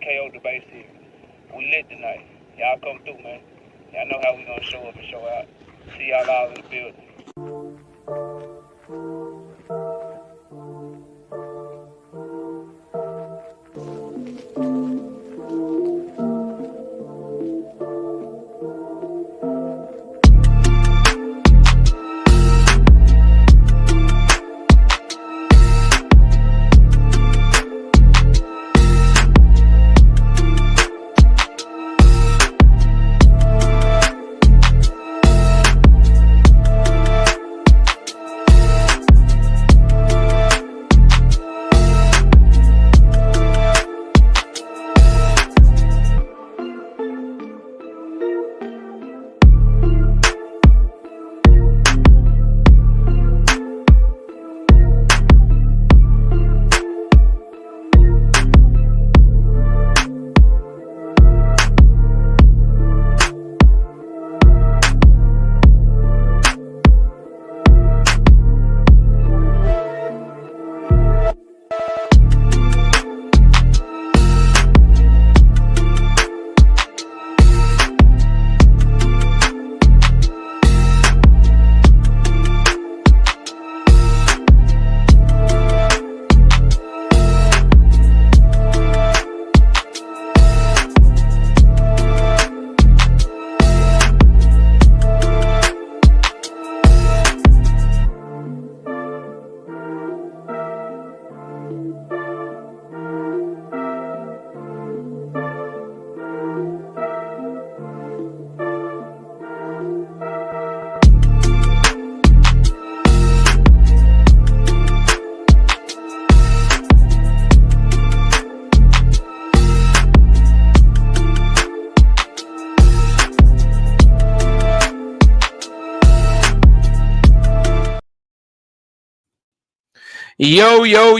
KO debate series. We lit tonight. Y'all come through, man. Y'all know how we gonna show up and show out. See y'all all in the building.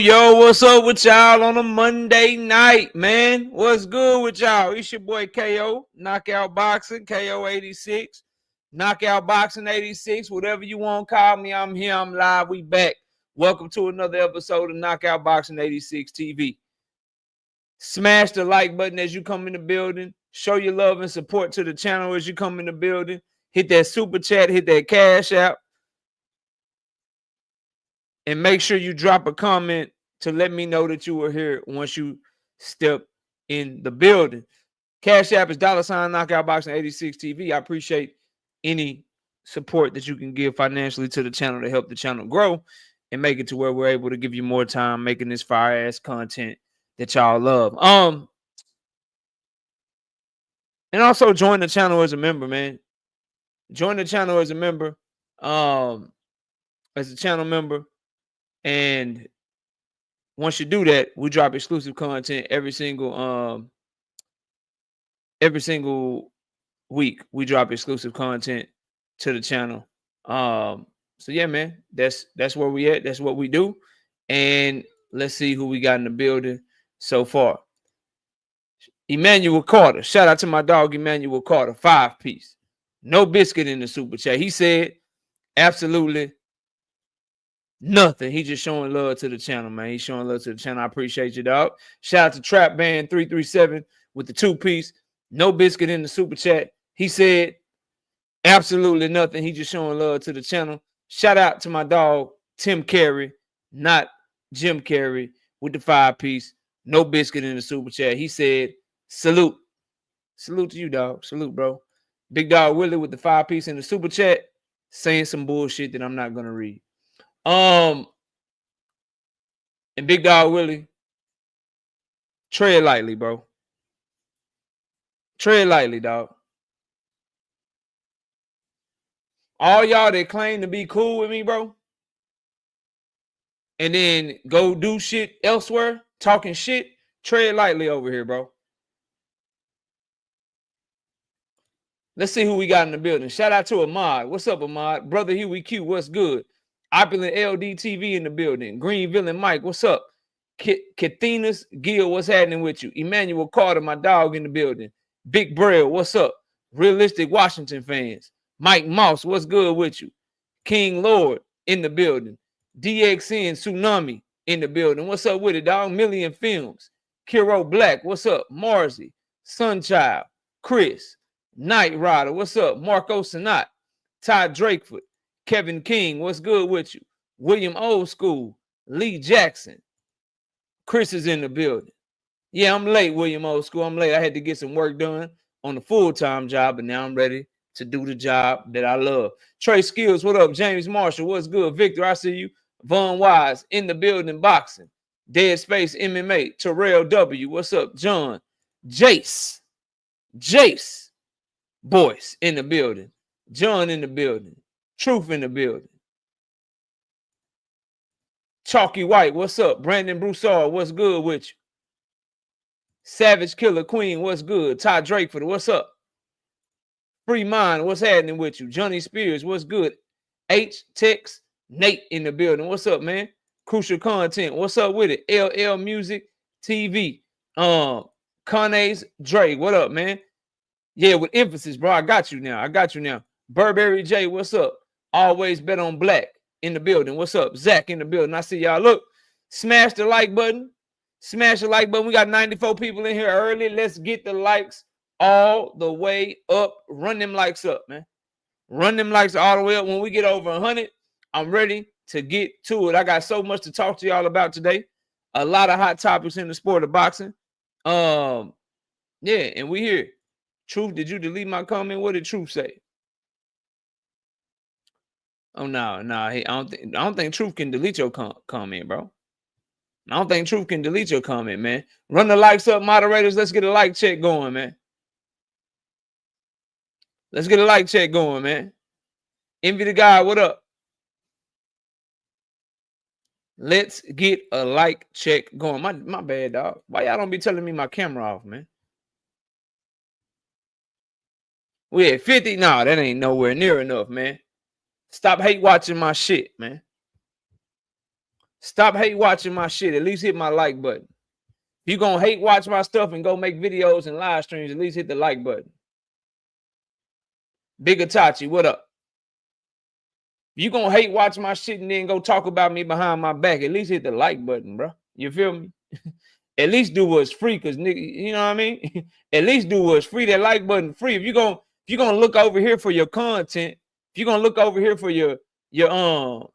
Yo, what's up with y'all on a Monday night, man? What's good with y'all? It's your boy KO, Knockout Boxing, KO 86, Knockout Boxing 86, whatever you want to call me, I'm here, I'm live, we back. Welcome to another episode of Knockout Boxing 86 TV. Smash the like button as you come in the building. Show your love and support to the channel as you come in the building. Hit that super chat, hit that cash app. And make sure you drop a comment to let me know that you were here once you step in the building. Cash App is $ Knockout Boxing 86 TV. I appreciate any support that you can give financially to the channel to help the channel grow and make it to where we're able to give you more time making this fire ass content that y'all love. And also join the channel as a member, man. Join the channel as a member. As a channel member. And once you do that, we drop exclusive content every single week. We drop exclusive content to the channel. So yeah, man, that's where we at. That's what we do. And let's see who we got in the building so far. Emmanuel Carter. Shout out to my dog Emmanuel Carter. 5-piece. No biscuit in the super chat. He said absolutely nothing. He just showing love to the channel, man. He's showing love to the channel. I appreciate you, dog. Shout out to Trap Band 337 with the 2-piece. No biscuit in the super chat. He said absolutely nothing. He just showing love to the channel. Shout out to my dog Tim Carey, not Jim Carey, with the 5-piece. No biscuit in the super chat. He said salute. Salute to you, dog. Salute, bro. Big Dog Willie with the 5-piece in the super chat, saying some bullshit that I'm not gonna read. And Big Dog Willie, tread lightly, bro. Tread lightly, dog. All y'all that claim to be cool with me, bro, and then go do shit elsewhere, talking shit, tread lightly over here, bro. Let's see who we got in the building. Shout out to Ahmad. What's up, Ahmad? Brother Huey Q, what's good? Opulent LDTV in the building. Green Villain Mike, what's up? Kathinas Gill, what's happening with you? Emmanuel Carter, my dog, in the building. Big Braille, what's up? Realistic Washington fans. Mike Moss, what's good with you? King Lord in the building. DXN Tsunami in the building. What's up with it, dog? Million Films. Kiro Black, what's up? Marzi, Sunchild, Chris, Night Rider, what's up? Marco Sinat, Todd Drakeford, Kevin King, what's good with you? William Old School, Lee Jackson. Chris is in the building. Yeah, I'm late, William Old School. I'm late. I had to get some work done on the full-time job, but now I'm ready to do the job that I love. Trey Skills, what up? James Marshall, what's good? Victor, I see you. Von Wise, in the building, boxing. Dead Space MMA. Terrell W, what's up? John. Jace. Boyce, in the building. John in the building. Truth in the building. Chalky White, what's up? Brandon Broussard, what's good with you? Savage Killer Queen, what's good? Todd Drakeford, what's up? Free Mind, what's happening with you? Johnny Spears, what's good? H Tex, Nate in the building, what's up, man? Crucial Content, what's up with it? LL Music TV, Connie's Dre, what up, man? Yeah, with emphasis, bro. I got you now. Burberry J, what's up? Always bet on black in the building. What's up? Zach in the building. I see y'all. Look, smash the like button. Smash the like button. We got 94 people in here early. Let's get the likes all the way up. Run them likes up, man. Run them likes all the way up. When we get over 100, I'm ready to get to it. I got so much to talk to y'all about today. A lot of hot topics in the sport of boxing. Yeah, and we here. Truth, did you delete my comment? What did Truth say? Oh no, I don't think Truth can delete your comment, bro. I don't think Truth can delete your comment, man. Run the likes up, moderators. Let's get a like check going, man. Let's get a like check going, man. Envy the guy, what up? Let's get a like check going. My bad, dog. Why y'all don't be telling me my camera off, man? We at 50? No, that ain't nowhere near enough, man. Stop hate watching my shit, man. Stop hate watching my shit. At least hit my like button. If you gonna hate watch my stuff and go make videos and live streams, at least hit the like button. Big Itachi, what up? If you gonna hate watch my shit and then go talk about me behind my back, at least hit the like button, bro. You feel me? At least do what's free, cause nigga, you know what I mean? At least do what's free. That like button free. If you're gonna look over here for your content, if you're gonna look over here for your you know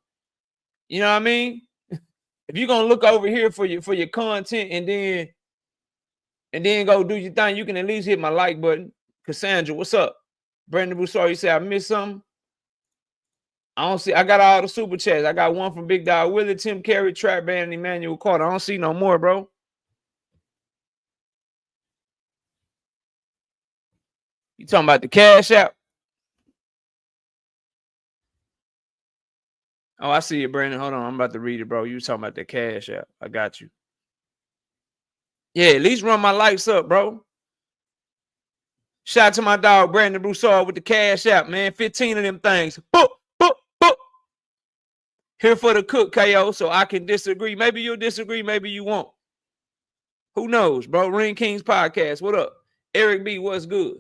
what I mean? If you're gonna look over here for your content and then go do your thing, you can at least hit my like button. Cassandra, what's up? Brandon Broussard, you say I missed something? I don't see. I got all the super chats. I got one from Big Dog Willie, Tim Carey, Trap Band, and Emmanuel Carter. I don't see no more, bro. You talking about the Cash App? Oh, I see it, Brandon. Hold on. I'm about to read it, bro. You talking about the Cash App. I got you. Yeah, at least run my likes up, bro. Shout out to my dog, Brandon Broussard, with the Cash App, man. 15 of them things. Boop, boop, boop. Here for the cook, KO, so I can disagree. Maybe you'll disagree. Maybe you won't. Who knows, bro? Ring Kings Podcast. What up? Eric B, what's good?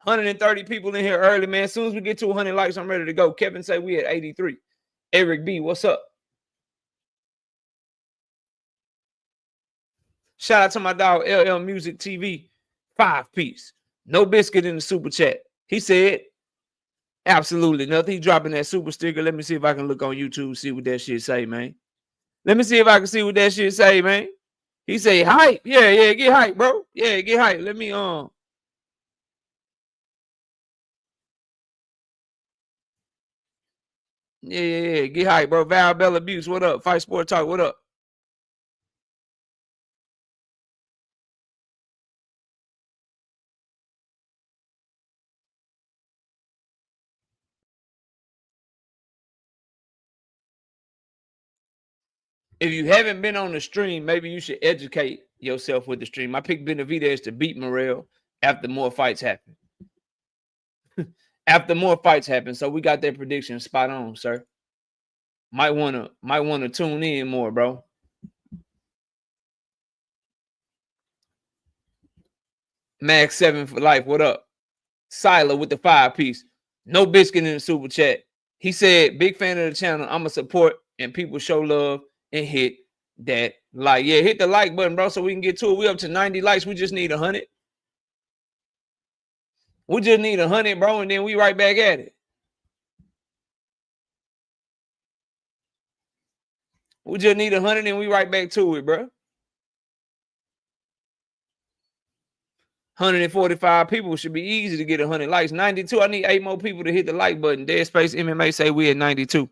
130 people in here early, man. As soon as we get to 100 likes, I'm ready to go. Kevin say we at 83. Eric B, what's up? Shout out to my dog, LL Music TV, 5-piece. No biscuit in the super chat. He said, absolutely nothing. He dropping that super sticker. Let me see if I can look on YouTube, see what that shit say, man. Let me see if I can see what that shit say, man. He say, hype. Yeah, get hype, bro. Yeah, get hype. Let me, Yeah, get hype, bro. Val Bell Abuse, what up? Fight Sport Talk, what up? If you haven't been on the stream, maybe you should educate yourself with the stream. I picked Benavidez to beat Morel after more fights happen. After more fights happen, so we got that prediction spot on, sir. Might wanna tune in more, bro. Max 7 for life. What up? Sila with the 5-piece. No biscuit in the super chat. He said, big fan of the channel. I'm a support and people show love and hit that like, yeah, hit the like button, bro, so we can get to it. We up to 90 likes. We just need 100. We just need 100, bro, and then we right back at it. We just need 100 and we right back to it, bro. 145 people should be easy to get 100 likes. 92. I need 8 more people to hit the like button. Dead Space MMA say we at 92.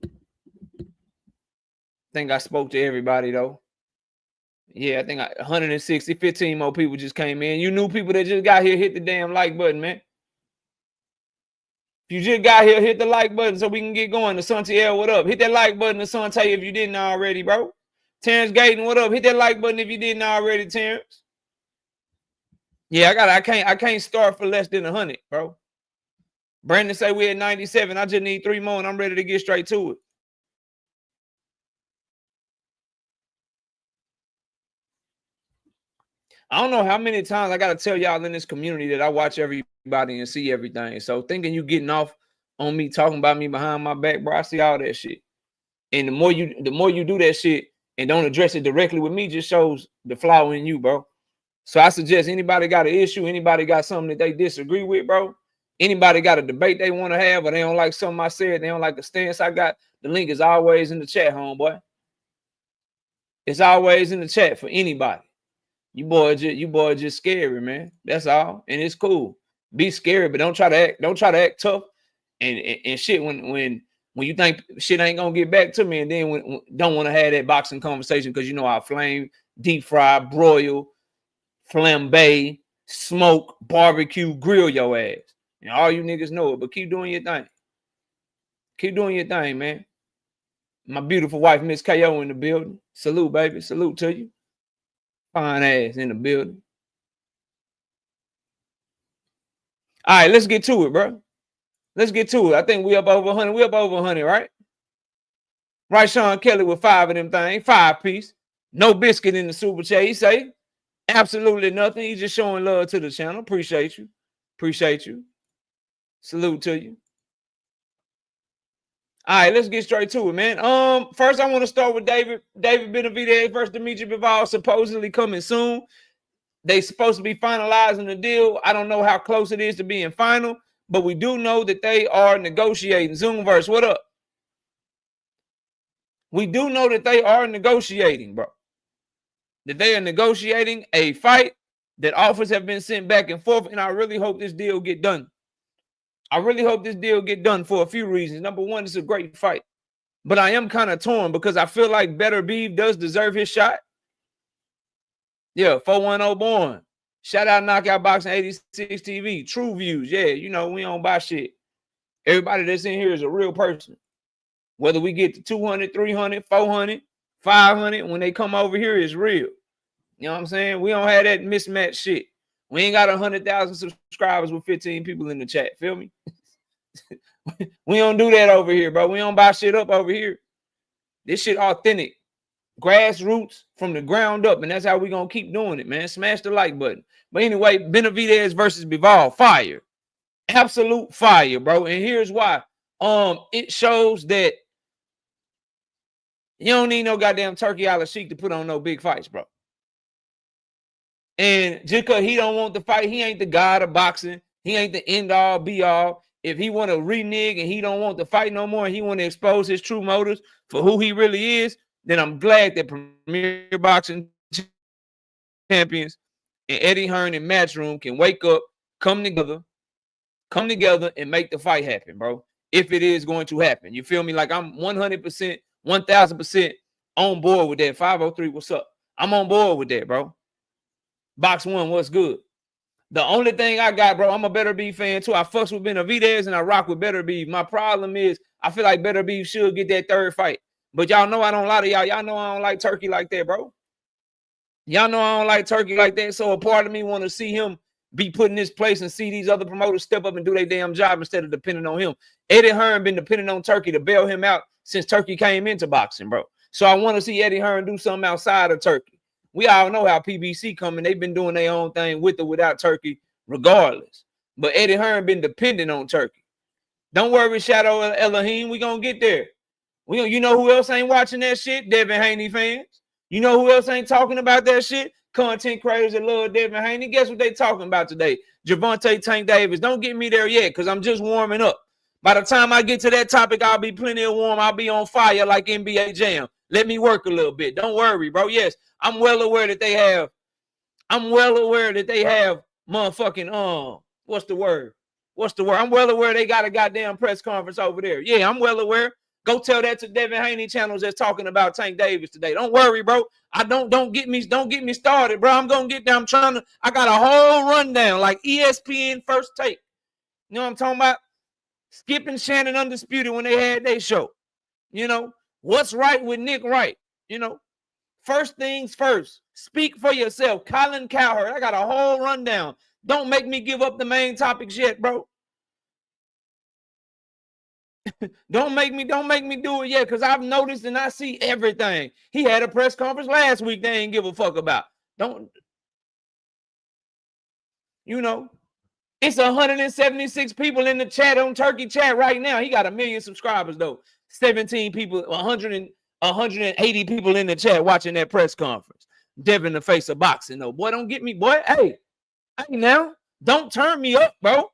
I think I spoke to everybody though. Yeah, I think 160, 15 more people just came in. You new people that just got here, hit the damn like button, man. If you just got here, hit the like button so we can get going. Asante L, what up? Hit that like button, Asante, if you didn't already, bro. Terrence Gayton, what up? Hit that like button if you didn't already, Terrence. Yeah, I can't start for less than 100, bro. Brandon say we at 97. I just need 3 more and I'm ready to get straight to it. I don't know how many times I got to tell y'all in this community that I watch everybody and see everything. So thinking you getting off on me talking about me behind my back, bro, I see all that shit. And the more you do that shit and don't address it directly with me, just shows the flaw in you, bro. So I suggest anybody got an issue, anybody got something that they disagree with, bro. Anybody got a debate they want to have, or they don't like something I said, they don't like the stance I got. The link is always in the chat, homeboy. It's always in the chat for anybody. You boy just scary, man. That's all, and it's cool. Be scary, but don't try to act tough and shit when you think shit ain't gonna get back to me, and then when don't want to have that boxing conversation because you know I flame, deep fry, broil, flambe, smoke, barbecue, grill your ass. And all you niggas know it, but keep doing your thing. Keep doing your thing, man. My beautiful wife, Miss KO, in the building. Salute, baby. Salute to you. Fine ass in the building. All right, let's get to it, bro. Let's get to it. I think we up over 100. We up over 100, right? Right, Sean Kelly with 5 of them things. 5 piece. No biscuit in the super chat. He say absolutely nothing. He's just showing love to the channel. Appreciate you. Appreciate you. Salute to you. All right, let's get straight to it, man. First I want to start with David Benavidez versus Dimitri Bivol, supposedly coming soon. They supposed to be finalizing the deal. I don't know how close it is to being final, but we do know that they are negotiating. Zoomverse, what up? We do know that they are negotiating, bro. That they are negotiating a fight, that offers have been sent back and forth, and I really hope this deal get done. I really hope this deal get done for a few reasons. Number one, it's a great fight. But I am kind of torn because I feel like Better Beef does deserve his shot. Yeah, 410 born. Shout out Knockout Boxing 86 TV. True views. Yeah, you know, we don't buy shit. Everybody that's in here is a real person. Whether we get to 200, 300, 400, 500, when they come over here, it's real. You know what I'm saying? We don't have that mismatched shit. We ain't got 100,000 subscribers with 15 people in the chat. Feel me? We don't do that over here, bro. We don't buy shit up over here. This shit authentic. Grassroots from the ground up. And that's how we going to keep doing it, man. Smash the like button. But anyway, Benavidez versus Bivol. Fire. Absolute fire, bro. And here's why. It shows that you don't need no goddamn turkey a la Sheik to put on no big fights, bro. And just because he don't want to fight, he ain't the god of boxing. He ain't the end all be all. If he want to renege and he don't want to fight no more and he want to expose his true motives for who he really is, then I'm glad that Premier Boxing Champions and Eddie Hearn and Matchroom can wake up, come together and make the fight happen, bro. If it is going to happen. You feel me? Like I'm 100%, 1,000% on board with that. 503, what's up? I'm on board with that, bro. Box one, what's good? The only thing I got, bro, I'm a Better Beef fan too. I fucks with Benavidez and I rock with Better Beef. My problem is I feel like Better Beef should get that third fight. But y'all know I don't lie to y'all. Y'all know I don't like turkey like that, bro. Y'all know I don't like turkey like that. So a part of me want to see him be put in this place and see these other promoters step up and do their damn job instead of depending on him. Eddie Hearn been depending on Turkey to bail him out since Turkey came into boxing, bro. So I want to see Eddie Hearn do something outside of Turkey. We all know how PBC coming. They've been doing their own thing with or without Turkey regardless. But Eddie Hearn been dependent on Turkey. Don't worry, Shadow Elohim. We gonna get there. You know who else ain't watching that shit? Devin Haney fans. You know who else ain't talking about that shit? Content creators that love Devin Haney. Guess what they talking about today? Gervonta Tank Davis. Don't get me there yet, because I'm just warming up. By the time I get to that topic, I'll be plenty of warm. I'll be on fire like NBA Jam. Let me work a little bit. Don't worry, bro. Yes, I'm well aware that they have. I'm well aware that they have motherfucking what's the word? I'm well aware they got a goddamn press conference over there. Yeah, I'm well aware. Go tell that to Devin Haney channels that's talking about Tank Davis today. Don't worry, bro. Don't get me started, bro. I'm gonna get there. I got a whole rundown like ESPN First Take. You know what I'm talking about? Skip and Shannon Undisputed when they had their show. You know, what's right with Nick Wright? You know, first things first. Speak for yourself. Colin Cowherd. I got a whole rundown. Don't make me give up the main topics yet, bro. Don't make me do it yet, because I've noticed and I see everything. He had a press conference last week they ain't give a fuck about. Don't, you know, it's 176 people in the chat on Turkey chat right now. He got 1 million subscribers though. 17 people, 180 people in the chat watching that press conference. Devin the face of boxing though. Boy, don't get me, boy. Hey now, don't turn me up, bro.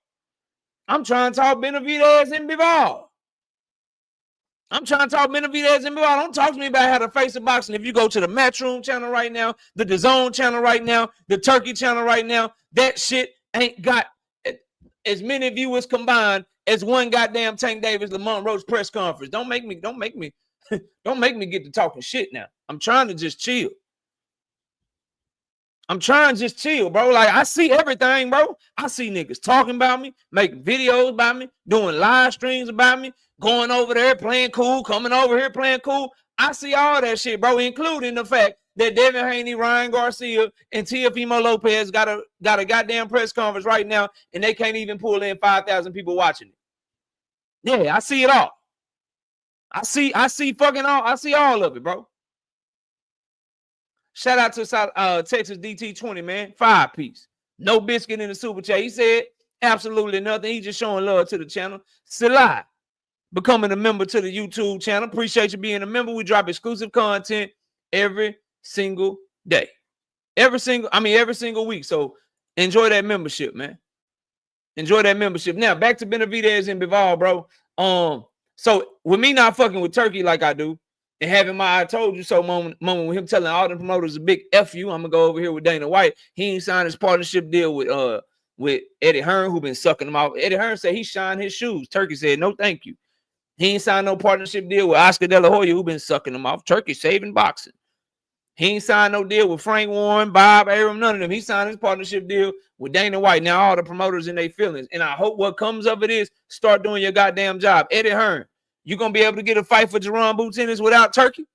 I'm trying to talk Benavidez and Bivol. Don't talk to me about how to face a boxing. If you go to the Matchroom channel right now, the DAZN channel right now, the Turkey channel right now, that shit ain't got as many viewers combined as one goddamn Tank Davis Lamont Roach press conference. Don't make me get to talking shit now. I'm trying to just chill. Bro. Like, I see everything, bro. I see niggas talking about me, making videos about me, doing live streams about me, going over there playing cool, coming over here playing cool. I see all that shit, bro, including the fact that Devin Haney, Ryan Garcia, and Teofimo Lopez got a goddamn press conference right now, and they can't even pull in 5,000 people watching it. Yeah, I see it all. I see all of it, bro. Shout out to Texas DT20, man. 5-piece. No biscuit in the super chat. He said absolutely nothing. He's just showing love to the channel. Salai, becoming a member to the YouTube channel. Appreciate you being a member. We drop exclusive content every single day. Every single week. So enjoy that membership, man. Enjoy that membership. Now, back to Benavidez and Bivol, bro. So with me not fucking with Turkey like I do, and having my I told you so moment with him telling all the promoters a big F you, I'm gonna go over here with Dana White. He ain't signed his partnership deal with Eddie Hearn, who been sucking him off. Eddie Hearn said he shined his shoes. Turkey said no thank you. He ain't signed no partnership deal with Oscar De La Hoya, who been sucking him off. Turkey saving boxing. He ain't signed no deal with Frank Warren, Bob Arum, none of them. He signed his partnership deal with Dana White. Now all the promoters in their feelings. And I hope what comes of it is start doing your goddamn job. Eddie Hearn, you gonna be able to get a fight for Jerron Bootennis without Turkey?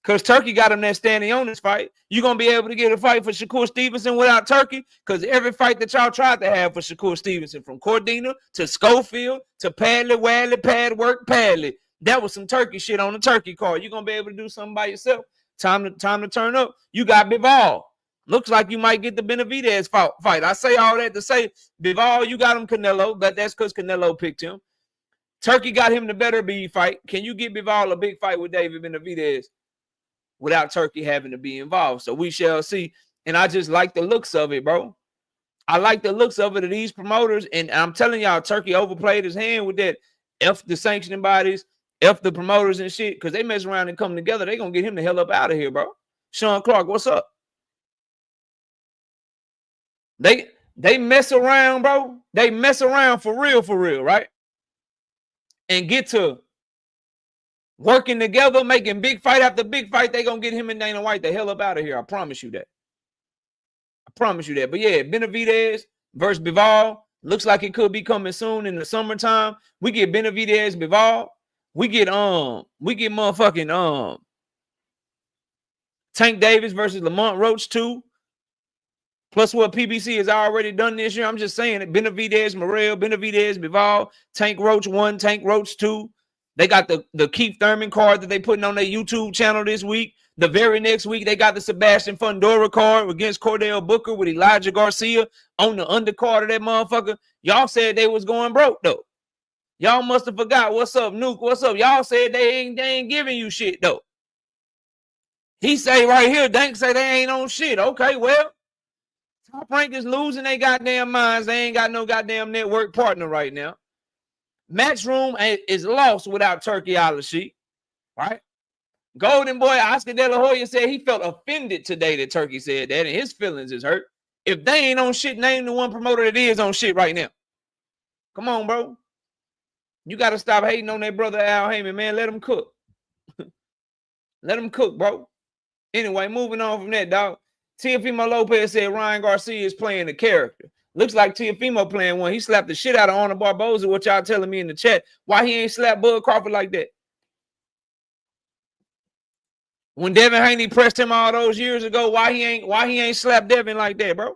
Because Turkey got him that standing on this fight. You gonna be able to get a fight for Shakur Stevenson without Turkey? Because every fight that y'all tried to have for Shakur Stevenson, from Cordina to Schofield to Padley, Wadley, Padwork, Padley, that was some Turkey shit on the Turkey card. You gonna be able to do something by yourself. Time to turn up. You got Bivol. Looks like you might get the Benavidez fight. I say all that to say Bivol, you got him Canelo, but that's because Canelo picked him. Turkey got him the better B fight. Can you get Bivol a big fight with David Benavidez without Turkey having to be involved? So we shall see. And I just like the looks of it, bro. I like the looks of it of these promoters. And I'm telling y'all, Turkey overplayed his hand with that. F the sanctioning bodies, F the promoters and shit, because they mess around and come together. They going to get him the hell up out of here, bro. Sean Clark, what's up? They mess around, bro. They mess around for real, right? And get to working together, making big fight after big fight, they going to get him and Dana White the hell up out of here. I promise you that. But yeah, Benavidez versus Bivol looks like it could be coming soon in the summertime. We get Benavidez, Bivol. We get motherfucking Tank Davis versus Lamont Roach 2. Plus what PBC has already done this year. I'm just saying it. Benavidez, Morrell, Benavidez, Bivol, Tank Roach 1, Tank Roach 2. They got the Keith Thurman card that they putting on their YouTube channel this week. The very next week, they got the Sebastian Fundora card against Cordell Booker with Elijah Garcia on the undercard of that motherfucker. Y'all said they was going broke, though. Y'all must have forgot. What's up, Nuke? What's up? Y'all said they ain't giving you shit, though. He say right here, Dank say they ain't on shit. Okay, well, Top Rank is losing their goddamn minds. They ain't got no goddamn network partner right now. Matchroom is lost without Turkey Alashe, right? Golden Boy Oscar De La Hoya said he felt offended today that Turkey said that, and his feelings is hurt. If they ain't on shit, name the one promoter that is on shit right now. Come on, bro. You got to stop hating on that brother Al Heyman, man. Let him cook. Let him cook, bro. Anyway, moving on from that, dog. Teofimo Lopez said Ryan Garcia is playing the character. Looks like Teofimo playing one. He slapped the shit out of Arnold Barboza, what y'all telling me in the chat. Why he ain't slapped Bud Crawford like that? When Devin Haney pressed him all those years ago, why he ain't slapped Devin like that, bro?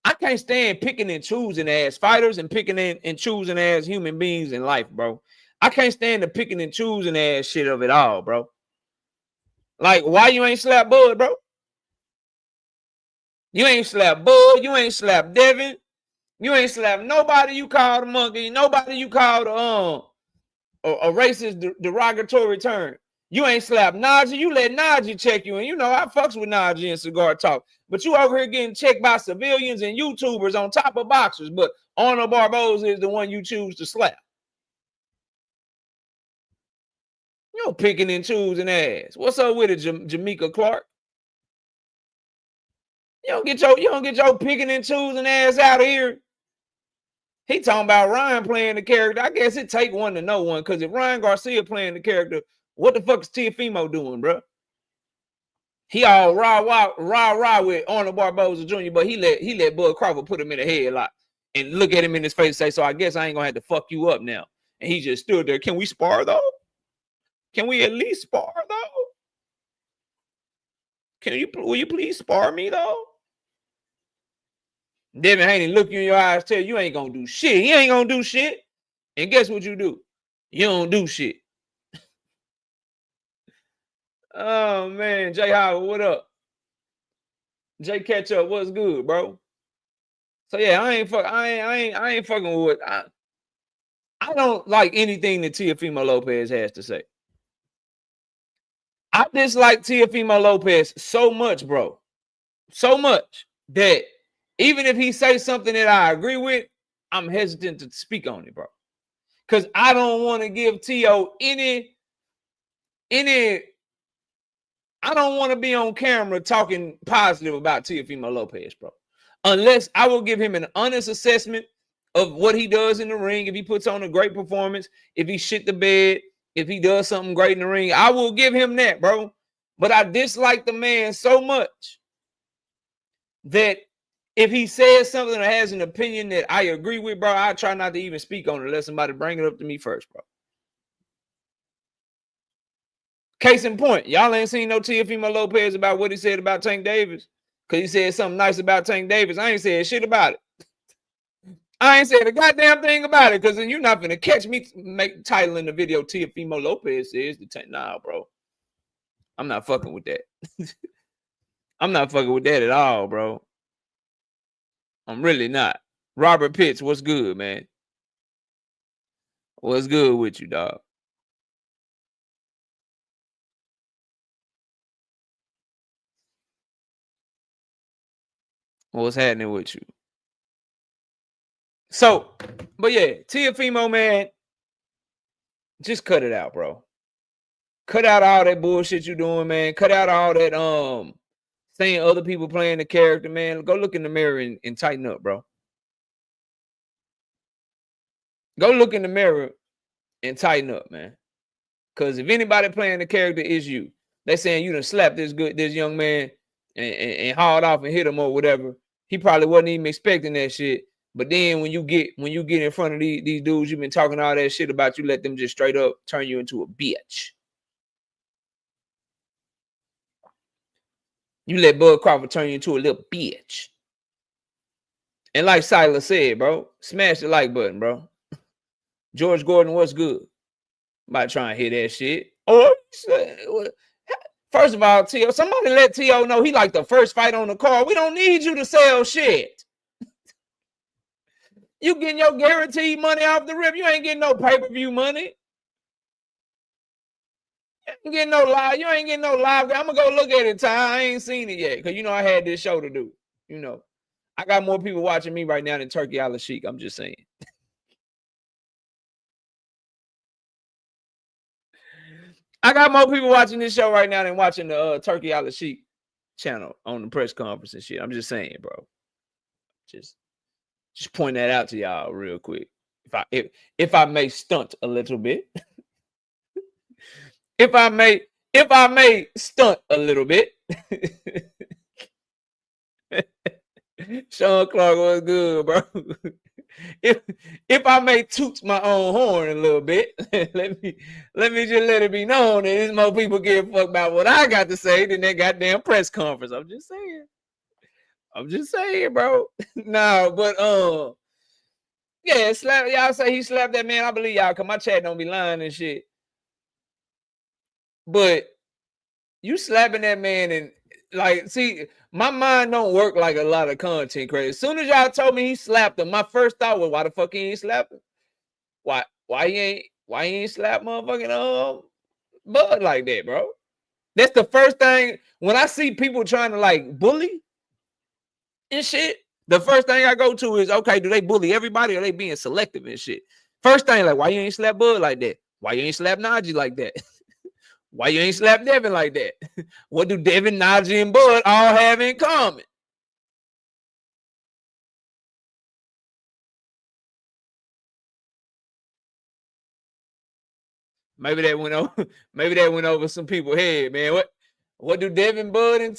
I can't stand picking and choosing as fighters and picking and choosing as human beings in life, bro. I can't stand the picking and choosing as shit of it all, bro. Like, why you ain't slap Bud, bro? You ain't slap Bud. You ain't slap Devin. You ain't slap nobody you called a monkey. Nobody you called a racist derogatory term. You ain't slapped Najee. You let Najee check you. And you know, I fucks with Najee and Cigar Talk. But you over here getting checked by civilians and YouTubers on top of boxers. But Arnold Barboza is the one you choose to slap. You picking and choosing ass. What's up with it, Jamaica Clark? You don't get your picking and choosing ass out of here. He talking about Ryan playing the character. I guess it take one to know one. Because if Ryan Garcia playing the character, what the fuck is Teofimo doing, bro? He all rah with Arnold Barboza Jr., but he let Bud Crawford put him in a headlock and look at him in his face and say, so I guess I ain't gonna have to fuck you up now. And he just stood there. Can we spar though? Can we at least spar though? Will you please spar me though? Devin Haney look you in your eyes, tell you ain't gonna do shit. He ain't gonna do shit. And guess what you do? You don't do shit. Oh man, Jay Howard, what up? Jay Ketchup, what's good, bro? So yeah, I ain't fucking with what I don't like anything that Teofimo Lopez has to say. I dislike Teofimo Lopez so much, bro. So much that even if he says something that I agree with, I'm hesitant to speak on it, bro. Because I don't want to give Teo any I don't want to be on camera talking positive about Teofimo Lopez, bro. Unless I will give him an honest assessment of what he does in the ring. If he puts on a great performance, if he shit the bed, if he does something great in the ring, I will give him that, bro. But I dislike the man so much that if he says something or has an opinion that I agree with, bro, I try not to even speak on it unless somebody bring it up to me first, bro. Case in point, y'all ain't seen no Teofimo Lopez about what he said about Tank Davis. Because he said something nice about Tank Davis. I ain't said shit about it. I ain't said a goddamn thing about it because then you're not going to catch me titling the video Teofimo Lopez says the Tank. Nah, bro. I'm not fucking with that. I'm not fucking with that at all, bro. I'm really not. Robert Pitts, what's good, man? What's good with you, dog? What's happening with you? So, but yeah, Teofimo, man, just cut it out, bro. Cut out all that bullshit you doing, man. Cut out all that saying other people playing the character, man. Go look in the mirror and tighten up, bro. Go look in the mirror and tighten up, man. Because if anybody playing the character is you, they saying you done slapped this young man and hauled off and hit him or whatever. He probably wasn't even expecting that shit. But then when you get in front of these dudes you've been talking all that shit about, you let them just straight up turn you into a bitch. You let Bud Crawford turn you into a little bitch. And like Silas said, bro, smash the like button, bro. George Gordon, what's good? About trying to hear that shit. Oh, first of all, T.O., somebody let T.O. know he like the first fight on the card. We don't need you to sell shit. You getting your guaranteed money off the rip. You ain't getting no pay-per-view money. You ain't getting no live. You ain't getting no live. I'm gonna go look at it. I ain't seen it yet because you know I had this show to do. You know, I got more people watching me right now than Turkey Al Sheik. I'm just saying. I got more people watching this show right now than watching the Turkey Al Sheik channel on the press conference and shit. I'm just saying, bro. Just point that out to y'all real quick. If I may stunt a little bit. if I may stunt a little bit. Sean Clark was good, bro. If I may toot my own horn a little bit, let me just let it be known that there's more people give a fuck about what I got to say than that goddamn press conference. I'm just saying, bro. Nah, but yeah, y'all say he slapped that man. I believe y'all, cause my chat don't be lying and shit. But you slapping that man and like, see, my mind don't work like a lot of content creators. As soon as y'all told me he slapped him, my first thought was, why the fuck he ain't slapped him? Why he ain't slap motherfucking Bud like that, bro? That's the first thing when I see people trying to like bully and shit. The first thing I go to is, okay, do they bully everybody or are they being selective and shit? First thing, like, why you ain't slap Bud like that? Why you ain't slap Najee like that? Why you ain't slap Devin like that? What do Devin, Najee, and Bud all have in common? Maybe that went over some people's head, man. What do Devin, Bud, and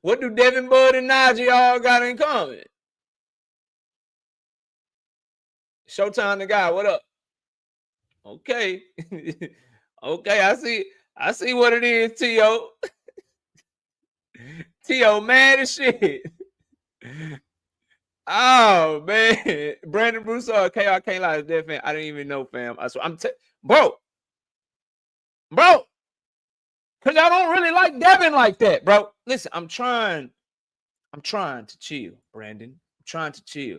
Najee all got in common? Showtime the guy, what up? Okay. Okay, I see what it is, T.O. T.O. mad as shit. Oh, man. Brandon Broussard, I can't lie, it's dead fan. I didn't even know, fam. I swear, bro. Because y'all don't really like Devin like that, bro. Listen, I'm trying to chill, Brandon. I'm trying to chill.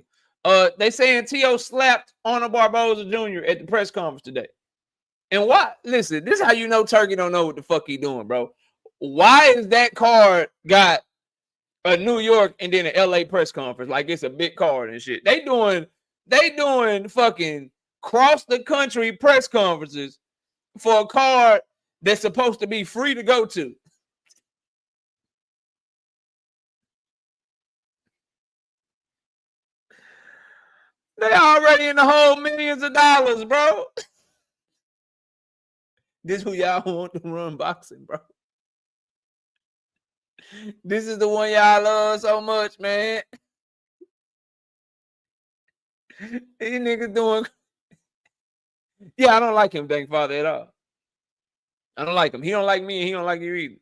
They saying T.O. slapped Arnold Barboza Jr. at the press conference today. And why? Listen, this is how you know Turkey don't know what the fuck he doing, bro. Why is that card got a New York and then an LA press conference like it's a big card and shit? They doing fucking cross the country press conferences for a card that's supposed to be free to go to. They already in the hole millions of dollars, bro. This who y'all want to run boxing, bro. This is the one y'all love so much, man. These niggas doing. Yeah, I don't like him, thank Father, at all. I don't like him. He don't like me, and he don't like you either.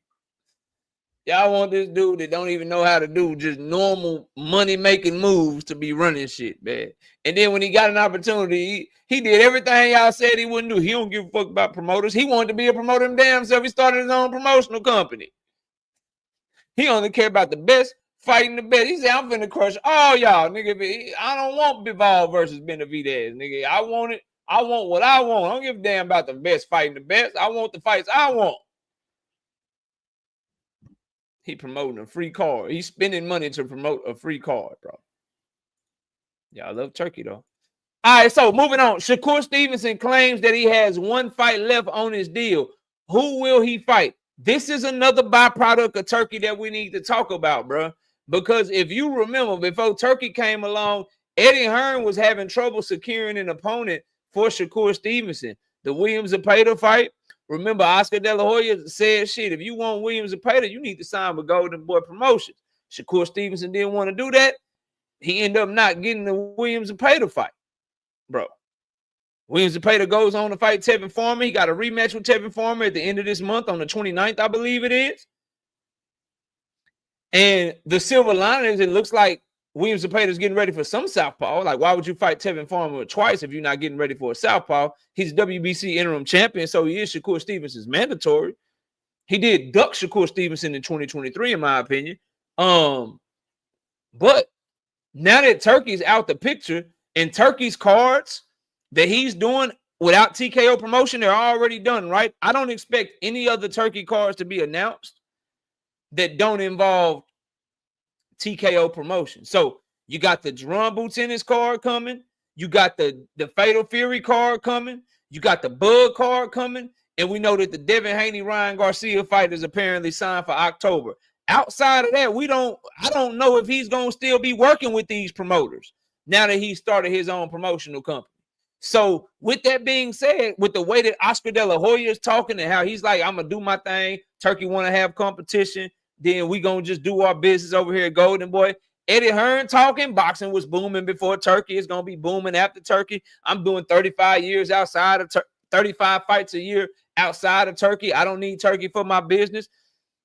Y'all want this dude that don't even know how to do just normal money-making moves to be running shit, man. And then when he got an opportunity, he did everything y'all said he wouldn't do. He don't give a fuck about promoters. He wanted to be a promoter himself. He started his own promotional company. He only care about the best, fighting the best. He said, I'm finna crush all y'all, nigga. I don't want Bivol versus Benavidez, nigga. I want it. I want what I want. I don't give a damn about the best fighting the best. I want the fights I want. He promoting a free card. He's spending money to promote a free card, bro. Y'all love Turkey, though. All right, so moving on. Shakur Stevenson claims that he has one fight left on his deal. Who will he fight? This is another byproduct of Turkey that we need to talk about, bro. Because if you remember, before Turkey came along, Eddie Hearn was having trouble securing an opponent for Shakur Stevenson. The Williams-Zepeda fight. Remember, Oscar De La Hoya said, shit, if you want Williams-Zepeda, you need to sign with Golden Boy Promotions. Shakur Stevenson didn't want to do that. He ended up not getting the Williams-Zepeda fight, bro. Williams-Zepeda goes on to fight Tevin Farmer. He got a rematch with Tevin Farmer at the end of this month on the 29th, I believe it is. And the silver lining is it looks like Williams-Zepeda is getting ready for some southpaw. Like, why would you fight Tevin Farmer twice if you're not getting ready for a southpaw? He's WBC interim champion, so he is Shakur Stevenson's mandatory. He did duck Shakur Stevenson in 2023, in my opinion. But now that Turkey's out the picture, And Turkey's cards that he's doing without TKO promotion, they're already done, right? I don't expect any other Turkey cards to be announced that don't involve TKO promotion. So you got the Drum Boots in his card coming. You got the Fatal Fury card coming. You got the Bug card coming. And we know that the Devin Haney Ryan Garcia fight is apparently signed for October. Outside of that, I don't know if he's going to still be working with these promoters now that he started his own promotional company. So with that being said, with the way that Oscar De La Hoya is talking and how he's like, I'm going to do my thing. Turkey want to have competition. Then we going to just do our business over here at Golden Boy. Eddie Hearn talking, boxing was booming before Turkey. It's going to be booming after Turkey. I'm doing 35 years outside of 35 fights a year outside of Turkey. I don't need Turkey for my business.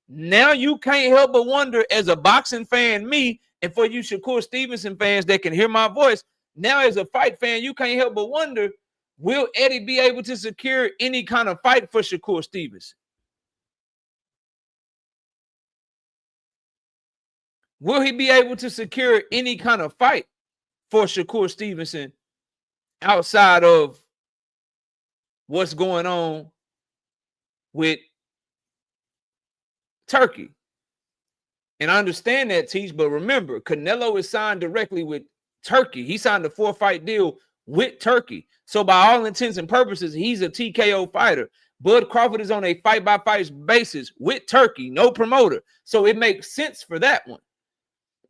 Now you can't help but wonder, as a boxing fan, me, and for you Shakur Stevenson fans that can hear my voice, now as a fight fan, you can't help but wonder, will Eddie be able to secure any kind of fight for Shakur Stevenson? Will he be able to secure any kind of fight for Shakur Stevenson outside of what's going on with Turkey? And I understand that, Teach, but remember, Canelo is signed directly with Turkey. He signed a 4-fight deal with Turkey. So by all intents and purposes, he's a TKO fighter. Bud Crawford is on a fight-by-fight basis with Turkey, no promoter. So it makes sense for that one.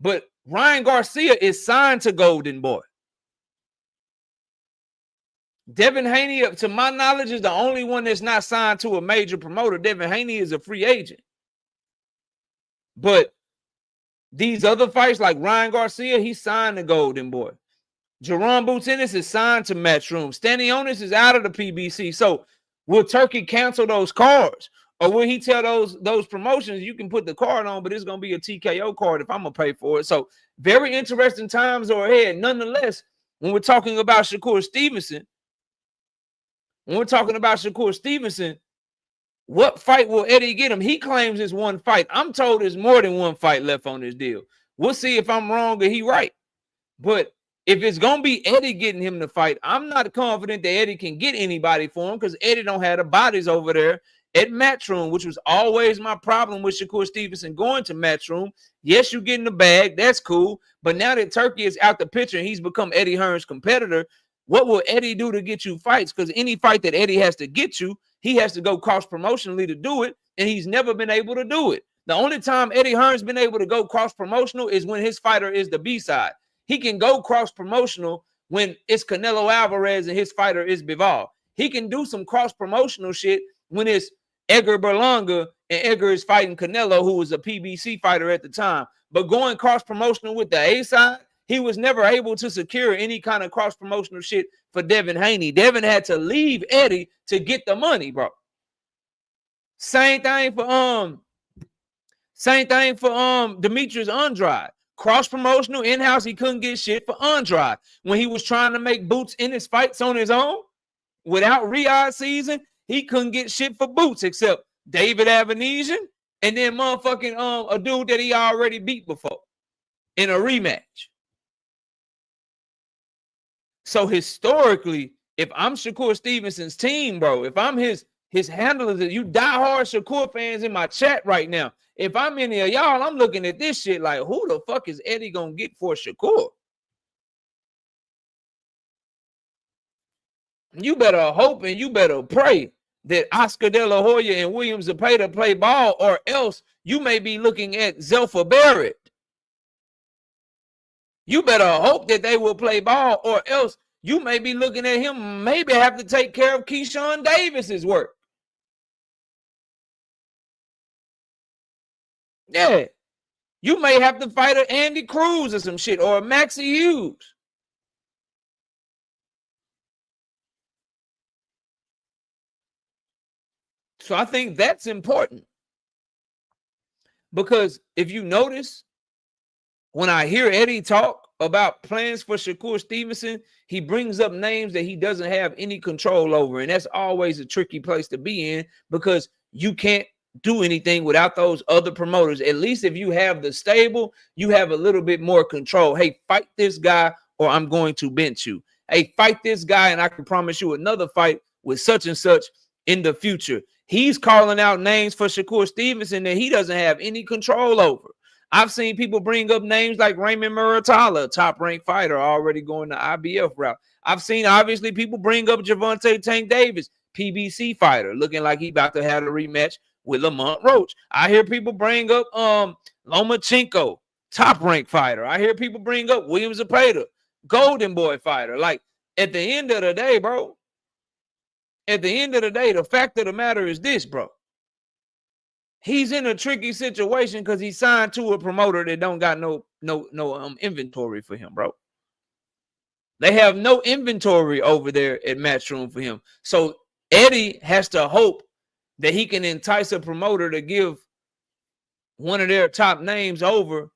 But Ryan Garcia is signed to Golden Boy. Devin Haney, to my knowledge, is the only one that's not signed to a major promoter. Devin Haney is a free agent. But these other fights, like Ryan Garcia, he's signed to Golden Boy. Jerome Boots Ennis is signed to Matchroom. Stanionis is out of the PBC. So will Turkey cancel those cards? Or will he tell those promotions, you can put the card on, but it's going to be a TKO card if I'm going to pay for it? So very interesting times are ahead. Nonetheless, when we're talking about Shakur Stevenson, what fight will Eddie get him? He claims it's one fight. I'm told there's more than one fight left on this deal. We'll see if I'm wrong or he right. But if it's going to be Eddie getting him the fight, I'm not confident that Eddie can get anybody for him because Eddie don't have the bodies over there at Matchroom, which was always my problem with Shakur Stevenson going to Matchroom. Yes, you get in the bag. That's cool. But now that Turkey is out the picture and he's become Eddie Hearn's competitor, what will Eddie do to get you fights? Because any fight that Eddie has to get you, he has to go cross-promotionally to do it, and he's never been able to do it. The only time Eddie Hearn's been able to go cross-promotional is when his fighter is the B-side. He can go cross-promotional when it's Canelo Alvarez and his fighter is Bivol. He can do some cross-promotional shit when it's Edgar Berlanga and Edgar is fighting Canelo, who was a PBC fighter at the time. But going cross-promotional with the A-side, he was never able to secure any kind of cross-promotional shit for Devin Haney. Devin had to leave Eddie to get the money, bro. Same thing for Demetrius Andrade. Cross-promotional in-house, he couldn't get shit for Andrade. When he was trying to make Boots in his fights on his own, without Riyadh season, he couldn't get shit for Boots except David Avenesian and then motherfucking a dude that he already beat before in a rematch. So historically, if I'm Shakur Stevenson's team, bro, if I'm his handlers, you diehard Shakur fans in my chat right now, if I'm any of y'all, I'm looking at this shit like, who the fuck is Eddie gonna get for Shakur? You better hope and you better pray that Oscar De La Hoya and William Zepeda play ball, or else you may be looking at Zelfa Barrett. You better hope that they will play ball, or else you may be looking at him maybe have to take care of Keyshawn Davis's work. Yeah. You may have to fight an Andy Cruz or some shit, or a Maxie Hughes. So I think that's important. Because if you notice, when I hear Eddie talk about plans for Shakur Stevenson, he brings up names that he doesn't have any control over. And that's always a tricky place to be in, because you can't do anything without those other promoters. At least if you have the stable, you have a little bit more control. Hey, fight this guy or I'm going to bench you. Hey, fight this guy, and I can promise you another fight with such and such in the future. He's calling out names for Shakur Stevenson that he doesn't have any control over. I've seen people bring up names like Raymond Muratalla, top-ranked fighter, already going the IBF route. I've seen, obviously, people bring up Gervonta Tank Davis, PBC fighter, looking like he about to have a rematch with Lamont Roach. I hear people bring up Lomachenko, top-ranked fighter. I hear people bring up William Zepeda, Golden Boy fighter. Like, at the end of the day, bro, at the end of the day, the fact of the matter is this, bro. He's in a tricky situation because he signed to a promoter that don't got no inventory for him, bro. They have no inventory over there at Matchroom for him. So Eddie has to hope that he can entice a promoter to give one of their top names over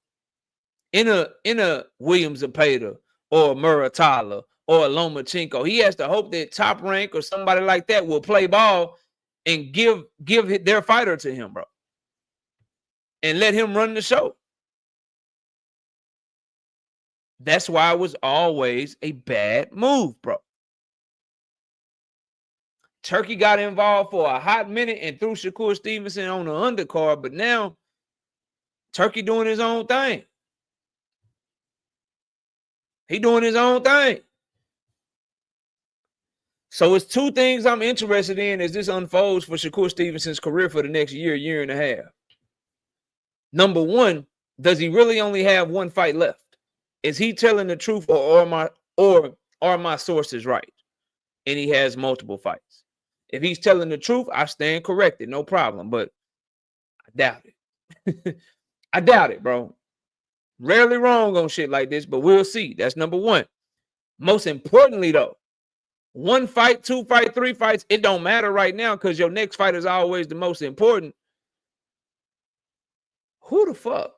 in a William Zepeda or a Muratalla or a Lomachenko. He has to hope that Top Rank or somebody like that will play ball and give their fighter to him, bro. And let him run the show. That's why it was always a bad move, bro. Turkey got involved for a hot minute and threw Shakur Stevenson on the undercard, but now Turkey doing his own thing. He doing his own thing. So it's two things I'm interested in as this unfolds for Shakur Stevenson's career for the next year and a half. Number one, does he really only have one fight left? Is he telling the truth, or are my sources right? And he has multiple fights. If he's telling the truth, I stand corrected, no problem. But I doubt it. I doubt it, bro. Rarely wrong on shit like this, but we'll see. That's number one. Most importantly, though, one fight, two fight, three fights, it don't matter right now because your next fight is always the most important. Who the fuck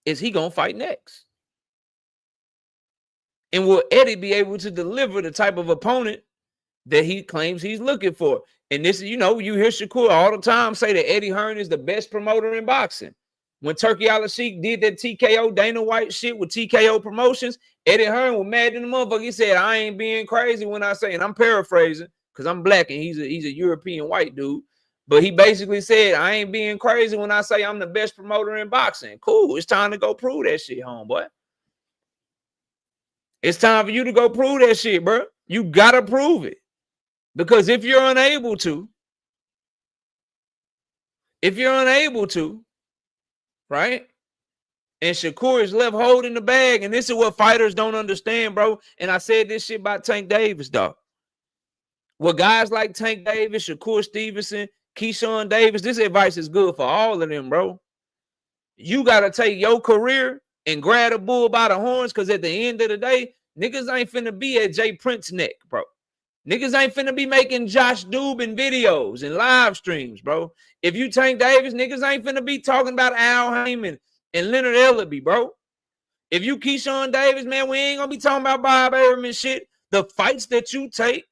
is he going to fight next? And will Eddie be able to deliver the type of opponent that he claims he's looking for? And this is, you hear Shakur all the time say that Eddie Hearn is the best promoter in boxing. When Turkey Al-Sheikh did that TKO Dana White shit with TKO Promotions, Eddie Hearn was mad in the motherfucker. He said, I ain't being crazy when I say, and I'm paraphrasing because I'm black and he's a European white dude. But he basically said, I ain't being crazy when I say I'm the best promoter in boxing. Cool. It's time to go prove that shit, homeboy. It's time for you to go prove that shit, bro. You got to prove it. Because if you're unable to, right? And Shakur is left holding the bag. And this is what fighters don't understand, bro. And I said this shit about Tank Davis, dog. Well, guys like Tank Davis, Shakur Stevenson, Keyshawn Davis, this advice is good for all of them, bro. You got to take your career and grab a bull by the horns because at the end of the day, niggas ain't finna be at Jay Prince's neck, bro. Niggas ain't finna be making Josh Dubin videos and live streams, bro. If you Tank Davis, niggas ain't finna be talking about Al Heyman and Leonard Ellaby, bro. If you Keyshawn Davis, man, we ain't gonna be talking about Bob Arum and shit. The fights that you take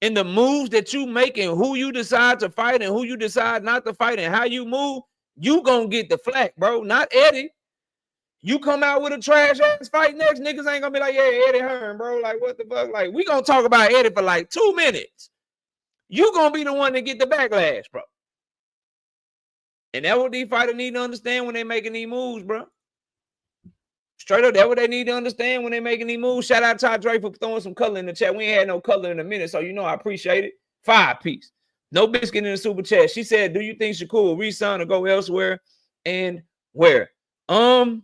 and the moves that you make and who you decide to fight and who you decide not to fight and how you move, you gonna get the flack, bro. Not Eddie. You come out with a trash ass fight next, niggas ain't gonna be like, yeah, Eddie Hearn, bro. Like, what the fuck? Like, we gonna talk about Eddie for like 2 minutes. You gonna be the one to get the backlash, bro. And that's what these fighters need to understand when they making these moves, bro. Straight up, that's what they need to understand when they making these moves. Shout out to Todd Drake for throwing some color in the chat. We ain't had no color in a minute, so I appreciate it. 5-piece. No biscuit in the super chat. She said, do you think Shakur will re-sign or go elsewhere? And where? I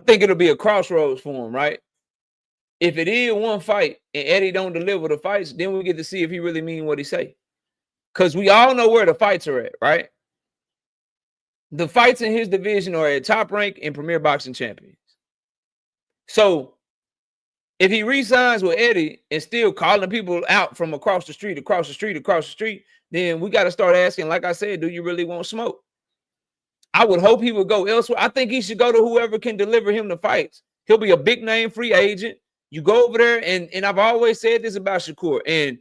think it'll be a crossroads for him, right? If it is one fight and Eddie don't deliver the fights, then we get to see if he really mean what he say. Because we all know where the fights are at, right? The fights in his division are at Top Rank and Premier Boxing Champions. So if he re-signs with Eddie and still calling people out from across the street, then we got to start asking, like I said, do you really want smoke? I would hope he would go elsewhere. I think he should go to whoever can deliver him the fights. He'll be a big name free agent. You go over there, and I've always said this about Shakur, and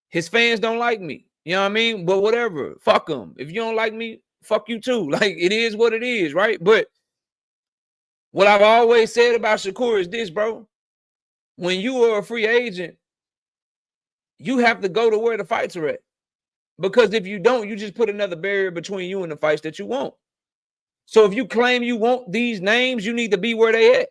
his fans don't like me. You know what I mean? But whatever. Fuck them. If you don't like me, fuck you too. Like, it is what it is, right? But what I've always said about Shakur is this, bro. When you are a free agent, you have to go to where the fights are at. Because if you don't, you just put another barrier between you and the fights that you want. So if you claim you want these names, you need to be where they at.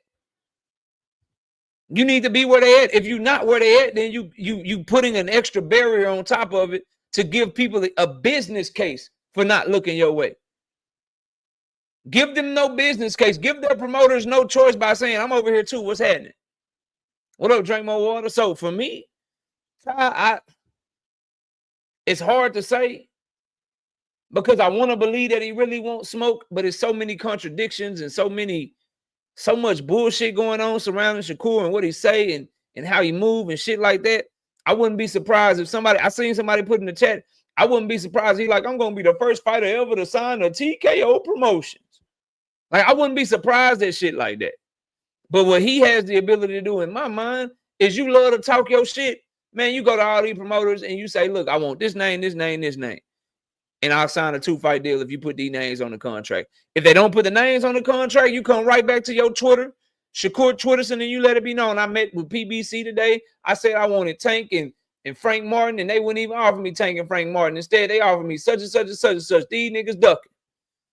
You need to be where they at. If you're not where they at, then you putting an extra barrier on top of it to give people a business case for not looking your way. Give them no business case. Give their promoters no choice by saying, I'm over here too. What's happening? What up, drink more water? So for me, it's hard to say because I want to believe that he really won't smoke, but it's so many contradictions and so much bullshit going on surrounding Shakur and what he say and how he move and shit like that. I wouldn't be surprised if I seen somebody put in the chat, I wouldn't be surprised. He's like, I'm going to be the first fighter ever to sign a TKO Promotions. Like, I wouldn't be surprised at shit like that. But what he has the ability to do in my mind is you love to talk your shit. Man, you go to all these promoters and you say, look, I want this name, this name, this name. And I'll sign a 2-fight deal if you put these names on the contract. If they don't put the names on the contract, you come right back to your Twitter, Shakur Twitterson, and you let it be known. I met with PBC today. I said I wanted Tank and Frank Martin, and they wouldn't even offer me Tank and Frank Martin. Instead, they offered me such and such and such and such. These niggas ducking.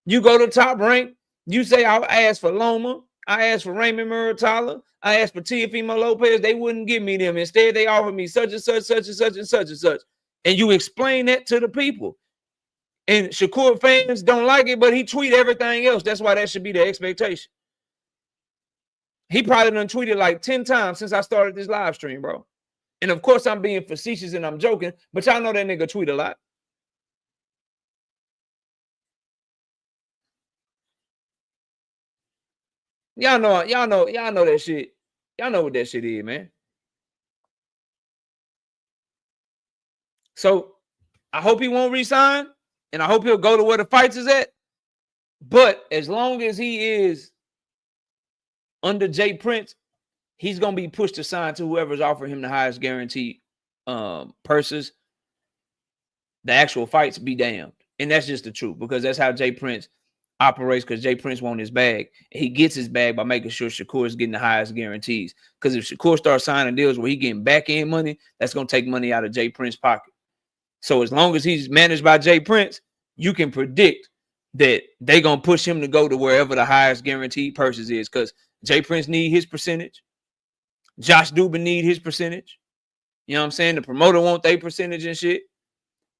You go to Top Rank, you say I asked for Loma, I asked for Raymond Muratalla, I asked for Teofimo Lopez. They wouldn't give me them. Instead, they offered me such and such, such and such and such and such. And you explain that to the people. And Shakur fans don't like it, but he tweet everything else. That's why that should be the expectation. He probably done tweeted like 10 times since I started this live stream, bro. And of course, I'm being facetious and I'm joking, but y'all know that nigga tweet a lot. Y'all know that shit. Y'all know what that shit is, man. So I hope he won't resign, and I hope he'll go to where the fights is at. But as long as he is under Jay Prince, he's gonna be pushed to sign to whoever's offering him the highest guaranteed purses. The actual fights be damned, and that's just the truth because that's how Jay Prince operates. Because Jay Prince wants his bag, and he gets his bag by making sure Shakur is getting the highest guarantees. Because if Shakur starts signing deals where he getting back end money, that's gonna take money out of Jay Prince's pocket. So as long as he's managed by Jay Prince, you can predict that they're going to push him to go to wherever the highest guaranteed purses is because Jay Prince need his percentage. Josh Dubin need his percentage. You know what I'm saying? The promoter want their percentage and shit.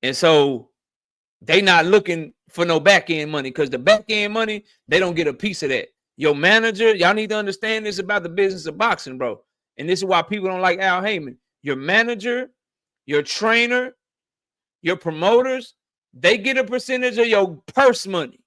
And so they not looking for no back end money because the back end money, they don't get a piece of that. Your manager, y'all need to understand this about the business of boxing, bro. And this is why people don't like Al Heyman. Your manager, your trainer, your promoters, they get a percentage of your purse money.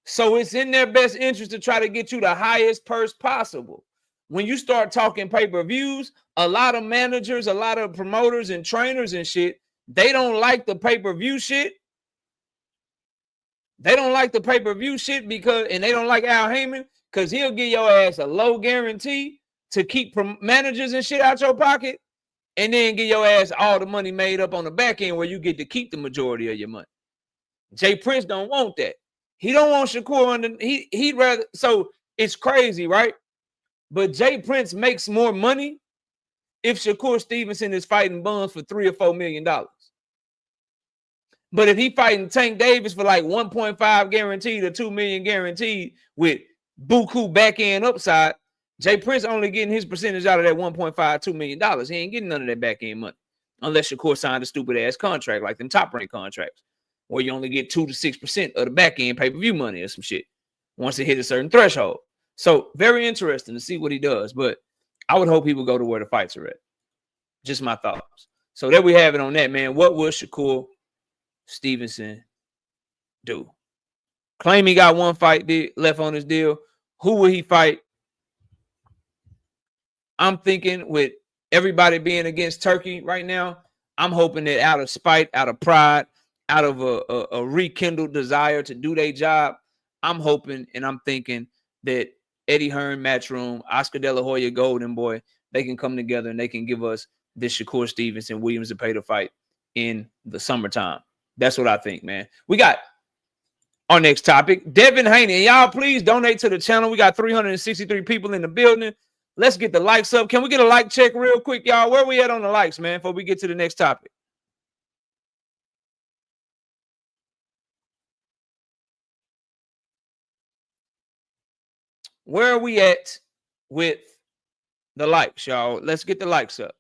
So it's in their best interest to try to get you the highest purse possible. When you start talking pay-per-views, a lot of managers, a lot of promoters and trainers and shit, they don't like the pay-per-view shit. They don't like the pay-per-view shit because, and they don't like Al Heyman because he'll give your ass a low guarantee to keep managers and shit out your pocket. And then get your ass all the money made up on the back end where you get to keep the majority of your money. Jay Prince don't want that. He don't want Shakur under. He'd rather. So it's crazy, right? But Jay Prince makes more money if Shakur Stevenson is fighting Buns for $3 or $4 million. But if he fighting Tank Davis for like 1.5 guaranteed or 2 million guaranteed with buku back end upside, Jay Prince only getting his percentage out of that $1.52 million. He ain't getting none of that back end money unless Shakur signed a stupid ass contract like them Top Rank contracts where you only get 2 to 6% of the back end pay-per-view money or some shit once it hit a certain threshold. So very interesting to see what he does, but I would hope he would go to where the fights are at. Just my thoughts. So there we have it on that, man. What will Shakur Stevenson do? Claim he got one fight left on his deal. Who will he fight? I'm thinking with everybody being against Turkey right now, I'm hoping that out of spite, out of pride, out of a rekindled desire to do their job, I'm hoping and I'm thinking that Eddie Hearn, Matchroom, Oscar De La Hoya, Golden Boy, they can come together and they can give us this Shakur Stevenson, Williams Zepeda fight in the summertime. That's what I think, man. We got our next topic, Devin Haney. Y'all, please donate to the channel. We got 363 people in the building. Let's get the likes up. Can we get a like check real quick, y'all? Where we at on the likes, man, before we get to the next topic? Where are we at with the likes, y'all? Let's get the likes up.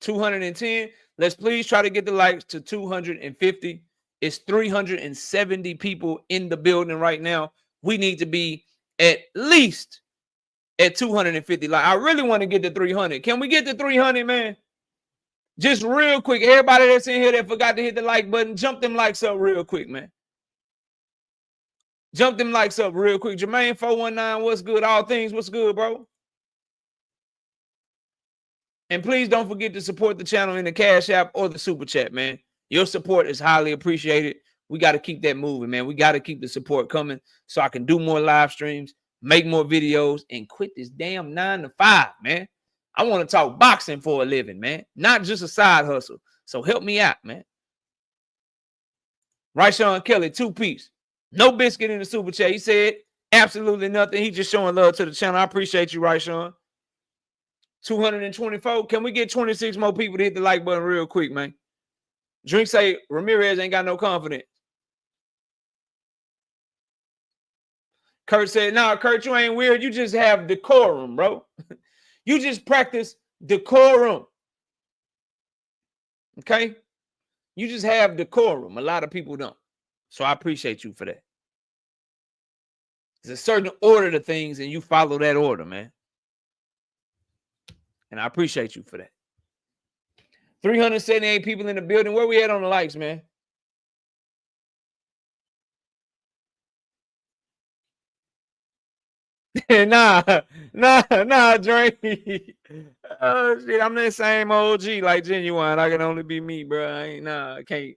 210. Let's please try to get the likes to 250. It's 370 people in the building right now. We need to be at least at 250 likes. I really want to get to 300. Can we get to 300, man? Just real quick. Everybody that's in here that forgot to hit the like button, jump them likes up real quick, man. Jump them likes up real quick. Jermaine 419, what's good? All things, what's good, bro? And please don't forget to support the channel in the Cash App or the Super Chat, man. Your support is highly appreciated. We got to keep that moving, man. We got to keep the support coming so I can do more live streams, make more videos, and quit this damn 9 to 5, man. I want to talk boxing for a living, man. Not just a side hustle. So help me out, man. Right, Sean Kelly, 2-piece. No biscuit in the Super Chat. He said absolutely nothing. He just showing love to the channel. I appreciate you, right, Sean? 224. Can we get 26 more people to hit the like button real quick, man? Drink say Ramirez ain't got no confidence. Kurt said, nah, Kurt, you ain't weird. You just have decorum, bro. You just practice decorum. Okay? You just have decorum. A lot of people don't. So I appreciate you for that. There's a certain order to things, and you follow that order, man. And I appreciate you for that. 378 people in the building. Where we at on the likes, man? nah, Dre. Oh shit, I'm that same OG, like Genuine. I can only be me, bro. I can't.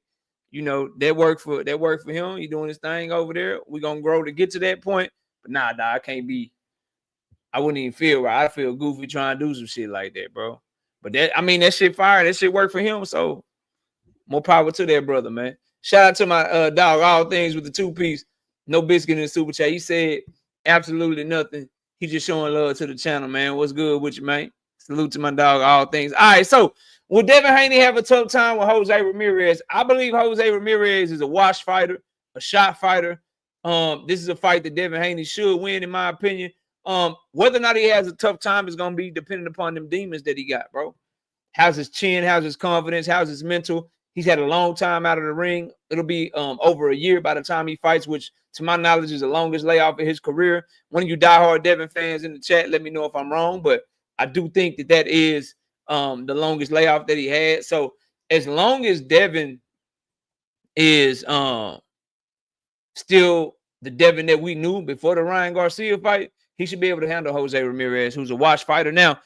You know, that worked for him. He doing his thing over there. We gonna grow to get to that point. But nah, I can't be. I wouldn't even feel right. I feel goofy trying to do some shit like that, bro. But that shit fire. That shit worked for him. So more power to that brother, man. Shout out to my dog, All Things with the 2-piece. No biscuit in the Super Chat. He said absolutely nothing. He just showing love to the channel, man. What's good with you, man? Salute to my dog, All Things. All right, so will Devin Haney have a tough time with Jose Ramirez? I believe Jose Ramirez is a wash fighter, a shot fighter. This is a fight that Devin Haney should win, in my opinion. Whether or not he has a tough time is going to be dependent upon them demons that he got, bro. How's his chin? How's his confidence? How's his mental? He's had a long time out of the ring. It'll be over a year by the time he fights, which to my knowledge is the longest layoff of his career. One of you diehard Devin fans in the chat, let me know if I'm wrong, but I do think that is the longest layoff that he had. So as long as Devin is still the Devin that we knew before the Ryan Garcia fight, he should be able to handle Jose Ramirez, who's a wash fighter. Now,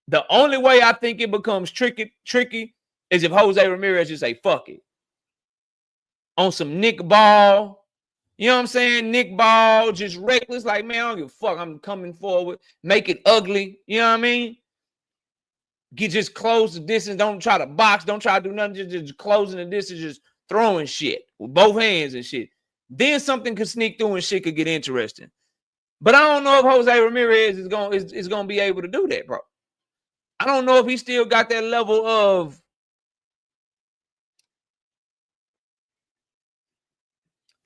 the only way I think it becomes tricky is if Jose Ramirez just say, fuck it. On some Nick Ball, you know what I'm saying? Nick Ball, just reckless, like, man, I don't give a fuck. I'm coming forward. Make it ugly. You know what I mean? Just close the distance. Don't try to box. Don't try to do nothing. Just closing the distance, just throwing shit with both hands and shit. Then something could sneak through and shit could get interesting. But I don't know if Jose Ramirez is gonna be able to do that, bro. I don't know if he still got that level of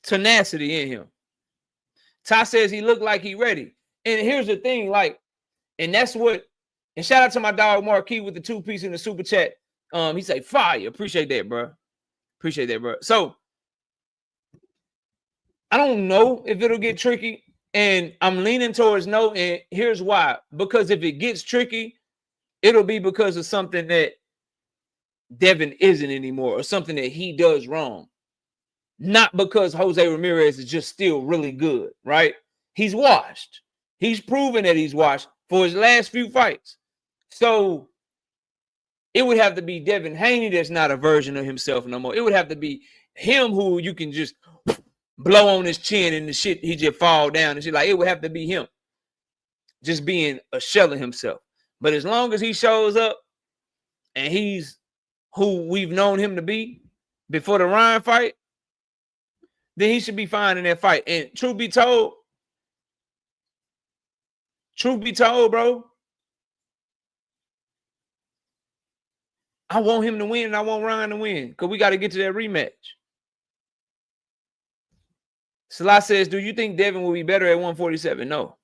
tenacity in him. Ty says he looked like he ready. And here's the thing, like, and that's what, and shout out to my dog Marquis with the 2-piece in the Super Chat. He say, fire. Appreciate that, bro. Appreciate that, bro. So I don't know if it'll get tricky. And I'm leaning towards no. And here's why. Because if it gets tricky, it'll be because of something that Devin isn't anymore or something that he does wrong. Not because Jose Ramirez is just still really good, right? He's washed. He's proven that he's washed for his last few fights. So it would have to be Devin Haney that's not a version of himself no more. It would have to be him who you can just blow on his chin and the shit, he just fall down and shit. Like, it would have to be him just being a shell of himself. But as long as he shows up and he's who we've known him to be before the Ryan fight, then he should be fine in that fight. And truth be told, bro, I want him to win and I want Ryan to win because we got to get to that rematch. Salah says, do you think Devin will be better at 147? No.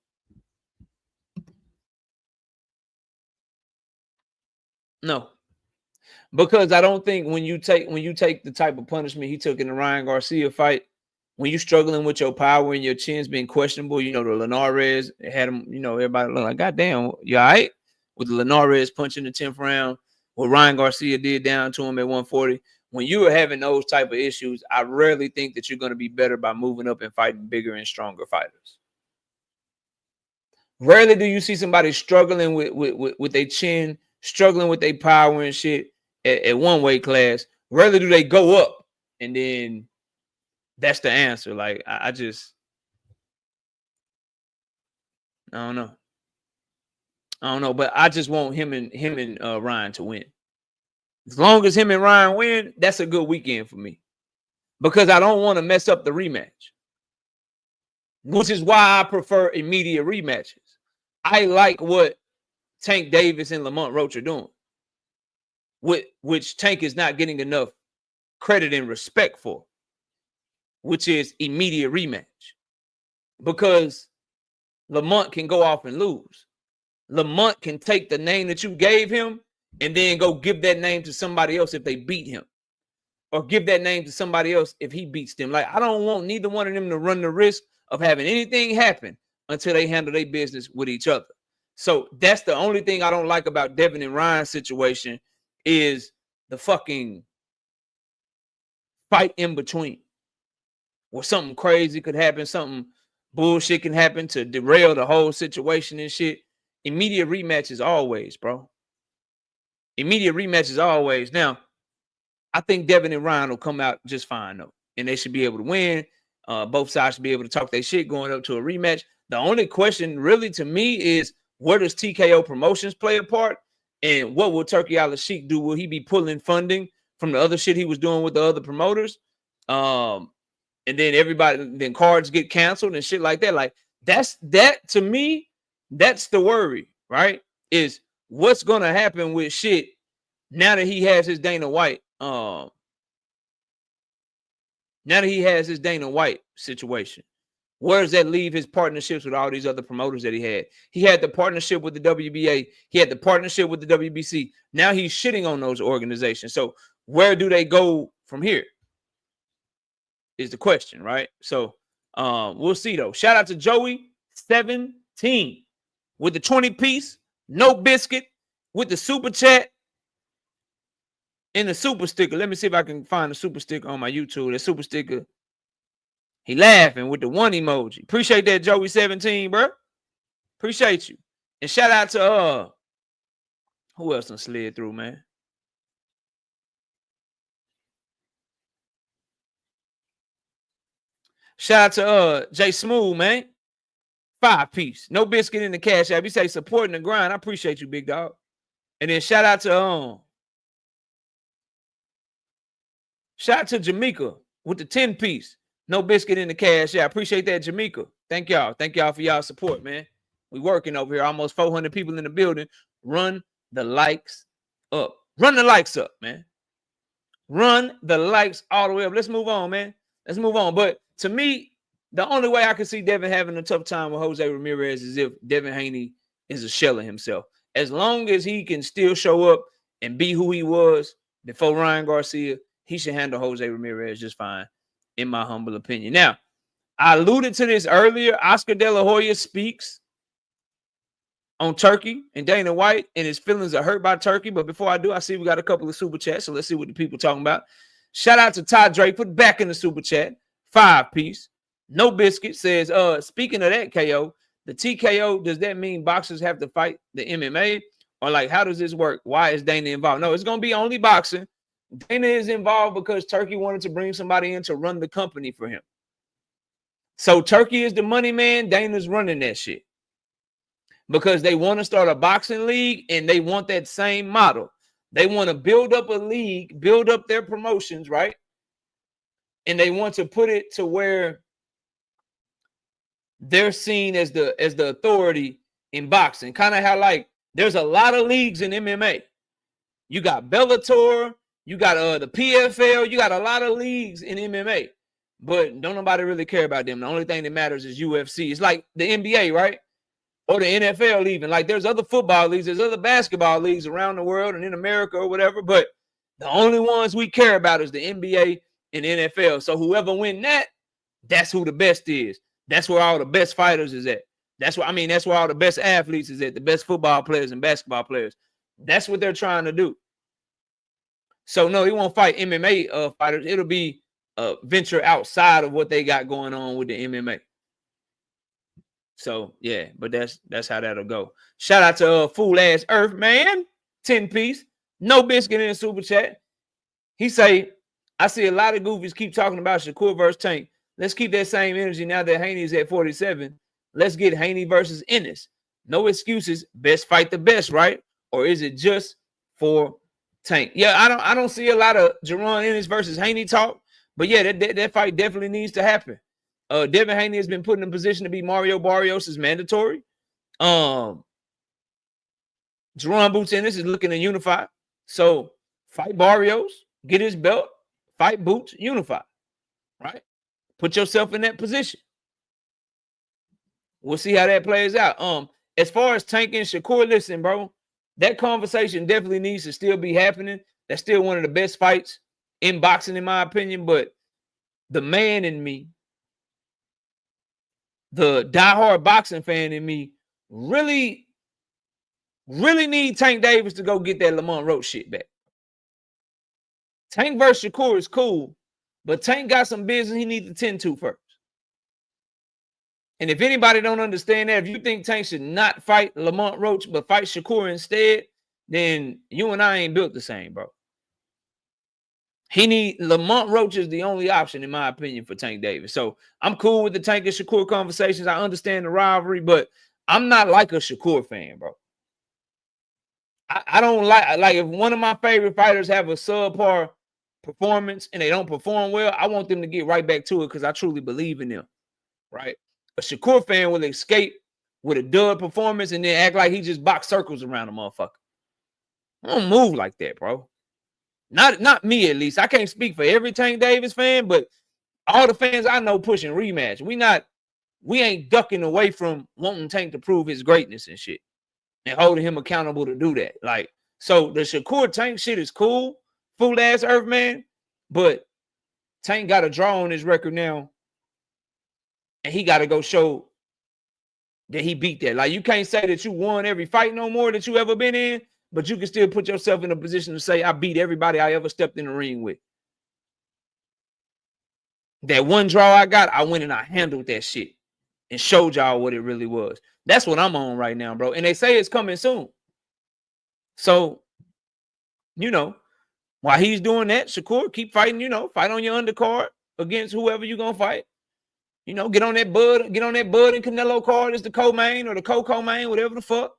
No. Because I don't think when you take the type of punishment he took in the Ryan Garcia fight, when you're struggling with your power and your chin's been questionable, you know, the Ramirez had him, you know, everybody look like, goddamn, you all right? With the Ramirez punching the 10th round, what Ryan Garcia did down to him at 140. When you are having those type of issues, I rarely think that you're going to be better by moving up and fighting bigger and stronger fighters. Rarely do you see somebody struggling with their chin, struggling with their power and shit at one weight class. Rarely do they go up and then that's the answer. Like, I don't know. But I just want him and Ryan to win. As long as him and Ryan win, that's a good weekend for me. Because I don't want to mess up the rematch. Which is why I prefer immediate rematches. I like what Tank Davis and Lamont Roach are doing. Which Tank is not getting enough credit and respect for. Which is immediate rematch. Because Lamont can go off and lose. Lamont can take the name that you gave him and then go give that name to somebody else if they beat him. Or give that name to somebody else if he beats them. Like, I don't want neither one of them to run the risk of having anything happen until they handle their business with each other. So that's the only thing I don't like about Devin and Ryan's situation is the fucking fight in between. Where something crazy could happen, something bullshit can happen to derail the whole situation and shit. Immediate rematches always, bro. Immediate rematches always. Now, I think Devin and Ryan will come out just fine, though. And they should be able to win. Both sides should be able to talk their shit going up to a rematch. The only question really to me is, where does TKO Promotions play a part? And what will Turkey Al-Sheikh do? Will he be pulling funding from the other shit he was doing with the other promoters? And then cards get canceled and shit like that. Like, that to me, that's the worry, right? Is what's going to happen with shit now that he has his Dana White situation. Where does that leave his partnerships with all these other promoters that he had? He had the partnership with the WBA. He had the partnership with the WBC. Now he's shitting on those organizations. So where do they go from here? Is the question, right? So we'll see, though. Shout out to Joey17 with the 20-piece, no biscuit, with the super chat and the super sticker. Let me see if I can find the super sticker on my YouTube. The super sticker. He laughing with the one emoji. Appreciate that, Joey17, bro. Appreciate you. And shout out to who else done slid through, man? Shout out to Jay Smooth, man. 5-piece. No biscuit in the cash app. You say supporting the grind. I appreciate you, big dog. And then shout out to Jamaica with the 10-piece. No biscuit in the cash. Yeah, I appreciate that, Jamaica. Thank y'all. Thank y'all for y'all support, man. We working over here. Almost 400 people in the building. Run the likes up. Run the likes up, man. Run the likes all the way up. Let's move on, man. Let's move on. But to me, the only way I can see Devin having a tough time with Jose Ramirez is if Devin Haney is a shell of himself. As long as he can still show up and be who he was before Ryan Garcia, he should handle Jose Ramirez just fine, in my humble opinion. Now, I alluded to this earlier. Oscar De La Hoya speaks on Turkey and Dana White, and his feelings are hurt by Turkey. But before I do, I see we got a couple of super chats, so let's see what the people talking about. Shout out to Todd Drake, put back in the super chat. 5-piece. No biscuit says, speaking of that, KO, the TKO, does that mean boxers have to fight the MMA? Or like, how does this work? Why is Dana involved? No, it's going to be only boxing. Dana is involved because Turkey wanted to bring somebody in to run the company for him. So Turkey is the money man. Dana's running that shit. Because they want to start a boxing league and they want that same model. They want to build up a league, build up their promotions, right? And they want to put it to where they're seen as the authority in boxing. Kind of how like there's a lot of leagues in MMA. You got Bellator, you got the PFL, you got a lot of leagues in MMA, but don't nobody really care about them. The only thing that matters is UFC. It's like the NBA, right? Or the NFL even. Like there's other football leagues, there's other basketball leagues around the world and in America or whatever, but the only ones we care about is the NBA and NFL. So whoever win that, that's who the best is. That's where all the best fighters is at. That's where all the best athletes is at, the best football players and basketball players. That's what they're trying to do. So no, he won't fight MMA fighters. It'll be a venture outside of what they got going on with the MMA. So yeah, but that's how that'll go. Shout out to Fool Ass Earth Man, 10 piece, no biscuit in the super chat. He say, I see a lot of goofies keep talking about Shakur versus Tank. Let's keep that same energy now that Haney's at 47. Let's get Haney versus Ennis. No excuses. Best fight the best, right? Or is it just for Tank? Yeah, I don't see a lot of Gervonta Ennis versus Haney talk, but yeah, that fight definitely needs to happen. Devin Haney has been put in a position to be Mario Barrios' mandatory. Jerron Boots Ennis is looking to unify. So fight Barrios, get his belt, fight Boots, unify. Right? Put yourself in that position. We'll see how that plays out. As far as Tank and Shakur, listen, bro, that conversation definitely needs to still be happening. That's still one of the best fights in boxing, in my opinion. But the man in me, the diehard boxing fan in me, really need Tank Davis to go get that Lamont Roach shit back. Tank versus Shakur is cool, but Tank got some business he needs to tend to first. And if anybody don't understand that, if you think Tank should not fight Lamont Roach but fight Shakur instead, then you and I ain't built the same, bro. Lamont Roach is the only option, in my opinion, for Tank Davis. So I'm cool with the Tank and Shakur conversations. I understand the rivalry, but I'm not like a Shakur fan, bro. I don't like if one of my favorite fighters have a subpar performance and they don't perform well, I want them to get right back to it because I truly believe in them, right? A Shakur fan will escape with a dud performance and then act like he just boxed circles around a motherfucker. I don't move like that, bro. Not me, at least. I can't speak for every Tank Davis fan, but all the fans I know pushing rematch. We ain't ducking away from wanting Tank to prove his greatness and shit and holding him accountable to do that. Like, so the Shakur Tank shit is cool, fool ass Earth man, but Tank got a draw on his record now, and he got to go show that he beat that. Like, you can't say that you won every fight no more that you ever been in, but you can still put yourself in a position to say, I beat everybody I ever stepped in the ring with. That one draw I got, I went and I handled that shit and showed y'all what it really was. That's what I'm on right now, bro. And they say it's coming soon. So, while he's doing that, Shakur, keep fighting, fight on your undercard against whoever you're going to fight. Get on that Bud and Canelo card as the co-main or the co-main, whatever the fuck.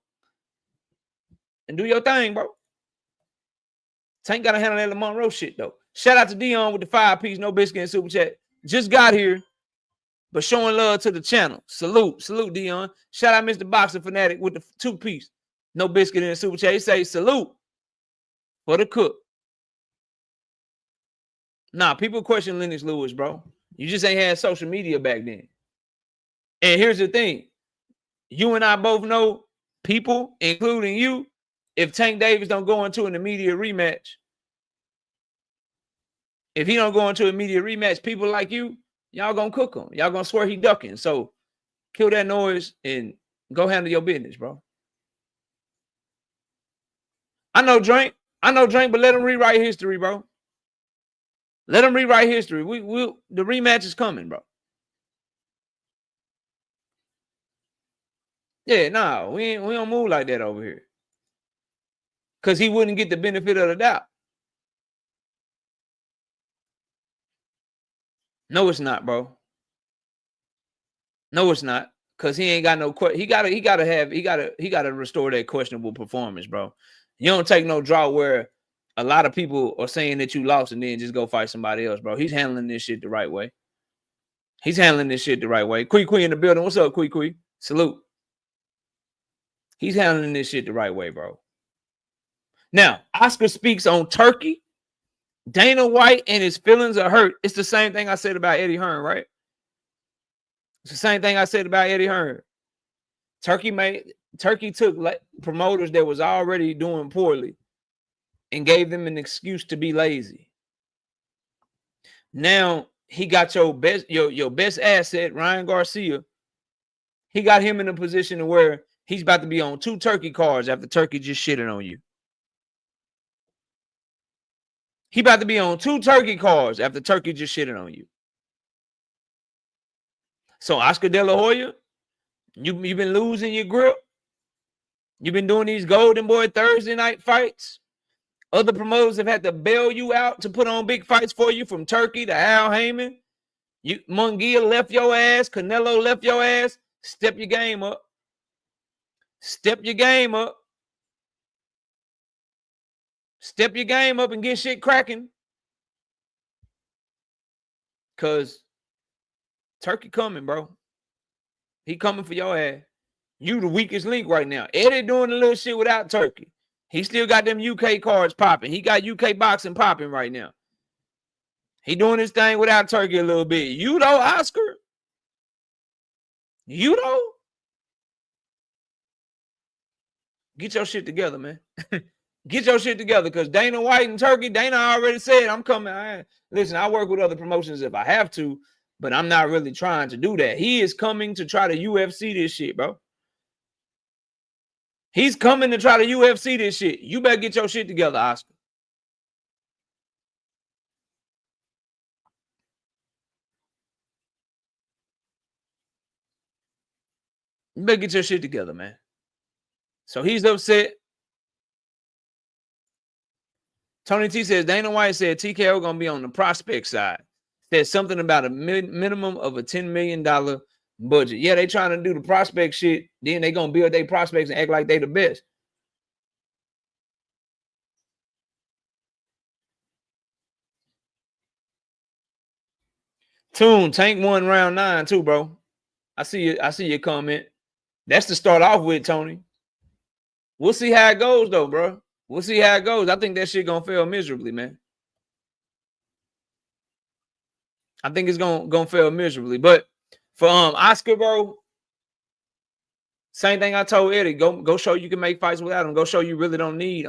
And do your thing, bro. Tank got to handle that Lamont Roach shit, though. Shout out to Dion with the 5-piece, no biscuit and super chat. Just got here, but showing love to the channel. Salute, Dion. Shout out Mr. Boxing Fanatic with the 2-piece, no biscuit and super chat. He say salute for the cook. Nah, people question Lennox Lewis, bro. You just ain't had social media back then. And here's the thing. You and I both know people, including you, if Tank Davis don't go into an immediate rematch, if he don't go into an immediate rematch, people like you, y'all gonna cook him. Y'all gonna swear he ducking. So kill that noise and go handle your business, bro. I know Drink, but let him rewrite history, bro. Let him rewrite history. The rematch is coming, bro. Yeah, nah, we don't move like that over here. Because he wouldn't get the benefit of the doubt. No, it's not, bro. No, it's not. Because he ain't got no he gotta restore that questionable performance, bro. You don't take no draw where a lot of people are saying that you lost and then just go fight somebody else, bro. He's handling this shit the right way. He's handling this shit the right way. Quee in the building. What's up, Quee? Salute. He's handling this shit the right way, bro. Now, Oscar speaks on Turkey, Dana White, and his feelings are hurt. It's the same thing I said about Eddie Hearn, right? It's the same thing I said about Eddie Hearn. Turkey took promoters that was already doing poorly and gave them an excuse to be lazy. Now he got your best asset, Ryan Garcia. He got him in a position where he's about to be on 2 Turkey cards after Turkey just shitted on you. He about to be on 2 Turkey cards after Turkey just shitted on you. So Oscar De La Hoya, you've been losing your grip. You've been doing these Golden Boy Thursday night fights. Other promoters have had to bail you out to put on big fights for you, from Turkey to Al Heyman. Munguia left your ass. Canelo left your ass. Step your game up. Step your game up. Step your game up and get shit cracking. Because Turkey coming, bro. He coming for your ass. You the weakest link right now. Eddie doing a little shit without Turkey. He still got them UK cards popping. He got UK boxing popping right now. He doing his thing without Turkey a little bit. You though, Oscar? You though? Get your shit together, man. Get your shit together, because Dana White and Turkey, Dana already said, I'm coming. Listen, I work with other promotions if I have to, but I'm not really trying to do that. He is coming to try to UFC this shit, bro. He's coming to try to UFC this shit. You better get your shit together, Oscar. You better get your shit together, man. So he's upset. Tony T says, Dana White said TKO going to be on the prospect side. Said something about a minimum of a $10 million budget. Yeah, they trying to do the prospect shit. Then they going to build their prospects and act like they the best. Tune, Tank won round 9 too, bro. I see your comment. That's to start off with, Tony. We'll see how it goes, though, bro. We'll see how it goes. I think that shit gonna fail miserably, man. I think it's gonna fail miserably. But for Oscar, bro, same thing I told Eddie. Go show you can make fights without him. Go show you really don't need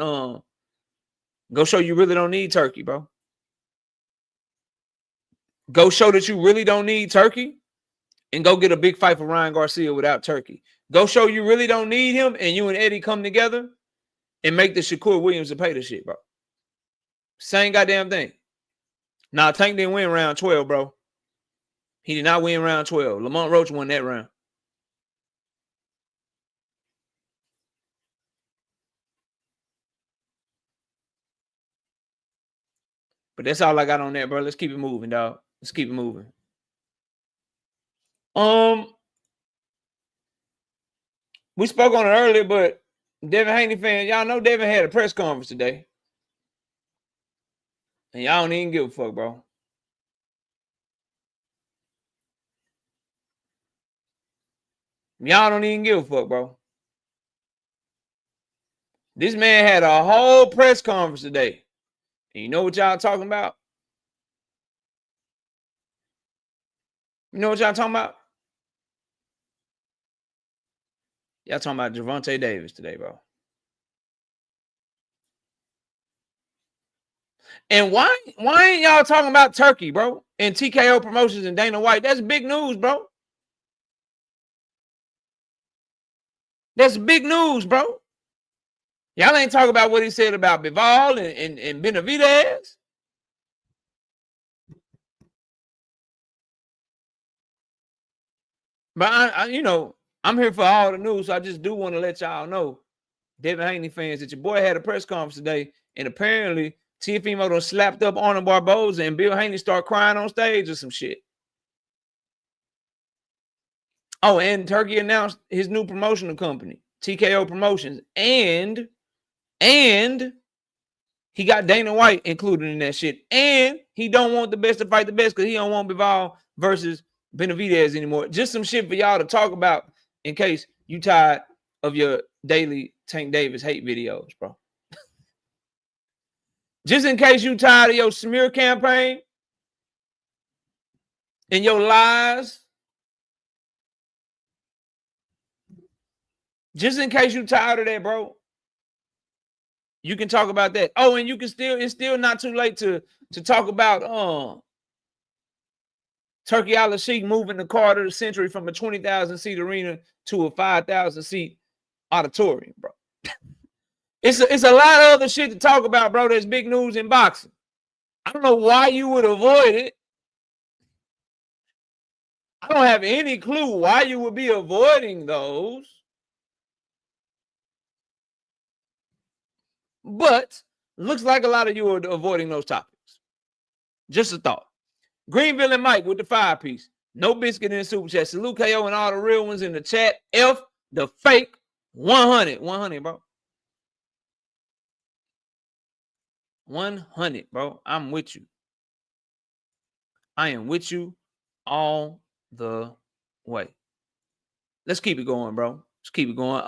Turkey, bro. Go show that you really don't need Turkey, and go get a big fight for Ryan Garcia without Turkey. Go show you really don't need him, and you and Eddie come together and make the Shakur Williams to pay the shit, bro. Same goddamn thing. Nah, Tank didn't win round 12, bro. He did not win round 12. Lamont Roach won that round. But that's all I got on that, bro. Let's keep it moving, dog. Let's keep it moving. We spoke on it earlier, but Devin Haney fans, y'all know Devin had a press conference today. And y'all don't even give a fuck, bro. Y'all don't even give a fuck, bro. This man had a whole press conference today. And you know what y'all talking about? You know what y'all talking about? Y'all talking about Gervonta Davis today, bro. And why ain't y'all talking about Turkey, bro? And TKO Promotions and Dana White? That's big news, bro. That's big news, bro. Y'all ain't talking about what he said about Bivol and Benavidez. But I'm here for all the news, so I just do want to let y'all know, Devin Haney fans, that your boy had a press conference today, and apparently Teofimo done slapped up Arnold Barboza, and Bill Haney start crying on stage or some shit. Oh, and Turkey announced his new promotional company, TKO Promotions, and He got Dana White included in that shit. And he don't want the best to fight the best because he don't want Bivol versus Benavidez anymore. Just some shit for y'all to talk about in case you tired of your daily Tank Davis hate videos, bro. Just in case you tired of your smear campaign and your lies. Just in case you tired of that, bro. You can talk about that. Oh, and you can still, it's still not too late to talk about Turkey Al-Sheikh moving the quarter of the century from a 20,000 seat arena to a 5,000 seat auditorium, bro. It's a lot of other shit to talk about, bro. There's big news in boxing. I don't know why you would avoid it. I don't have any clue why you would be avoiding those. But looks like a lot of you are avoiding those topics. Just a thought. Greenville and Mike with the 5-piece. No biscuit in the super chat. Salute KO and all the real ones in the chat. F the fake 100. 100, bro. 100, bro. I'm with you. I am with you all the way. Let's keep it going, bro. Let's keep it going.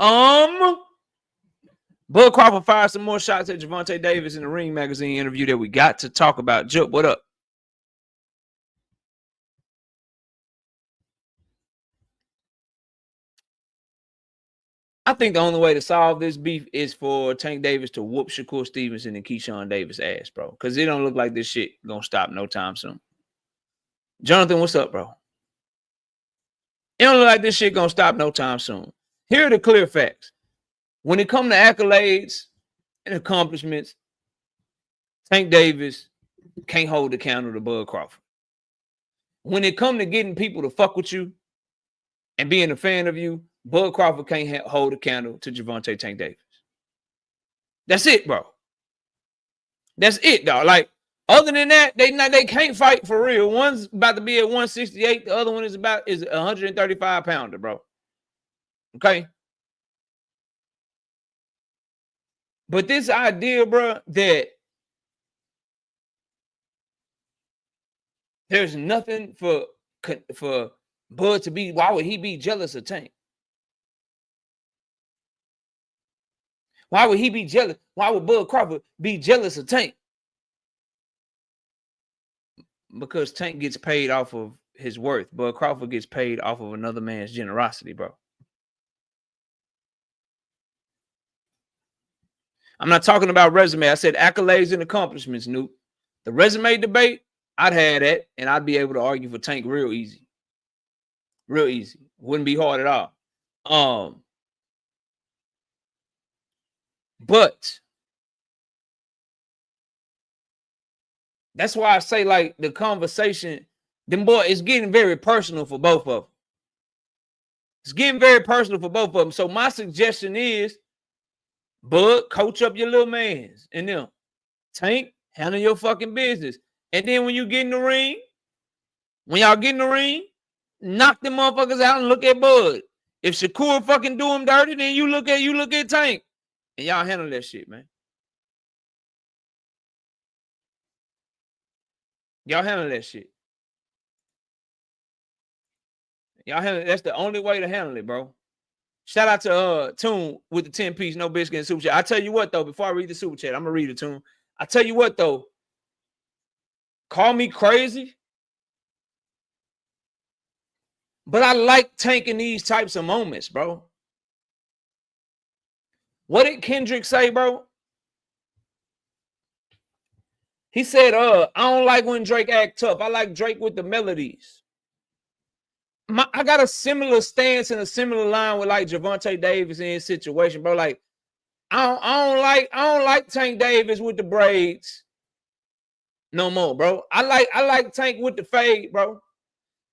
Bud Crawford fired some more shots at Gervonta Davis in the Ring magazine interview that we got to talk about. Jup, what up? I think the only way to solve this beef is for Tank Davis to whoop Shakur Stevenson and Keyshawn Davis' ass, bro. Because it don't look like this shit gonna stop no time soon. Jonathan, what's up, bro? It don't look like this shit gonna stop no time soon. Here are the clear facts. When it comes to accolades and accomplishments, Tank Davis can't hold the candle to Bud Crawford. When it comes to getting people to fuck with you and being a fan of you, Bud Crawford can't hold a candle to Gervonta Tank Davis. That's it, bro. That's it, dog. Like, other than that, they can't fight for real. One's about to be at 168. The other one is 135 pounder, bro. Okay. But this idea, bro, that there's nothing for Bud to be. Why would he be jealous of Tank? Why would he be jealous? Why would Bud Crawford be jealous of Tank? Because Tank gets paid off of his worth. Bud Crawford gets paid off of another man's generosity, bro. I'm not talking about resume. I said accolades and accomplishments, Nuke. The resume debate, I'd have that, and I'd be able to argue for Tank real easy. Real easy. Wouldn't be hard at all. But that's why I say, like, the conversation, them boy, it's getting very personal for both of them. It's getting very personal for both of them. So my suggestion is, Bud, coach up your little mans and them. Tank, handle your fucking business. And then when you get in the ring, when y'all get in the ring, knock them motherfuckers out and look at Bud. If Shakur fucking do him dirty, then you look at Tank. And y'all handle that shit, man. Y'all handle that shit. Y'all handle it. That's the only way to handle it, bro. Shout out to Tune with the 10-piece, no biscuit and super chat. I tell you what, though, before I read the super chat, I'm going to read it, Tune. I tell you what, though. Call me crazy. But I like Tank in these types of moments, bro. What did Kendrick say, bro? He said, I don't like when Drake act tough. I like Drake with the melodies. I got a similar stance and a similar line with like Gervonta Davis in his situation, bro. Like, I don't like Tank Davis with the braids no more, bro. I like Tank with the fade, bro.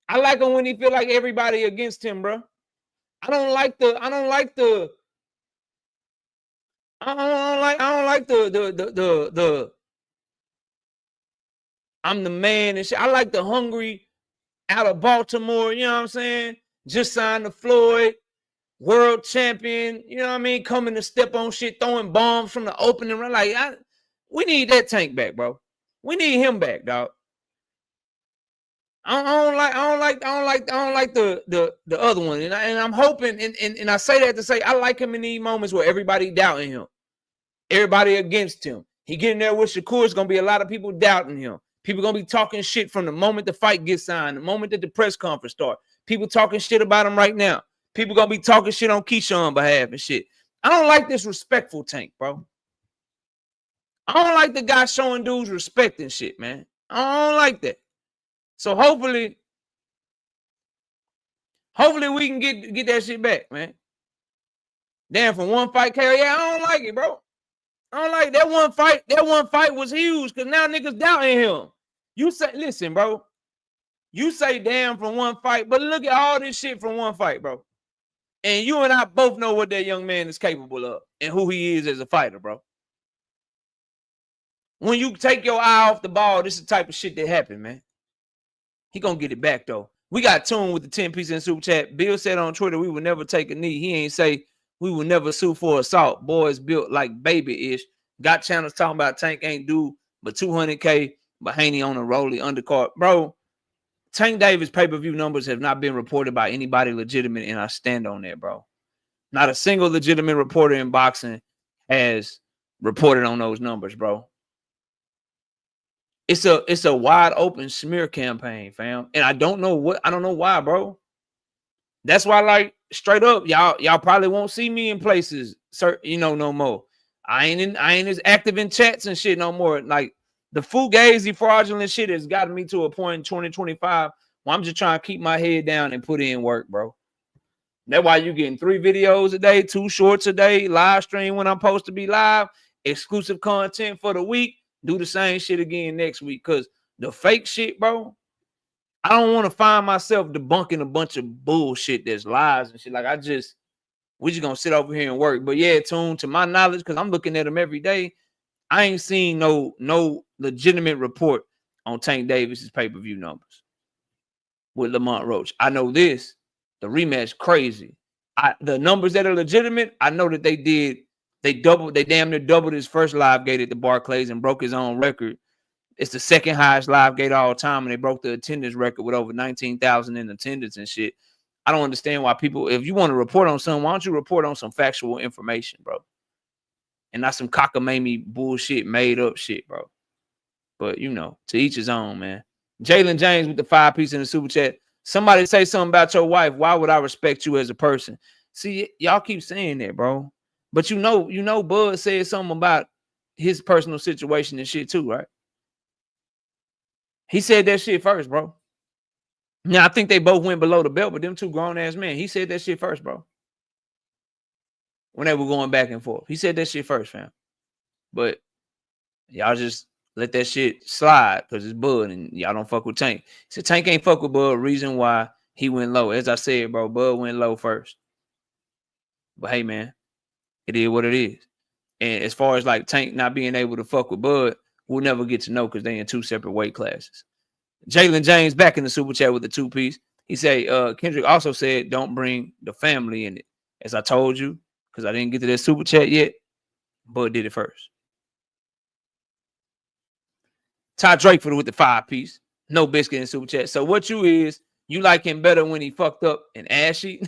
I like him when he feel like everybody against him, bro. I don't like the I'm the man and shit. I like the hungry out of Baltimore, you know what I'm saying? Just signed to Floyd, world champion, you know what I mean? Coming to step on shit, throwing bombs from the opening run. Like, We need that Tank back, bro. We need him back, dog. I don't like the other one, and I'm hoping, and I say that to say I like him in these moments where everybody doubting him, everybody against him. He getting there with Shakur. It's gonna be a lot of people doubting him. People gonna be talking shit from the moment the fight gets signed, the moment that the press conference starts. People talking shit about him right now. People gonna be talking shit on Keyshawn's behalf and shit. I don't like this respectful Tank, bro. I don't like the guy showing dudes respect and shit, man. I don't like that. So hopefully we can get that shit back, man. Damn, from one fight carry, yeah, I don't like it, bro. I don't like that one fight. That one fight was huge because now niggas doubting him. You say, listen, bro. You say damn from one fight, but look at all this shit from one fight, bro. And you and I both know what that young man is capable of and who he is as a fighter, bro. When you take your eye off the ball, this is the type of shit that happen, man. He gonna get it back, though. We got tuned with the 10-piece in the super chat. Bill said on Twitter, we would never take a knee. He ain't say we would never sue for assault. Boys built like baby-ish. Got channels talking about Tank ain't due but $200K, but Haney on a rolly undercard. Bro, Tank Davis pay-per-view numbers have not been reported by anybody legitimate, and I stand on that, bro. Not a single legitimate reporter in boxing has reported on those numbers, bro. It's a wide open smear campaign, fam. And I don't know why, bro. That's why, like, straight up, y'all probably won't see me in places, no more. I ain't as active in chats and shit no more. Like, the fugazi fraudulent shit has gotten me to a point in 2025 where I'm just trying to keep my head down and put in work, bro. That's why you getting 3 videos a day, 2 shorts a day, live stream when I'm supposed to be live, exclusive content for the week. Do the same shit again next week, because the fake shit, bro, I don't want to find myself debunking a bunch of bullshit that's lies and shit. Like, we just gonna sit over here and work. But yeah, Tune, to my knowledge, because I'm looking at them every day, I ain't seen no legitimate report on Tank Davis's pay-per-view numbers with Lamont Roach. I know this, the rematch crazy. The numbers that are legitimate, I know that they damn near doubled his first live gate at the Barclays and broke his own record. It's the second highest live gate all time, and they broke the attendance record with over 19,000 in attendance and shit. I don't understand why people, if you want to report on something, why don't you report on some factual information, bro? And not some cockamamie bullshit, made up shit, bro. But, to each his own, man. Jalen James with the 5-piece in the super chat. Somebody say something about your wife. Why would I respect you as a person? See, y'all keep saying that, bro. But Bud said something about his personal situation and shit too, right? He said that shit first, bro. Now, I think they both went below the belt, but them two grown-ass men, he said that shit first, bro. When they were going back and forth. He said that shit first, fam. But y'all just let that shit slide because it's Bud and y'all don't fuck with Tank. He said Tank ain't fuck with Bud. Reason why he went low. As I said, bro, Bud went low first. But hey, man, it is what it is. And as far as like Tank not being able to fuck with Bud, we'll never get to know because they in 2 separate weight classes. Jalen James back in the super chat with the 2-piece. He said, Kendrick also said, don't bring the family in it. As I told you, because I didn't get to that super chat yet, Bud did it first. Ty Drakeford with the 5-piece. No biscuit in super chat. So what you like him better when he fucked up and ashy?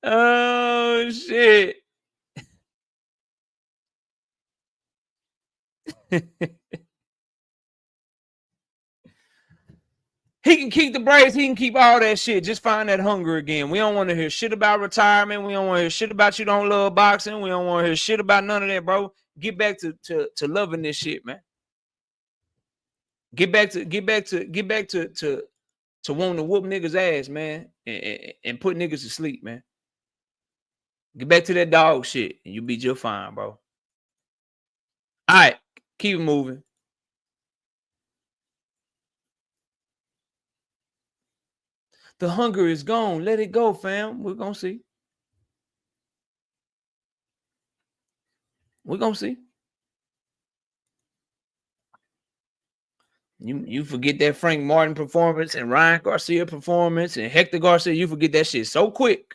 Oh, shit. He can keep the braids. He can keep all that shit. Just find that hunger again. We don't want to hear shit about retirement. We don't want to hear shit about you don't love boxing. We don't want to hear shit about none of that, bro. Get back to loving this shit, man. Get back to wanting to whoop niggas' ass, man, and put niggas to sleep, man. Get back to that dog shit, and you'll be just fine, bro. All right, keep it moving. The hunger is gone. Let it go, fam. We're going to see. We're going to see. You forget that Frank Martin performance and Ryan Garcia performance and Hector Garcia. You forget that shit so quick.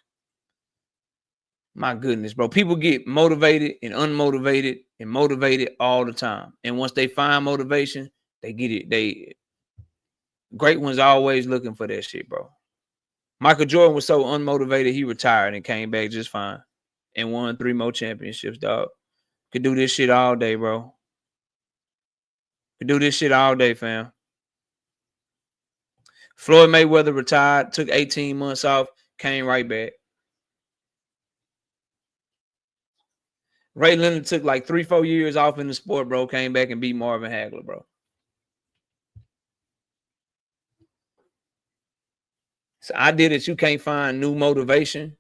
My goodness, bro. People get motivated and unmotivated and motivated all the time. And once they find motivation, they get it. Great ones always looking for that shit, bro. Michael Jordan was so unmotivated, he retired and came back just fine and won 3 more championships, dog. Could do this shit all day, bro. Could do this shit all day, fam. Floyd Mayweather retired, took 18 months off, came right back. Ray Leonard took like 3-4 years off in the sport, bro. Came back and beat Marvin Hagler, bro. So I did it. You can't find new motivation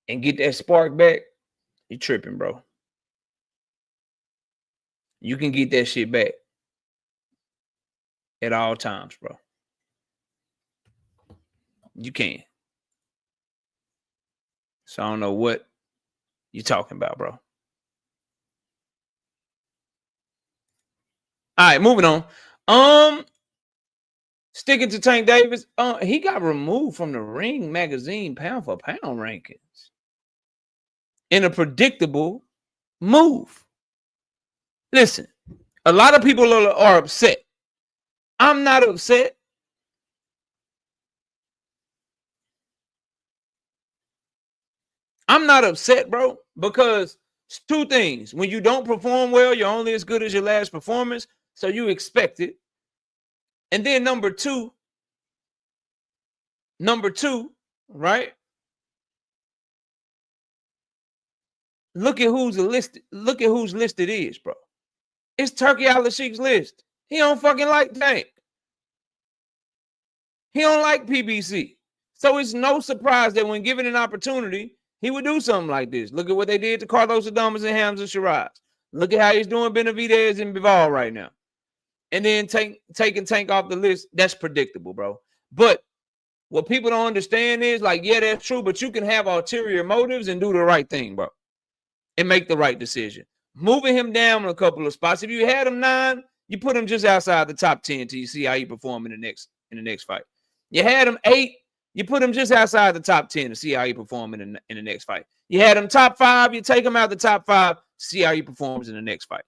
and get that spark back. You tripping, bro. You can get that shit back at all times, bro. You can. So I don't know what you're talking about, bro. All right, moving on. Sticking to Tank Davis, he got removed from the Ring Magazine pound for pound rankings in a predictable move. Listen, a lot of people are upset. I'm not upset. I'm not upset, bro, because it's 2 things. When you don't perform well, you're only as good as your last performance, so you expect it. And then number two, right? Look at who's listed. Look at who's listed is, bro. It's Turkey Al-Sheik's list. He don't fucking like Tank. He don't like PBC. So it's no surprise that when given an opportunity, he would do something like this. Look at what they did to Carlos Adames and Hamza Shiraz. Look at how he's doing Benavidez and Bivol right now. And then taking Tank off the list, that's predictable, bro. But what people don't understand is, like, yeah, that's true, but you can have ulterior motives and do the right thing, bro, and make the right decision. Moving him down a couple of spots. If you had him 9, you put him just outside the top 10 till you see how he perform in the next fight. You had him 8, you put him just outside the top 10 to see how he perform in the next fight. You had him top 5, you take him out the top 5 to see how he performs in the next fight.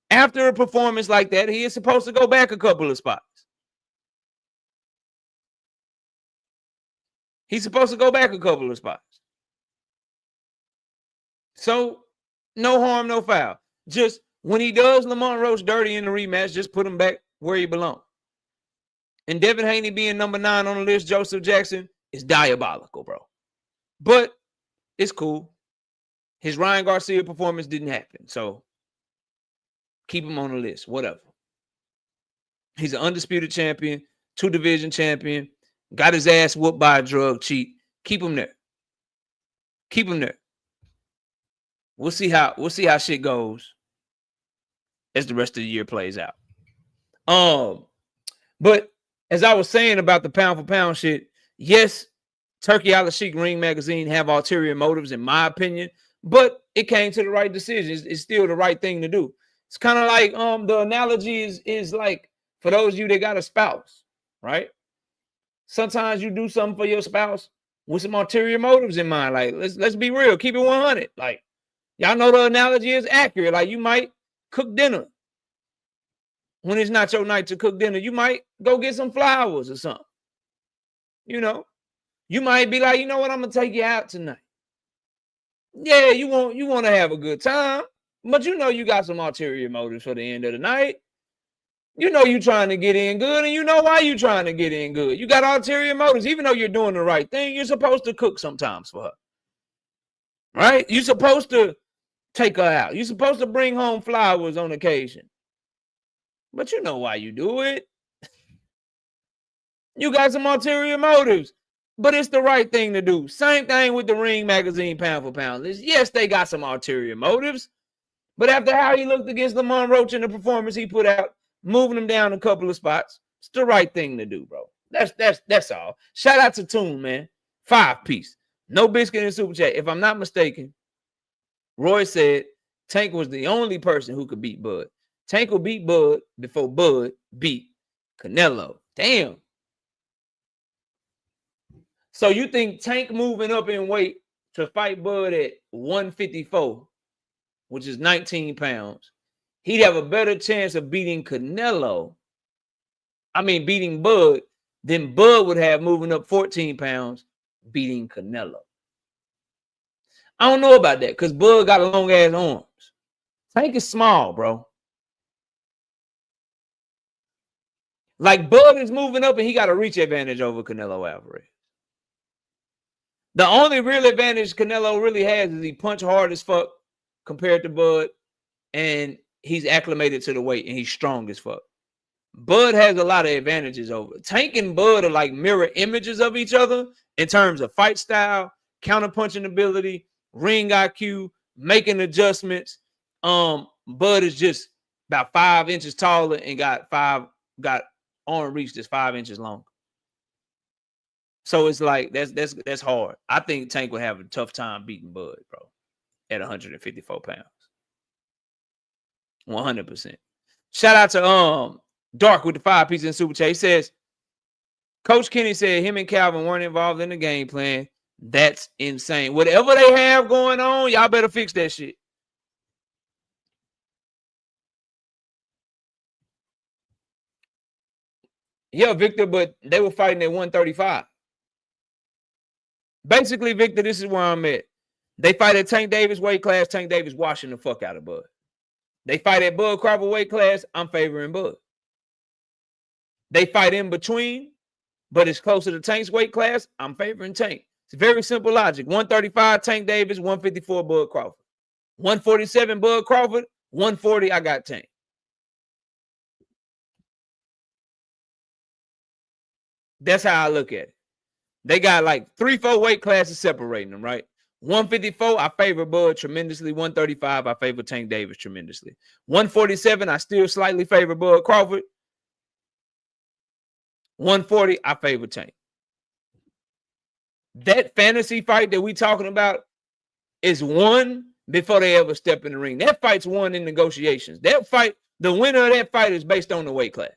After a performance like that, he is supposed to go back a couple of spots. He's supposed to go back a couple of spots. So, no harm, no foul. Just when he does Lamont Roach dirty in the rematch, just put him back where he belongs. And Devin Haney being number 9 on the list, Joseph Jackson, is diabolical, bro. But it's cool. His Ryan Garcia performance didn't happen. So, keep him on the list, whatever. He's an undisputed champion, 2-division champion, got his ass whooped by a drug cheat. Keep him there. Keep him there. We'll see how shit goes as the rest of the year plays out. But as I was saying about the pound for pound shit, yes, Turkey Al-Sheik Ring Magazine have ulterior motives, in my opinion, but it came to the right decision. It's still the right thing to do. It's kind of like the analogy is like, for those of you that got a spouse, right? Sometimes you do something for your spouse with some ulterior motives in mind. Like, let's be real, keep it 100. Like, y'all know the analogy is accurate. Like, you might cook dinner when it's not your night to cook dinner. You might go get some flowers or something. You know, you might be like, you know what, I'm gonna take you out tonight. Yeah, you want to have a good time, but you know you got some ulterior motives for the end of the night. You know you trying to get in good, and you know why you trying to get in good. You got ulterior motives. Even though you're doing the right thing, you're supposed to cook sometimes for her. Right? You're supposed to take her out. You're supposed to bring home flowers on occasion. But you know why you do it. You got some ulterior motives. But it's the right thing to do. Same thing with the Ring Magazine pound for pound list. Yes, they got some ulterior motives. But after how he looked against Lamont Roach in the performance he put out, moving him down a couple of spots, it's the right thing to do, bro. That's all. Shout out to Toon, man. 5-piece. No biscuit in Super Chat. If I'm not mistaken, Roy said Tank was the only person who could beat Bud. Tank will beat Bud before Bud beat Canelo. Damn. So you think Tank moving up in weight to fight Bud at 154, which is 19 pounds, he'd have a better chance of beating Bud than Bud would have moving up 14 pounds beating Canelo. I don't know about that because Bud got long ass arms. Tank is small, bro. Like Bud is moving up and he got a reach advantage over Canelo Alvarez. The only real advantage Canelo really has is he punch hard as fuck compared to Bud, and he's acclimated to the weight and he's strong as fuck. Bud has a lot of advantages over. Tank and Bud are like mirror images of each other in terms of fight style, counterpunching ability, ring IQ, making adjustments. Bud is just about 5 inches taller and got arm reach that's 5 inches long. So it's like that's hard. I think Tank would have a tough time beating Bud, bro, at 154 pounds. 100%. Shout out to Dark with the 5 pieces in Super Chat. He says, Coach Kenny said him and Calvin weren't involved in the game plan. That's insane. Whatever they have going on, y'all better fix that shit. Yeah, Victor, but they were fighting at 135. Basically, Victor, this is where I'm at. They fight at Tank Davis weight class. Tank Davis washing the fuck out of Bud. They fight at Bud Crawford weight class. I'm favoring Bud. They fight in between, but it's closer to Tank's weight class. I'm favoring Tank. It's very simple logic. 135 Tank Davis, 154 Bud Crawford. 147 Bud Crawford, 140 I got Tank. That's how I look at it. They got like 3-4 weight classes separating them, right? 154, I favor Bud tremendously. 135, I favor Tank Davis tremendously. 147, I still slightly favor Bud Crawford. 140, I favor Tank. That fantasy fight that we talking about is won before they ever step in the ring. That fight's won in negotiations. That fight, the winner of that fight is based on the weight class.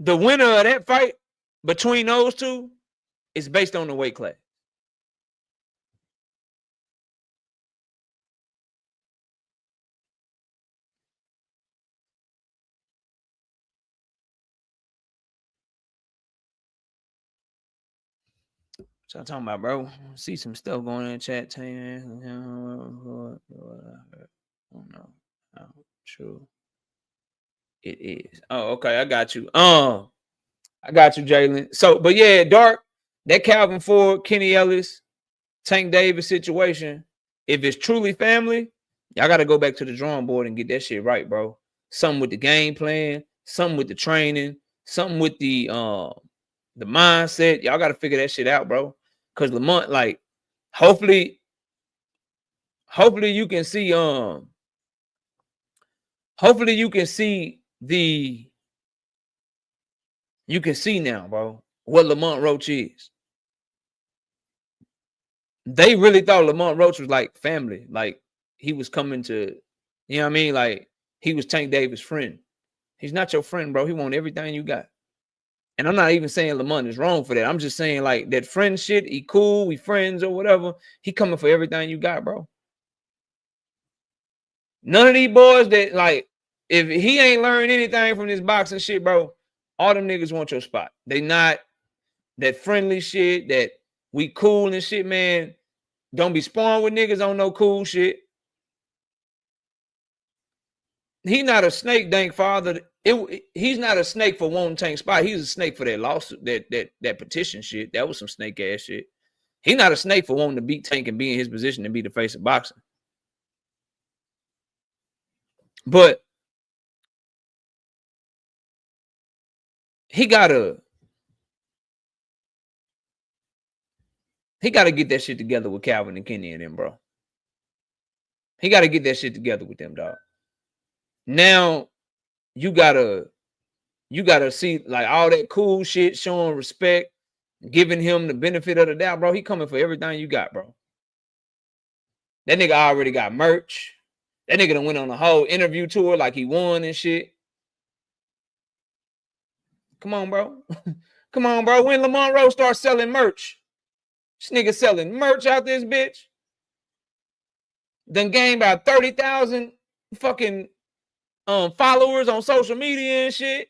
The winner of that fight between those two is based on the weight class. So I'm talking about, bro. See some stuff going in the chat. I don't know how true it is. Oh, okay. I got you. I got you, Jalen. So, but yeah, Dark, that Calvin Ford, Kenny Ellis, Tank Davis situation, if it's truly family, y'all got to go back to the drawing board and get that shit right, bro. Something with the game plan, something with the training, something with the mindset. Y'all got to figure that shit out, bro. Because Lamont, like, hopefully you can see, hopefully you can see now, bro, what Lamont Roach is. They really thought Lamont Roach was like family. Like he was coming to, you know what I mean? Like he was Tank Davis' friend. He's not your friend, bro. He want everything you got. And I'm not even saying Lamont is wrong for that. I'm just saying like that friend shit, he cool, we friends or whatever. He coming for everything you got, bro. None of these boys that like, if he ain't learned anything from this boxing shit, bro, all them niggas want your spot. They not that friendly shit, that we cool and shit, man. Don't be sparring with niggas on no cool shit. He not a snake, dank father. He's not a snake for wanting Tank's spot. He's a snake for that lawsuit, that petition shit. That was some snake ass shit. He's not a snake for wanting to beat Tank and be in his position and be the face of boxing. But he gotta get that shit together with Calvin and Kenny and them, bro. He gotta get that shit together with them, dog. Now you gotta see like all that cool shit, showing respect, giving him the benefit of the doubt, bro. He coming for everything you got, bro. That nigga already got merch. That nigga done went on a whole interview tour like he won and shit. Come on, bro. Come on, bro. When Lamont Roach starts selling merch, this nigga selling merch out this bitch. Then gained about 30,000 fucking followers on social media and shit.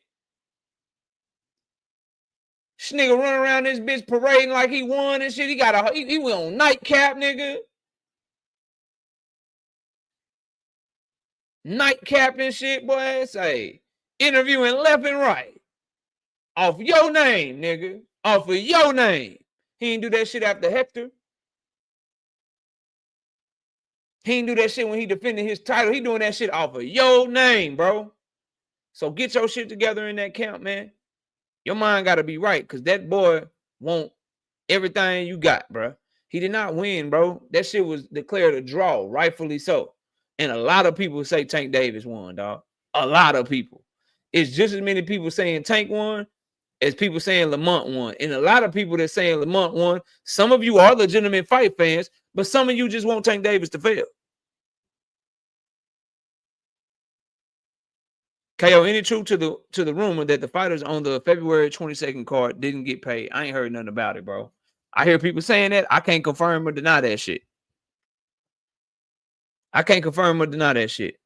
This nigga running around this bitch parading like he won and shit. He went on nightcap, nigga. Nightcap and shit, boy. Say interviewing left and right. Off your name, nigga. Off of your name. He didn't do that shit after Hector. He didn't do that shit when he defended his title. He doing that shit off of your name, bro. So get your shit together in that camp, man. Your mind got to be right, because that boy want everything you got, bro. He did not win, bro. That shit was declared a draw, rightfully so. And a lot of people say Tank Davis won, dog. A lot of people. It's just as many people saying Tank won as people saying Lamont won. And a lot of people that saying Lamont won, some of you are legitimate fight fans, but some of you just want Tank Davis to fail. KO, any truth to the rumor that the fighters on the February 22nd card didn't get paid? I ain't heard nothing about it, bro. I hear people saying that. I can't confirm or deny that shit. I can't confirm or deny that shit.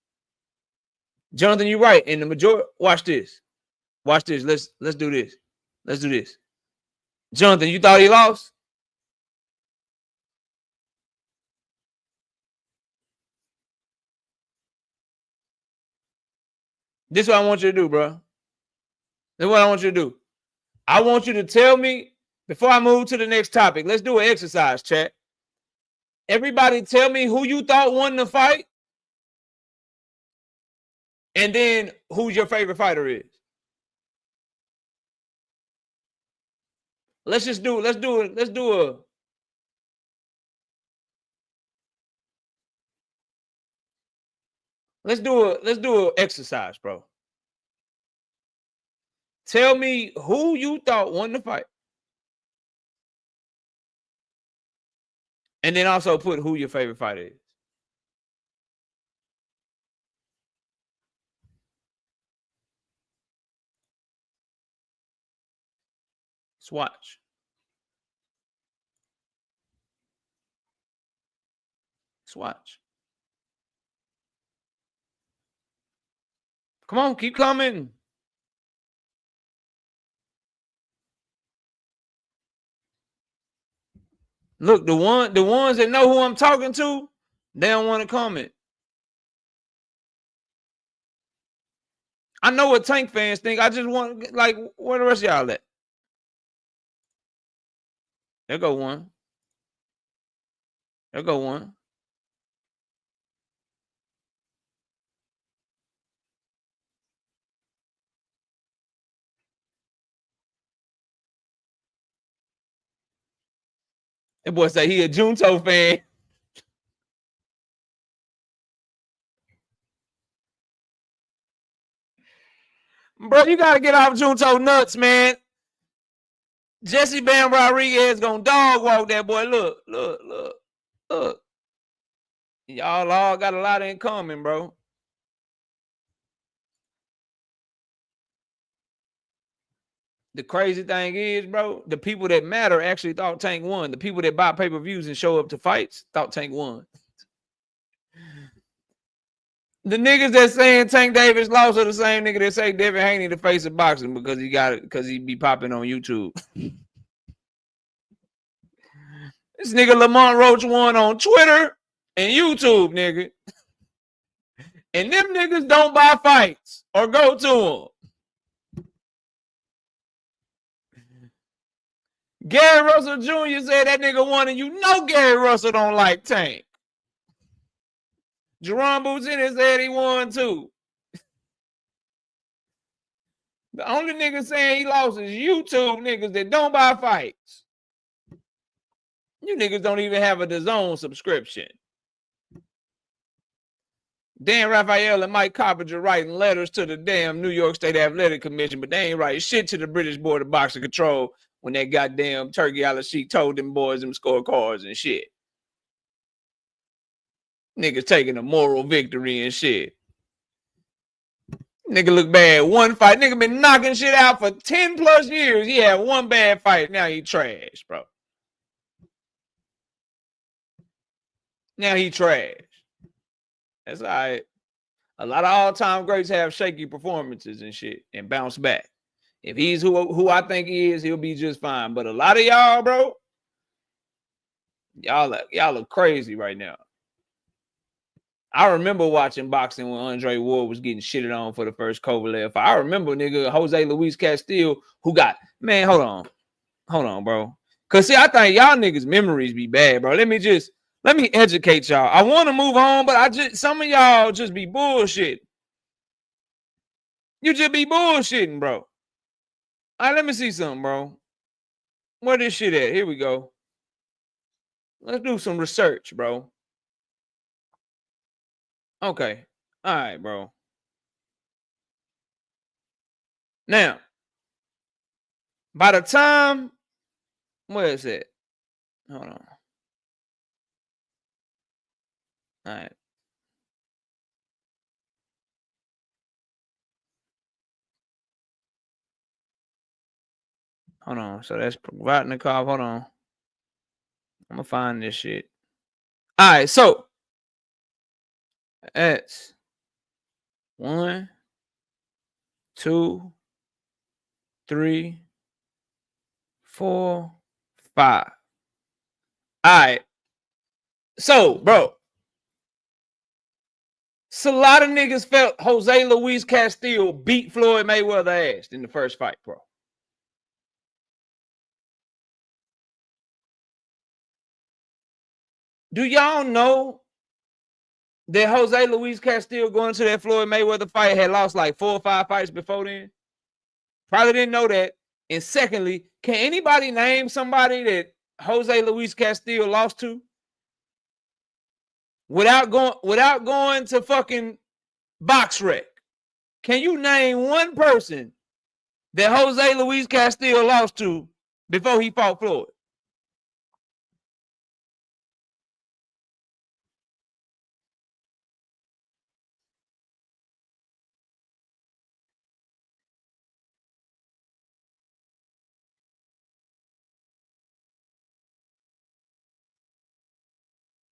Jonathan, you're right. And the majority, watch this. Watch this. Let's do this. Let's do this. Jonathan, you thought he lost? This is what I want you to do, bro. This is what I want you to do. I want you to tell me, before I move to the next topic, let's do an exercise, chat. Everybody tell me who you thought won the fight, and then who your favorite fighter is. Let's do an exercise, bro. Tell me who you thought won the fight. And then also put who your favorite fighter is. Let's watch. Let's watch. Come on, keep coming. Look, the ones that know who I'm talking to, they don't want to comment. I know what Tank fans think. I just want, like, where the rest of y'all at? There go one. There go one. That boy say he a Junto fan. Bro, you got to get off Junto nuts, man. Jesse Bam Rodriguez gonna dog walk that boy. Look. Y'all all got a lot in common, bro. The crazy thing is, bro, the people that matter actually thought Tank won. The people that buy pay-per-views and show up to fights thought Tank won. The niggas that saying Tank Davis lost are the same nigga that say Devin Haney the face of boxing because he got it, because he be popping on YouTube. This nigga Lamont Roach won on Twitter and YouTube, nigga. And them niggas don't buy fights or go to them. Gary Russell Jr. said that nigga won, and you know Gary Russell don't like Tank. Jerome Bouzini said he won too. The only nigga saying he lost is YouTube niggas that don't buy fights. You niggas don't even have a DAZN subscription. Dan Raphael and Mike Coppinger writing letters to the damn New York State Athletic Commission, but they ain't writing shit to the British Board of Boxing Control when that goddamn Turkey Al-Sheikh told them boys them scorecards and shit. Niggas taking a moral victory and shit. Nigga look bad. One fight. Nigga been knocking shit out for 10 plus years. He had one bad fight. Now he trash, bro. Now he trash. That's all right. A lot of all-time greats have shaky performances and shit and bounce back. If he's who I think he is, he'll be just fine. But a lot of y'all, bro, y'all look crazy right now. I remember watching boxing when Andre Ward was getting shitted on for the first Kovalev fight. I remember nigga Jose Luis Castillo who got, man, hold on, bro. Cause see, I think y'all niggas memories be bad, bro. Let me educate y'all. I want to move on, but some of y'all just be bullshit. You just be bullshitting, bro. All right, let me see something, bro. Where this shit at? Here we go. Let's do some research, bro. Okay. All right, bro. Now, by the time, where is it? Hold on. All right. Hold on. So that's Provatnikov. Hold on. I'm going to find this shit. All right. So that's 1, 2, 3, 4, 5. All right. So, bro. So a lot of niggas felt Jose Luis Castillo beat Floyd Mayweather ass in the first fight, bro. Do y'all know that Jose Luis Castillo going into that Floyd Mayweather fight had lost like 4 or 5 fights before then? Probably didn't know that. And secondly, can anybody name somebody that Jose Luis Castillo lost to? Without going to fucking BoxRec. Can you name one person that Jose Luis Castillo lost to before he fought Floyd?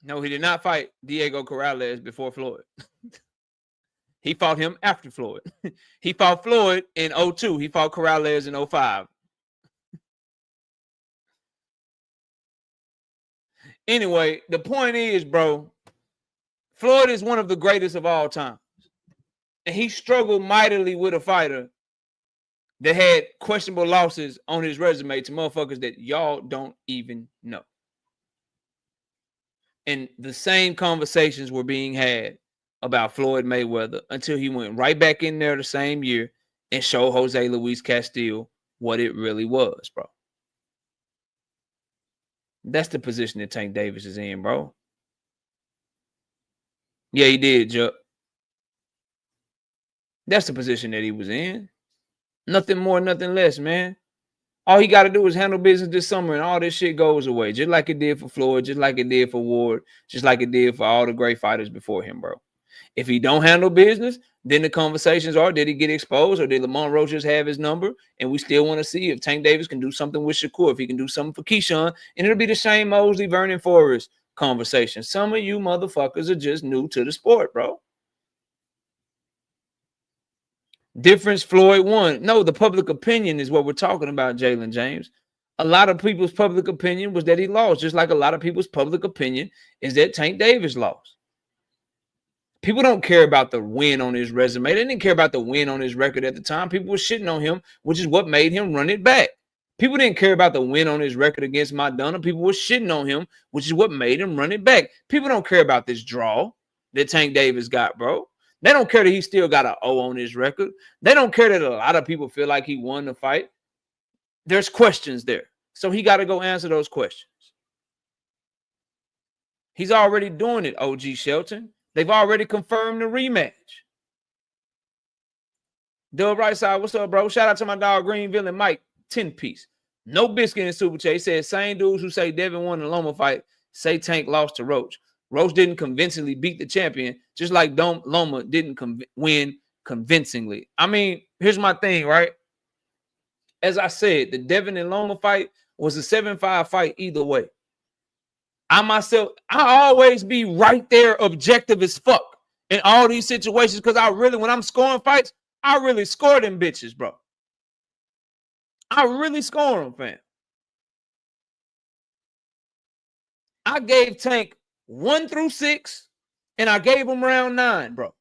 No, he did not fight Diego Corrales before Floyd. He fought him after Floyd. He fought Floyd in 2002. He fought Corrales in 2005. Anyway, the point is, bro, Floyd is one of the greatest of all time. And he struggled mightily with a fighter that had questionable losses on his resume to motherfuckers that y'all don't even know. And the same conversations were being had about Floyd Mayweather until he went right back in there the same year and showed Jose Luis Castillo what it really was, bro. That's the position that Tank Davis is in, bro. Yeah, he did, Chuck. That's the position that he was in. Nothing more, nothing less, man. All he got to do is handle business this summer and all this shit goes away. Just like it did for Floyd, just like it did for Ward, just like it did for all the great fighters before him, bro. If he don't handle business, then the conversations are, did he get exposed or did Lamont Roach just have his number? And we still want to see if Tank Davis can do something with Shakur, if he can do something for Keyshawn, and it'll be the same Mosley, Vernon Forrest conversation. Some of you motherfuckers are just new to the sport, bro. Difference, Floyd won. No, the public opinion is what we're talking about, Jalen James. A lot of people's public opinion was that he lost, just like a lot of people's public opinion is that Tank Davis lost. People don't care about the win on his resume. They didn't care about the win on his record at the time. People were shitting on him, which is what made him run it back. People didn't care about the win on his record against Maidana. People were shitting on him, which is what made him run it back. People don't care about this draw that Tank Davis got, bro. They don't care that he still got an O on his record. They don't care that a lot of people feel like he won the fight. There's questions there. So he got to go answer those questions. He's already doing it, OG Shelton. They've already confirmed the rematch. Dub Right Side, what's up, bro? Shout out to my dog Greenville and Mike, 10-piece. No biscuit in Super Chat. He said, same dudes who say Devin won the Loma fight say Tank lost to Roach. Roach didn't convincingly beat the champion, just like Loma didn't win convincingly. I mean, here's my thing, right? As I said, the Devin and Loma fight was a 7-5 fight either way. I always be right there, objective as fuck in all these situations, because when I'm scoring fights, I really score them bitches, bro. I really score them, fam. I gave Tank 1 through 6, and I gave him round 9, bro.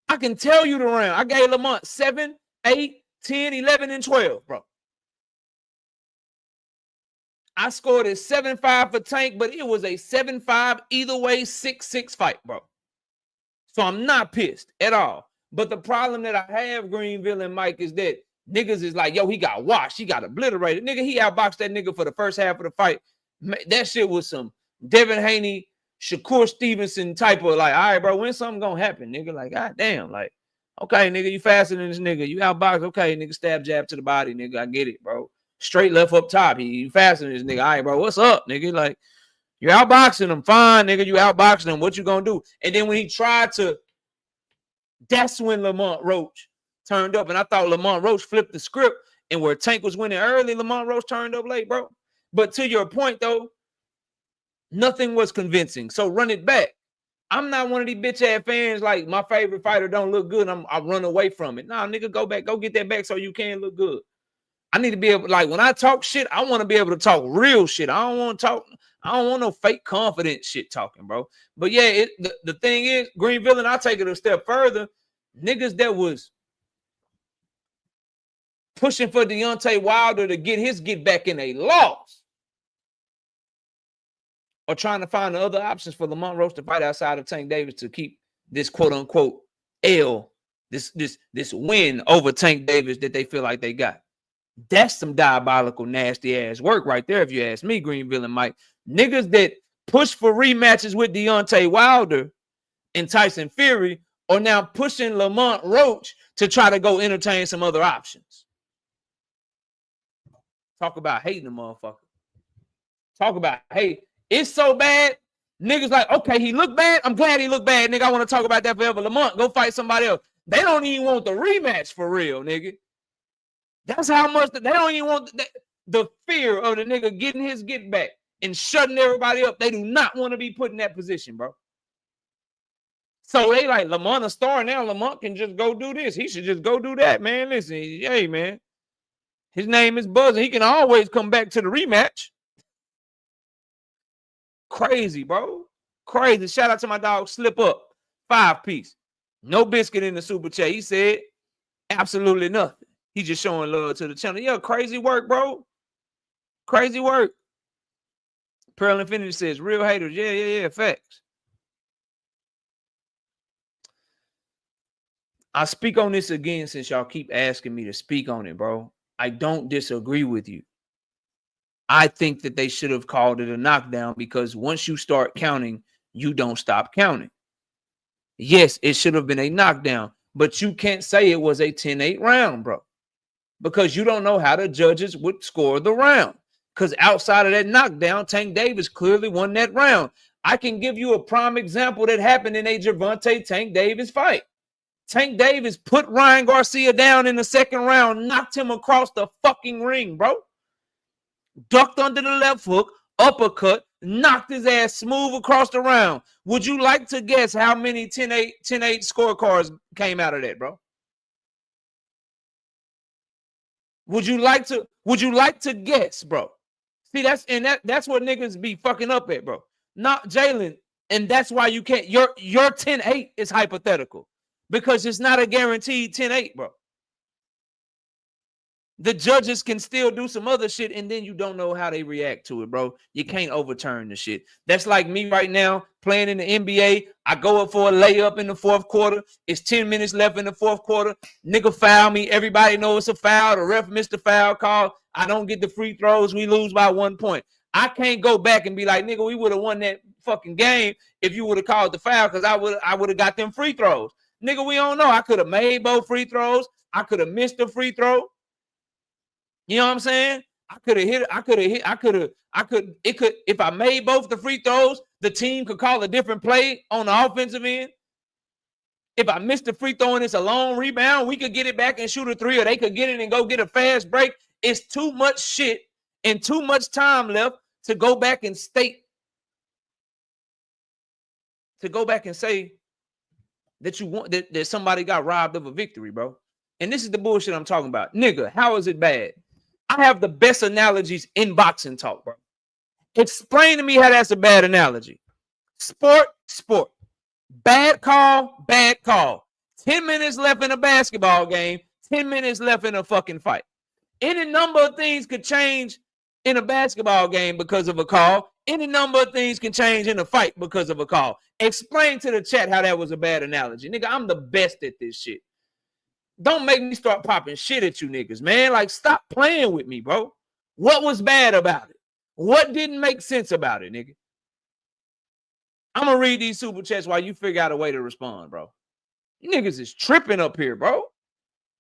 I can tell you the round. I gave Lamont 7, 8, 10, 11, and 12, bro. I scored a 7-5 for Tank, but it was a 7-5 either way 6-6 fight, bro. So I'm not pissed at all. But the problem that I have, Greenville and Mike, is that niggas is like, yo, he got washed. He got obliterated. Nigga, he outboxed that nigga for the first half of the fight. That shit was some Devin Haney, Shakur Stevenson type of like, all right, bro, when something gonna happen, nigga? Like, god damn, like, okay, nigga, you faster than this nigga. You outboxed, okay, nigga, stab jab to the body, nigga. I get it, bro. Straight left up top. You faster than this nigga. All right, bro, what's up, nigga? Like, you're outboxing him, fine, nigga. You outboxing him. What you gonna do? And then when he tried to, that's when Lamont Roach turned up. And I thought Lamont Roach flipped the script, and where Tank was winning early, Lamont Roach turned up late, bro. But to your point, though, nothing was convincing. So run it back. I'm not one of these bitch ass fans like my favorite fighter don't look good. I run away from it. Nah, nigga, go back, go get that back so you can look good. I need to be able, like, when I talk shit, I want to be able to talk real shit. I don't want no fake confident shit talking, bro. But yeah, the thing is, Greenville, and I'll take it a step further. Niggas that was pushing for Deontay Wilder to get his get back in a loss, or trying to find the other options for Lamont Roach to fight outside of Tank Davis to keep this quote unquote L, this win over Tank Davis that they feel like they got. That's some diabolical, nasty ass work right there, if you ask me, Greenville and Mike. Niggas that push for rematches with Deontay Wilder and Tyson Fury are now pushing Lamont Roach to try to go entertain some other options. Talk about hating the motherfucker. Talk about hate. It's so bad. Niggas like, okay, he looked bad. I'm glad he looked bad, nigga. I want to talk about that forever. Lamont, go fight somebody else. They don't even want the rematch for real, nigga. That's how much they don't even want the fear of the nigga getting his get back and shutting everybody up. They do not want to be put in that position, bro. So they like, Lamont a star now. Lamont can just go do this. He should just go do that, man. Listen, hey, man. His name is buzzing. He can always come back to the rematch. Crazy, bro. Crazy. Shout out to my dog, Slip Up. 5-piece. No biscuit in the super chat. He said absolutely nothing. He just showing love to the channel. Yeah, crazy work, bro. Crazy work. Pearl Infinity says, real haters. Yeah, facts. I speak on this again since y'all keep asking me to speak on it, bro. I don't disagree with you. I think that they should have called it a knockdown, because once you start counting, you don't stop counting. Yes, it should have been a knockdown, but you can't say it was a 10-8 round, bro, because you don't know how the judges would score the round. Because outside of that knockdown, Tank Davis clearly won that round. I can give you a prime example that happened in a Gervonta Tank Davis fight. Tank Davis put Ryan Garcia down in the second round, knocked him across the fucking ring, bro. Ducked under the left hook, uppercut, knocked his ass smooth across the round. Would you like to guess how many 10-8 scorecards came out of that, bro? Would you like to guess, bro? See, that's what niggas be fucking up at, bro. Not Jalen, and that's why you can't. Your 10-8 is hypothetical, because it's not a guaranteed 10-8, bro. The judges can still do some other shit, and then you don't know how they react to it, bro. You can't overturn the shit. That's like me right now playing in the NBA. I go up for a layup in the fourth quarter. It's 10 minutes left in the fourth quarter. Nigga foul me. Everybody knows it's a foul. The ref missed the foul call. I don't get the free throws. We lose by 1 point. I can't go back and be like, nigga, we would have won that fucking game if you would have called the foul, because I would have got them free throws. Nigga, we don't know. I could have made both free throws. I could have missed the free throw. You know what I'm saying? If I made both the free throws, the team could call a different play on the offensive end. If I miss the free throw and it's a long rebound, we could get it back and shoot a three, or they could get it and go get a fast break. It's too much shit and too much time left to go back and state, to go back and say that you want that somebody got robbed of a victory, bro. And this is the bullshit I'm talking about. Nigga, how is it bad? I have the best analogies in boxing talk, bro. Explain to me how that's a bad analogy. Sport. Bad call. 10 minutes left in a basketball game, 10 minutes left in a fucking fight. Any number of things could change in a basketball game because of a call. Any number of things can change in a fight because of a call. Explain to the chat how that was a bad analogy. Nigga, I'm the best at this shit. Don't make me start popping shit at you niggas, man. Like, stop playing with me, bro. What was bad about it? What didn't make sense about it, nigga? I'm going to read these super chats while you figure out a way to respond, bro. You niggas is tripping up here, bro.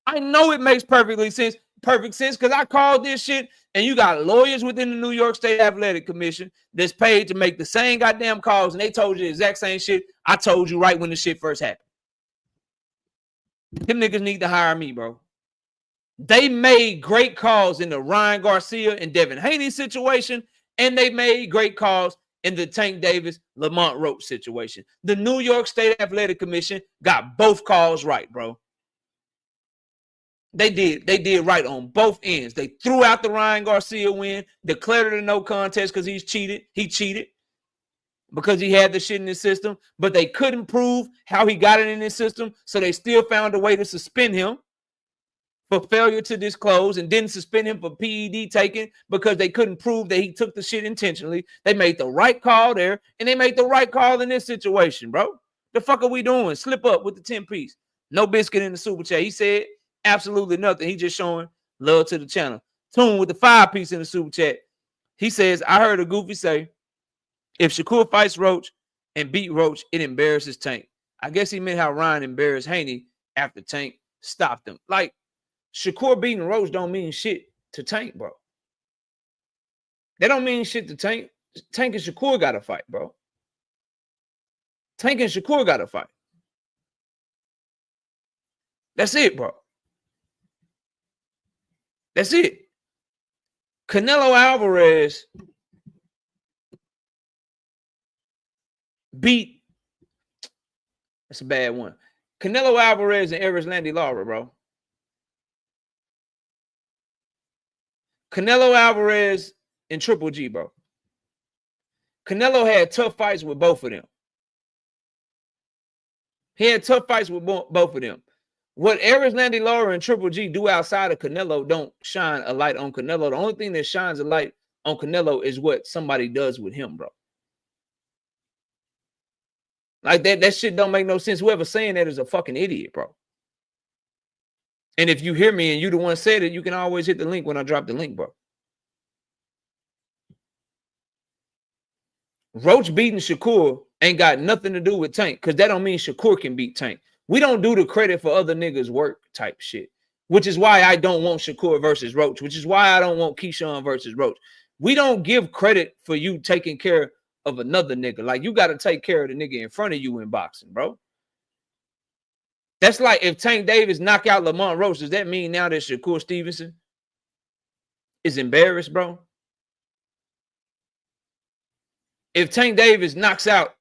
I know it makes perfect sense because I called this shit, and you got lawyers within the New York State Athletic Commission that's paid to make the same goddamn calls, and they told you the exact same shit I told you right when the shit first happened. Them niggas need to hire me, bro. They made great calls in the Ryan Garcia and Devin Haney situation, and they made great calls in the Tank Davis, Lamont Roach situation. The New York State Athletic Commission got both calls right, bro. They did right on both ends. They threw out the Ryan Garcia win, declared it a no contest because he cheated because he had the shit in his system, but they couldn't prove how he got it in his system, so they still found a way to suspend him for failure to disclose and didn't suspend him for PED taking because they couldn't prove that he took the shit intentionally. They made the right call there, and they made the right call in this situation, bro. The fuck are we doing? Slip up with the 10-piece. No biscuit in the super chat. He said absolutely nothing. He just showing love to the channel. Tune with the 5-piece in the super chat. He says, I heard a goofy say, if Shakur fights Roach and beat Roach, it embarrasses Tank. I guess he meant how Ryan embarrassed Haney after Tank stopped him. Like, Shakur beating Roach don't mean shit to Tank, bro. That don't mean shit to Tank. Tank and Shakur got to fight, bro. Tank and Shakur got to fight. That's it, bro. That's it. Canelo Alvarez beat. That's a bad one. Canelo Alvarez and Erislandy Lara, bro. Canelo Alvarez and Triple G, bro. Canelo had tough fights with both of them. He had tough fights with both of them. What Erislandy Lara and Triple G do outside of Canelo don't shine a light on Canelo. The only thing that shines a light on Canelo is what somebody does with him, bro. Like that shit don't make no sense. Whoever saying that is a fucking idiot, bro. And if you hear me and you the one said it, you can always hit the link when I drop the link, bro. Roach beating Shakur ain't got nothing to do with Tank because that don't mean Shakur can beat Tank. We don't do the credit for other niggas' work type shit, which is why I don't want Shakur versus Roach, which is why I don't want Keyshawn versus Roach. We don't give credit for you taking care of another nigga. Like, you got to take care of the nigga in front of you in boxing, bro. That's like if Tank Davis knock out Lamont Roach, does that mean now that Shakur Stevenson is embarrassed, bro? If Tank Davis knocks out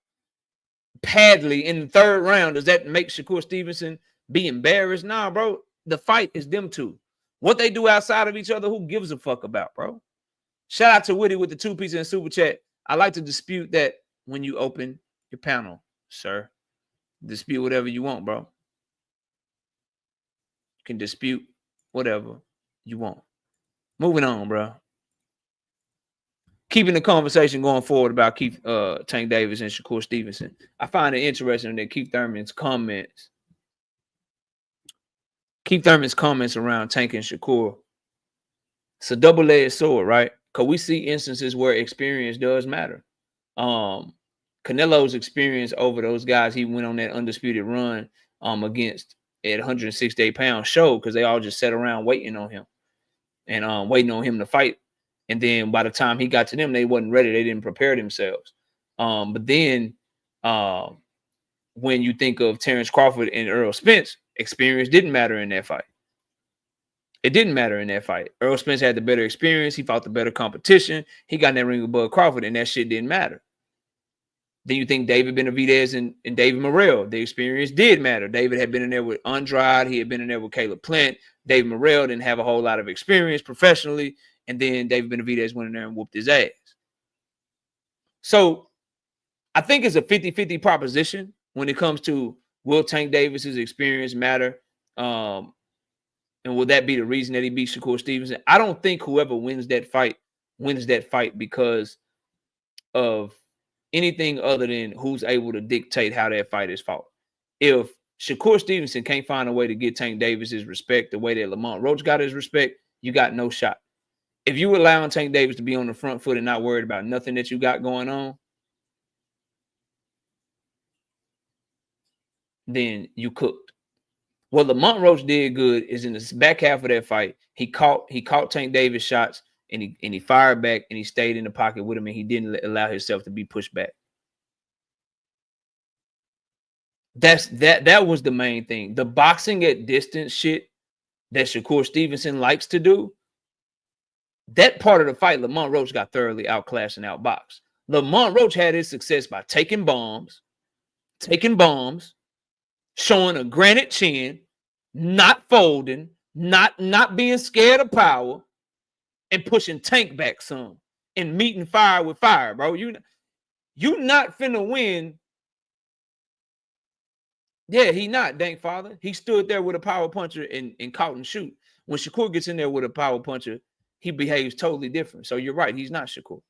Padley in the 3rd round, does that make Shakur Stevenson be embarrassed? Nah, bro. The fight is them two. What they do outside of each other, who gives a fuck about, bro? Shout out to Woody with the 2-piece in super chat. I like to dispute that when you open your panel, sir. Dispute whatever you want, bro. You can dispute whatever you want. Moving on, bro. Keeping the conversation going forward about Tank Davis and Shakur Stevenson. I find it interesting that Keith Thurman's comments around Tank and Shakur. It's a double-edged sword, right? Because we see instances where experience does matter. Canelo's experience over those guys he went on that undisputed run against at 168 pounds showed because they all just sat around waiting on him and waiting on him to fight. And then by the time he got to them, they wasn't ready. They didn't prepare themselves. But then when when you think of Terrence Crawford and Earl Spence, experience didn't matter in that fight. It didn't matter in that fight. Earl Spence had the better experience. He fought the better competition. He got in that ring above Crawford, and that shit didn't matter. Then you think David Benavidez and David Morrell, the experience did matter. David had been in there with Andrade. He had been in there with Caleb Plant. David Morrell didn't have a whole lot of experience professionally. And then David Benavidez went in there and whooped his ass. So I think it's a 50-50 proposition when it comes to will Tank Davis's experience matter? And will that be the reason that he beat Shakur Stevenson? I don't think whoever wins that fight because of anything other than who's able to dictate how that fight is fought. If Shakur Stevenson can't find a way to get Tank Davis's respect the way that Lamont Roach got his respect, you got no shot. If you allow Tank Davis to be on the front foot and not worried about nothing that you got going on, then you cooked. What Lamont Roach did good is in the back half of that fight, he caught Tank Davis shots and he fired back and he stayed in the pocket with him and he didn't allow himself to be pushed back. That was the main thing. The boxing at distance shit that Shakur Stevenson likes to do, that part of the fight, Lamont Roach got thoroughly outclassed and outboxed. Lamont Roach had his success by taking bombs, showing a granite chin, not folding, not being scared of power, and pushing Tank back some and meeting fire with fire, bro. You not finna win. Yeah, he not, Dank Father. He stood there with a power puncher and caught and shoot. When Shakur gets in there with a power puncher, he behaves totally different. So you're right, he's not Shakur.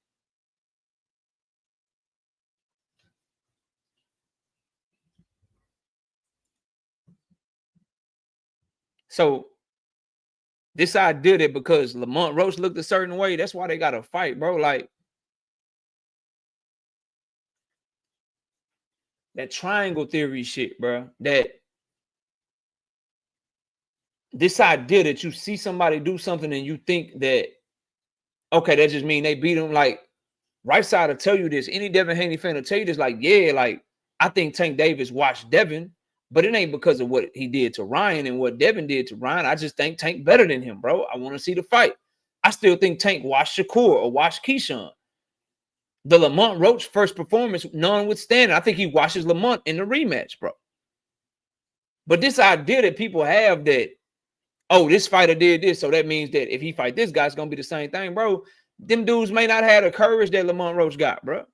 So this idea that because Lamont Roach looked a certain way, that's why they got to fight, bro. Like that triangle theory shit, bro. That this idea that you see somebody do something and you think that, okay, that just mean they beat him. Like right side will tell you this. Any Devin Haney fan will tell you this. Like, yeah, like I think Tank Davis watched Devin, but it ain't because of what he did to Ryan and what Devin did to Ryan. I just think Tank better than him, bro. I want to see the fight. I still think Tank watched Shakur or watched Keyshawn. The Lamont Roach first performance, notwithstanding, I think he watches Lamont in the rematch, bro. But this idea that people have that, oh, this fighter did this, so that means that if he fight this guy, it's gonna be the same thing, bro. Them dudes may not have the courage that Lamont Roach got, bro.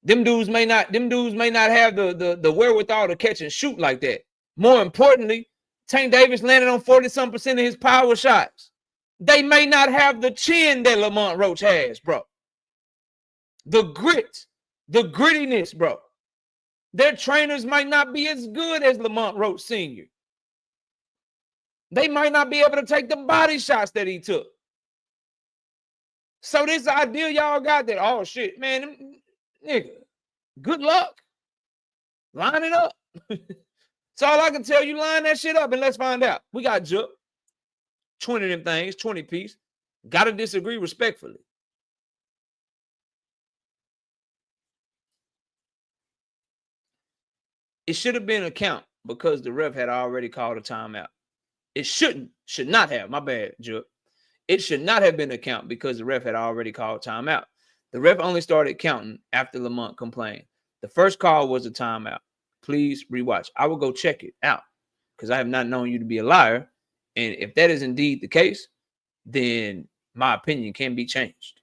Them dudes may not have the wherewithal to catch and shoot like that. More importantly, Tank Davis landed on 40-some% of his power shots. They may not have the chin that Lamont Roach has, bro. The grit, the grittiness, bro. Their trainers might not be as good as Lamont Roach Sr. They might not be able to take the body shots that he took. So this idea y'all got that, oh shit, man, nigga, good luck. Line it up. That's all I can tell you. Line that shit up and let's find out. We got Jup. 20 of them things, 20 piece. Gotta disagree respectfully. It should have been a count because the ref had already called a timeout. It should not have. My bad, Jup. It should not have been a count because the ref had already called timeout. The ref only started counting after Lamont complained. The first call was a timeout. Please rewatch. I will go check it out because I have not known you to be a liar. And if that is indeed the case, then my opinion can be changed.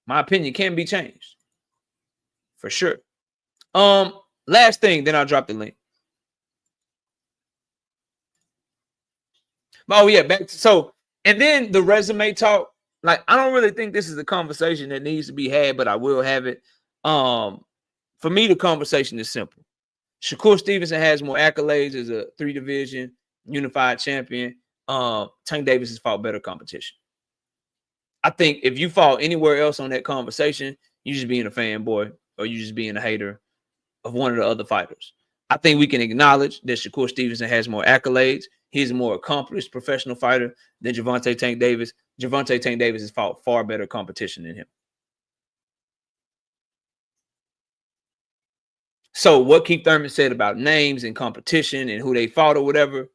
My opinion can be changed. For sure. Last thing, then I'll drop the link. Oh, yeah, back to, so, and then the resume talk. Like, I don't really think this is a conversation that needs to be had, but I will have it. For me, the conversation is simple. Shakur Stevenson has more accolades as a 3-division unified champion. Tank Davis has fought better competition. I think if you fought anywhere else on that conversation, you just being a fanboy or you just being a hater of one of the other fighters. I think we can acknowledge that Shakur Stevenson has more accolades. He's a more accomplished professional fighter than Gervonta Tank Davis. Gervonta Tank Davis has fought far better competition than him. So what Keith Thurman said about names and competition and who they fought or whatever,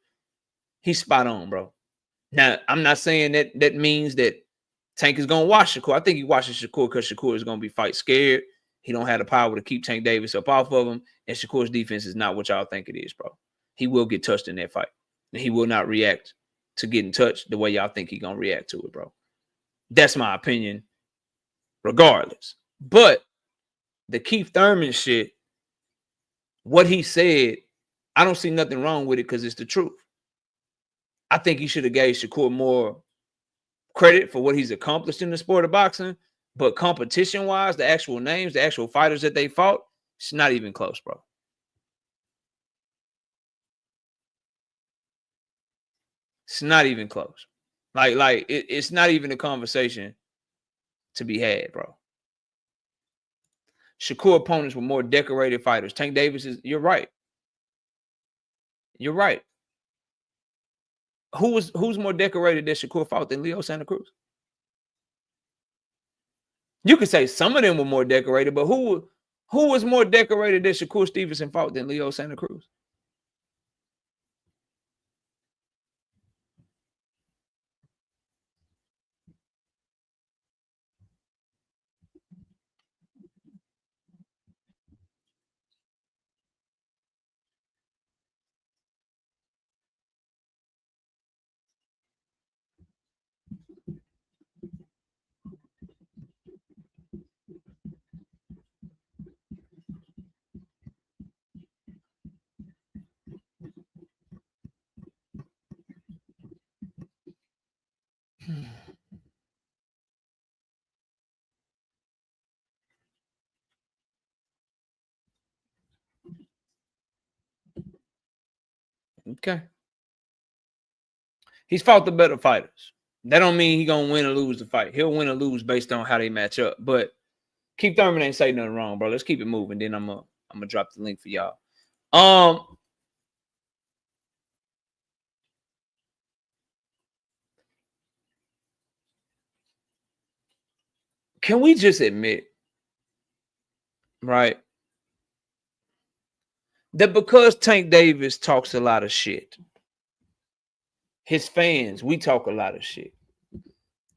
he's spot on, bro. Now, I'm not saying that means that Tank is gonna watch Shakur. I think he watches Shakur because Shakur is gonna be fight scared. He don't have the power to keep Tank Davis up off of him, and Shakur's defense is not what y'all think it is, bro. He will get touched in that fight, and he will not react to getting touched the way y'all think he gonna react to it, bro. That's my opinion, regardless. But the Keith Thurman shit, what he said, I don't see nothing wrong with it because it's the truth. I think he should have gave Shakur more credit for what he's accomplished in the sport of boxing, but competition-wise, the actual names, the actual fighters that they fought, it's not even close, bro. It's not even close. It's not even a conversation to be had, bro. Shakur opponents were more decorated fighters. Tank Davis is, you're right. You're right. Who's more decorated that Shakur fought than Leo Santa Cruz? You could say some of them were more decorated, but who was more decorated that Shakur Stevenson fought than Leo Santa Cruz? Okay. He's fought the better fighters. That don't mean he gonna win or lose the fight. He'll win or lose based on how they match up. But Keith Thurman ain't say nothing wrong, bro. Let's keep it moving. Then I'm gonna drop the link for y'all. Can we just admit, right, that because Tank Davis talks a lot of shit, his fans, we talk a lot of shit.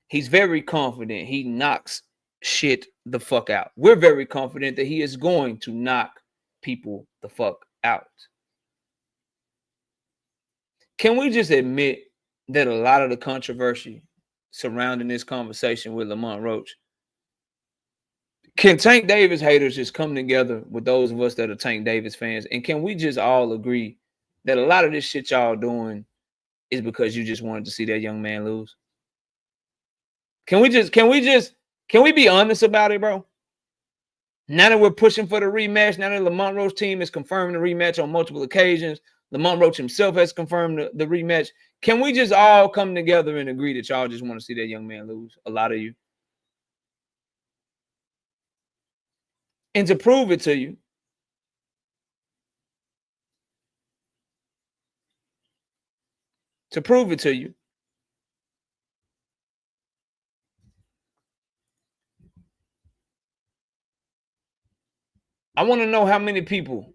He's very confident he knocks shit the fuck out. We're very confident that he is going to knock people the fuck out. Can we just admit that a lot of the controversy surrounding this conversation with Lamont Roach, can Tank Davis haters just come together with those of us that are Tank Davis fans? And can we just all agree that a lot of this shit y'all doing is because you just wanted to see that young man lose? Can we be honest about it, bro? Now that we're pushing for the rematch, now that Lamont Roach team is confirming the rematch on multiple occasions, Lamont Roach himself has confirmed the rematch. Can we just all come together and agree that y'all just want to see that young man lose? A lot of you. And to prove it to you, I want to know how many people.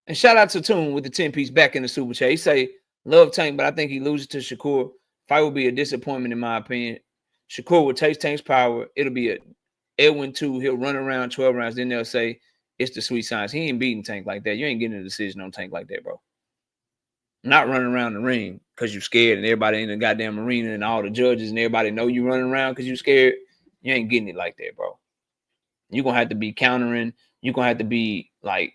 And shout out to Toon with the 10-piece back in the super chat. He say, love Tank, but I think he loses to Shakur. Fight will be a disappointment in my opinion. Shakur will taste Tank's power. It'll be a Edwin 2. He'll run around 12 rounds. Then they'll say it's the sweet science. He ain't beating Tank like that. You ain't getting a decision on Tank like that, bro. Not running around the ring because you're scared and everybody in the goddamn arena and all the judges and everybody know you running around because you're scared. You ain't getting it like that, bro. You're going to have to be countering. You're going to have to be like,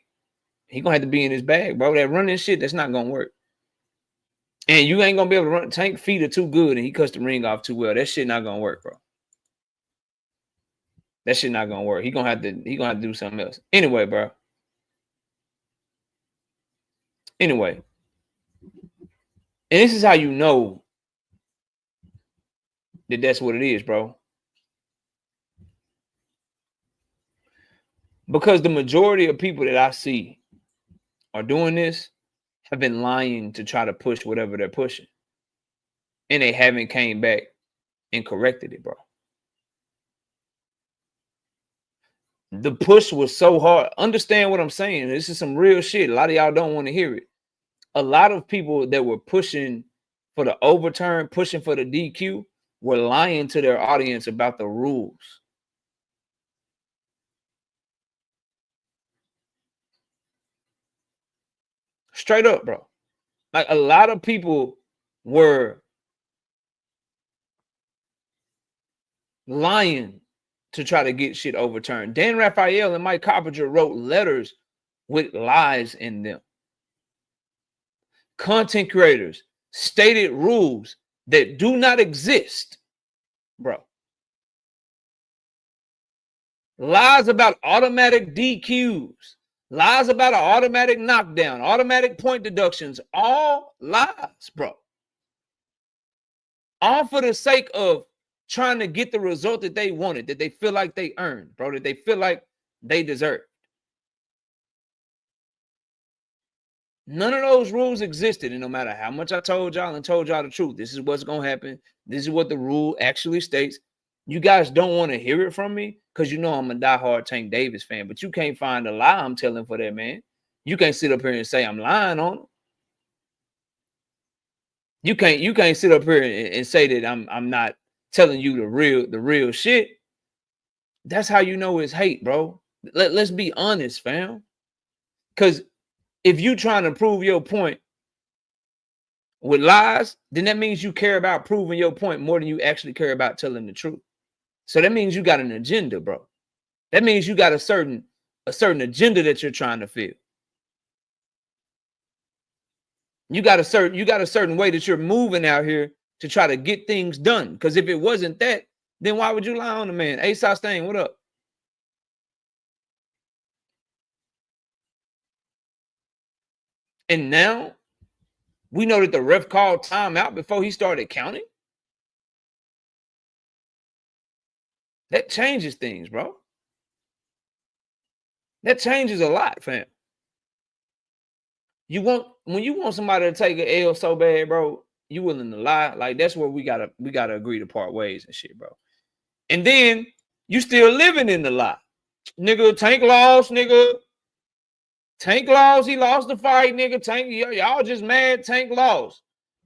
he going to have to be in his bag, bro. That running shit, that's not going to work. And you ain't going to be able to run. Tank feet are too good and he cuts the ring off too well. That shit not going to work, bro. That shit not going to work. He going to have to do something else. Anyway, bro. Anyway. And this is how you know that that's what it is, bro. Because the majority of people that I see are doing this have been lying to try to push whatever they're pushing. And they haven't came back and corrected it, bro. The push was so hard. Understand what I'm saying? This is some real shit. A lot of y'all don't want to hear it. A lot of people that were pushing for the overturn, pushing for the DQ, were lying to their audience about the rules. Straight up, bro. Like a lot of people were lying to try to get shit overturned. Dan Raphael and Mike Coppinger wrote letters with lies in them. Content creators stated rules that do not exist, bro. Lies about automatic DQs, lies about an automatic knockdown, automatic point deductions, all lies, bro. All for the sake of trying to get the result that they wanted, that they feel like they earned, bro, that they feel like they deserve. None of those rules existed, and no matter how much I told y'all and told y'all the truth, this is what's going to happen. This is what the rule actually states. You guys don't want to hear it from me because you know I'm a diehard Tank Davis fan, but you can't find a lie I'm telling for that man. You can't sit up here and say I'm lying on him. You can't sit up here and say that I'm not telling you the real shit. That's how you know it's hate, bro. Let's be honest, fam. Because if you trying to prove your point with lies, then that means you care about proving your point more than you actually care about telling the truth. So that means you got an agenda, bro. That means you got a certain agenda that you're trying to fill. You got a certain way that you're moving out here to try to get things done. Because if it wasn't that, then why would you lie on the man? Ace Stain, what up? And now we know that the ref called timeout before he started counting. That changes things, bro. That changes a lot, fam. When you want somebody to take an L so bad, bro, you willing to lie. Like that's where we gotta agree to part ways and shit, bro. And then you still living in the lie. Nigga, Tank lost, nigga. Tank lost, he lost the fight, nigga. Tank, y'all just mad Tank lost.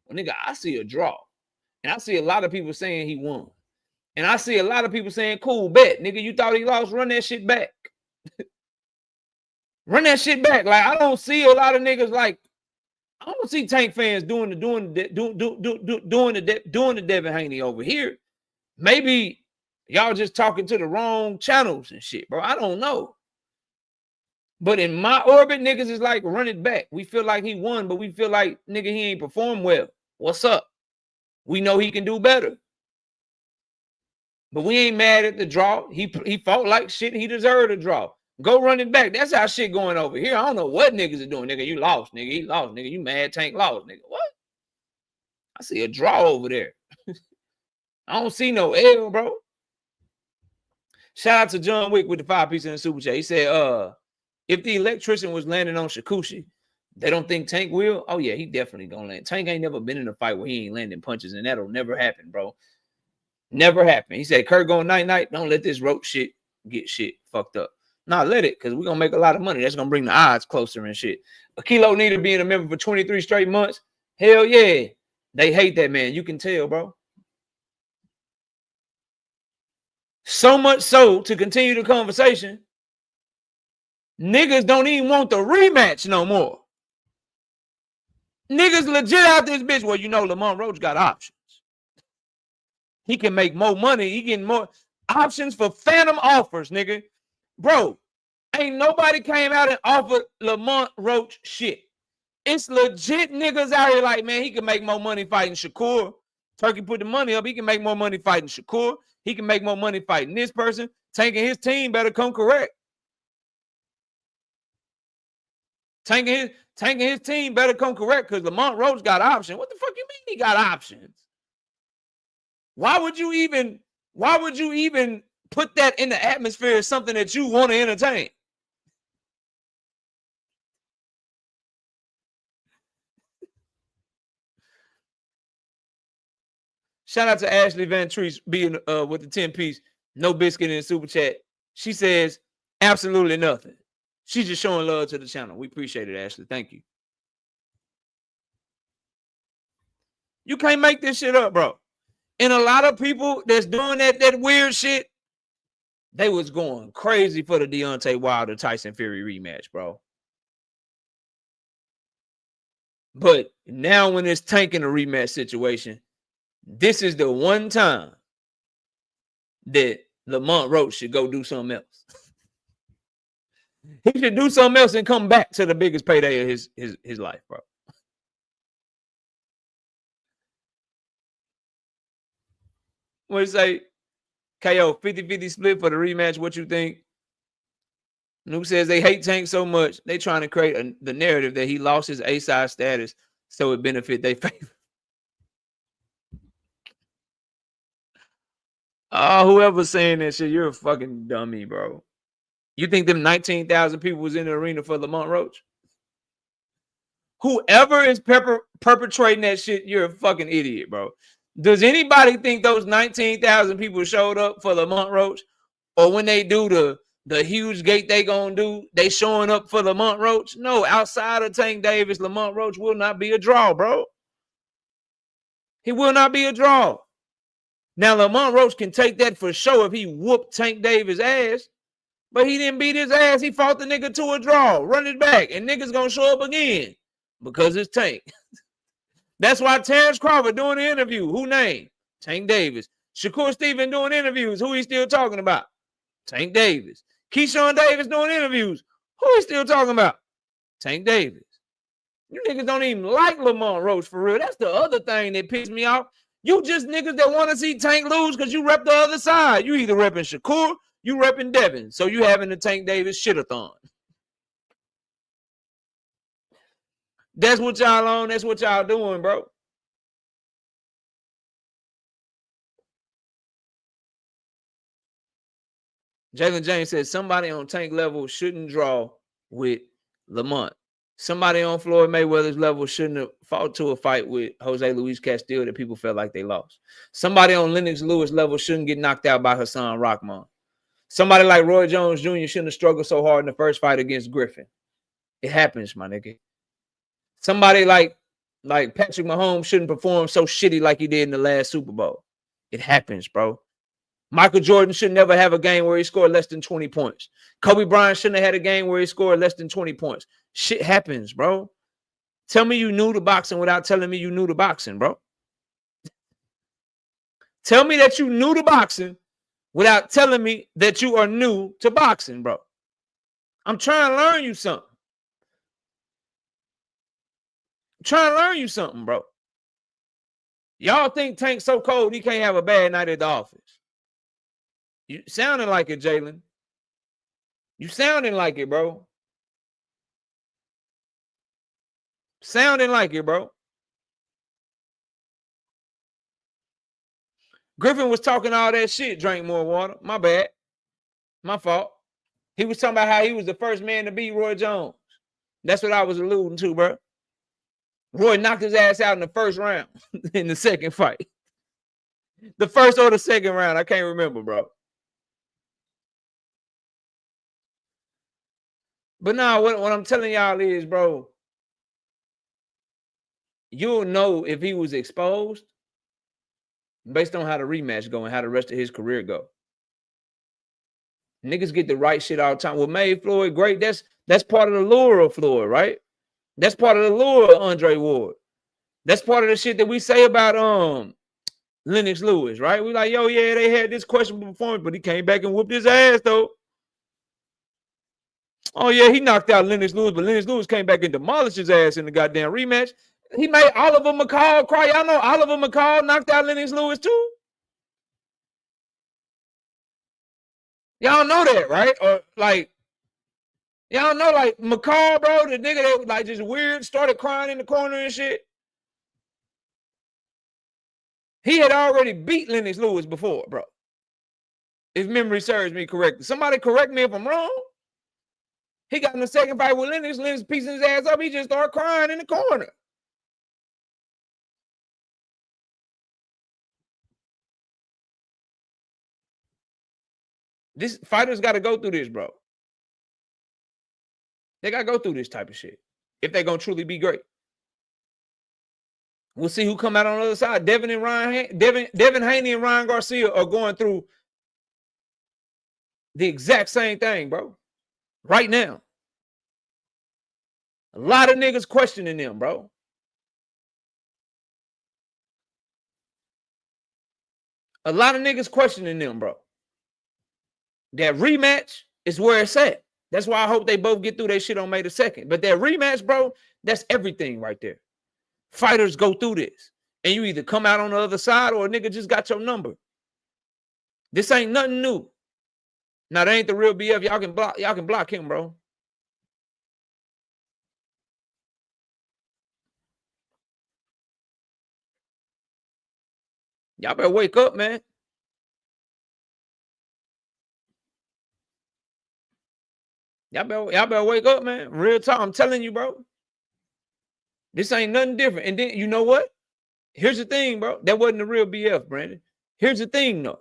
Well, nigga, I see a draw. And I see a lot of people saying he won. And I see a lot of people saying, cool, bet. Nigga, you thought he lost, run that shit back. Run that shit back. Like, I don't see a lot of niggas like, I don't see Tank fans doing the Devin Haney over here. Maybe y'all just talking to the wrong channels and shit, bro. I don't know. But in my orbit, niggas is like, run it back. We feel like he won, but we feel like, nigga, he ain't performed well. What's up? We know he can do better. But we ain't mad at the draw. He fought like shit. He deserved a draw. Go run it back. That's how shit going over here. I don't know what niggas are doing. Nigga, you lost. Nigga, he lost. Nigga, you mad Tank lost. Nigga, what? I see a draw over there. I don't see no L, bro. Shout out to John Wick with the 5-piece in the super chat. He said, if the electrician was landing on Shakushi, they don't think Tank will? Oh, yeah, he definitely gonna land. Tank ain't never been in a fight where he ain't landing punches, and that'll never happen, bro. Never happen. He said, Kurt going night-night. Don't let this Roach shit get shit fucked up. Nah, let it, because we're going to make a lot of money. That's going to bring the odds closer and shit. Kilo Nita being a member for 23 straight months. Hell yeah. They hate that man. You can tell, bro. So much so, to continue the conversation, niggas don't even want the rematch no more. Niggas legit out this bitch. Well, you know, Lamont Roach got options. He can make more money. He getting more options for phantom offers, nigga. Bro, ain't nobody came out and offered Lamont Roach shit. It's legit niggas out here like, man, he can make more money fighting Shakur. Turkey put the money up. He can make more money fighting Shakur. He can make more money fighting this person. Tanking his team better come correct. Tanking his team better come correct because Lamont Roach got options. What the fuck you mean he got options? Why would you even put that in the atmosphere as something that you want to entertain? Shout out to Ashley Van Treese being with the 10-piece, no biscuit in the super chat. She says, Absolutely nothing. She's just showing love to the channel. We appreciate it, Ashley. Thank you. You can't make this shit up, bro. And a lot of people that's doing that weird shit, they was going crazy for the Deontay Wilder Tyson Fury rematch, bro. But now when it's tanking a rematch situation, this is the one time that Lamont Roach should go do something else. He should do something else and come back to the biggest payday of his life, bro. What do you say? KO 50-50 split for the rematch. What you think? Nuke says they hate Tank so much, they trying to create the narrative that he lost his A-side status so it benefit their favor. Whoever's saying that shit, you're a fucking dummy, bro. You think them 19,000 people was in the arena for Lamont Roach? Whoever is perpetrating that shit, you're a fucking idiot, bro. Does anybody think those 19,000 people showed up for Lamont Roach? Or when they do the huge gate they gonna do, they showing up for Lamont Roach? No, outside of Tank Davis, Lamont Roach will not be a draw, bro. He will not be a draw. Now, Lamont Roach can take that for sure if he whooped Tank Davis' ass. But he didn't beat his ass. He fought the nigga to a draw, run it back, and niggas gonna show up again because it's Tank. That's why Terrence Crawford doing the interview. Who named? Tank Davis. Shakur Stevenson doing interviews. Who he still talking about? Tank Davis. Keyshawn Davis doing interviews. Who he still talking about? Tank Davis. You niggas don't even like Lamont Roach for real. That's the other thing that pissed me off. You just niggas that want to see Tank lose because you rep the other side. You either repping Shakur, you repping Devin. So you having the Tank Davis shit-a-thon. That's what y'all on. That's what y'all doing, bro. Jalen James says somebody on Tank level shouldn't draw with Lamont. Somebody on Floyd Mayweather's level shouldn't have fought to a fight with Jose Luis Castillo that people felt like they lost. Somebody on Lennox Lewis level shouldn't get knocked out by Hassan Rahman. Somebody like Roy Jones Jr. shouldn't have struggled so hard in the first fight against Griffin. It happens, my nigga. Somebody like Patrick Mahomes shouldn't perform so shitty like he did in the last Super Bowl. It happens, bro. Michael Jordan should never have a game where he scored less than 20 points. Kobe Bryant shouldn't have had a game where he scored less than 20 points. Shit happens, bro. Tell me you knew the boxing without telling me you knew the boxing, bro. Tell me that you knew the boxing without telling me that you are new to boxing, bro. I'm trying to learn you something. I'm trying to learn you something, bro. Y'all think Tank's so cold he can't have a bad night at the office. You sounding like it, Jalen. You sounding like it, bro. Sounding like it, bro. Griffin was talking all that shit. Drink more water. My bad. My fault. He was talking about how he was the first man to beat Roy Jones. That's what I was alluding to, bro. Roy knocked his ass out in the first round in the second fight. The first or the second round. I can't remember, bro. But now what I'm telling y'all is, bro, you'll know if he was exposed based on how the rematch go and how the rest of his career go. Niggas get the right shit all the time. What made Floyd great, that's part of the lure of Floyd, right? That's part of the lure of Andre Ward. That's part of the shit that we say about Lennox Lewis, right? We like, yo, yeah, they had this questionable performance, but he came back and whooped his ass, though. Oh, yeah, he knocked out Lennox Lewis, but Lennox Lewis came back and demolished his ass in the goddamn rematch. He made Oliver McCall cry. Y'all know Oliver McCall knocked out Lennox Lewis, too? Y'all know that, right? Or like, y'all know like McCall, bro, the nigga that was like just weird, started crying in the corner and shit. He had already beat Lennox Lewis before, bro. If memory serves me correctly. Somebody correct me if I'm wrong. He got in the second fight with Lennox. Lennox piecing his ass up. He just started crying in the corner. This fighters got to go through this, bro. They got to go through this type of shit if they're going to truly be great. We'll see who come out on the other side. Devin, Haney, and Ryan Garcia are going through the exact same thing, bro. Right now. A lot of niggas questioning them, bro. A lot of niggas questioning them, bro. That rematch is where it's at. That's why I hope they both get through their shit on May the 2nd. But that rematch, bro, that's everything right there. Fighters go through this. And you either come out on the other side or a nigga just got your number. This ain't nothing new. Now, that ain't the real BF. Y'all can block him, bro. Y'all better wake up, man. Y'all better wake up, man. Real talk. I'm telling you, bro. This ain't nothing different. And then, you know what? Here's the thing, bro. That wasn't the real BF, Brandon. Here's the thing, though.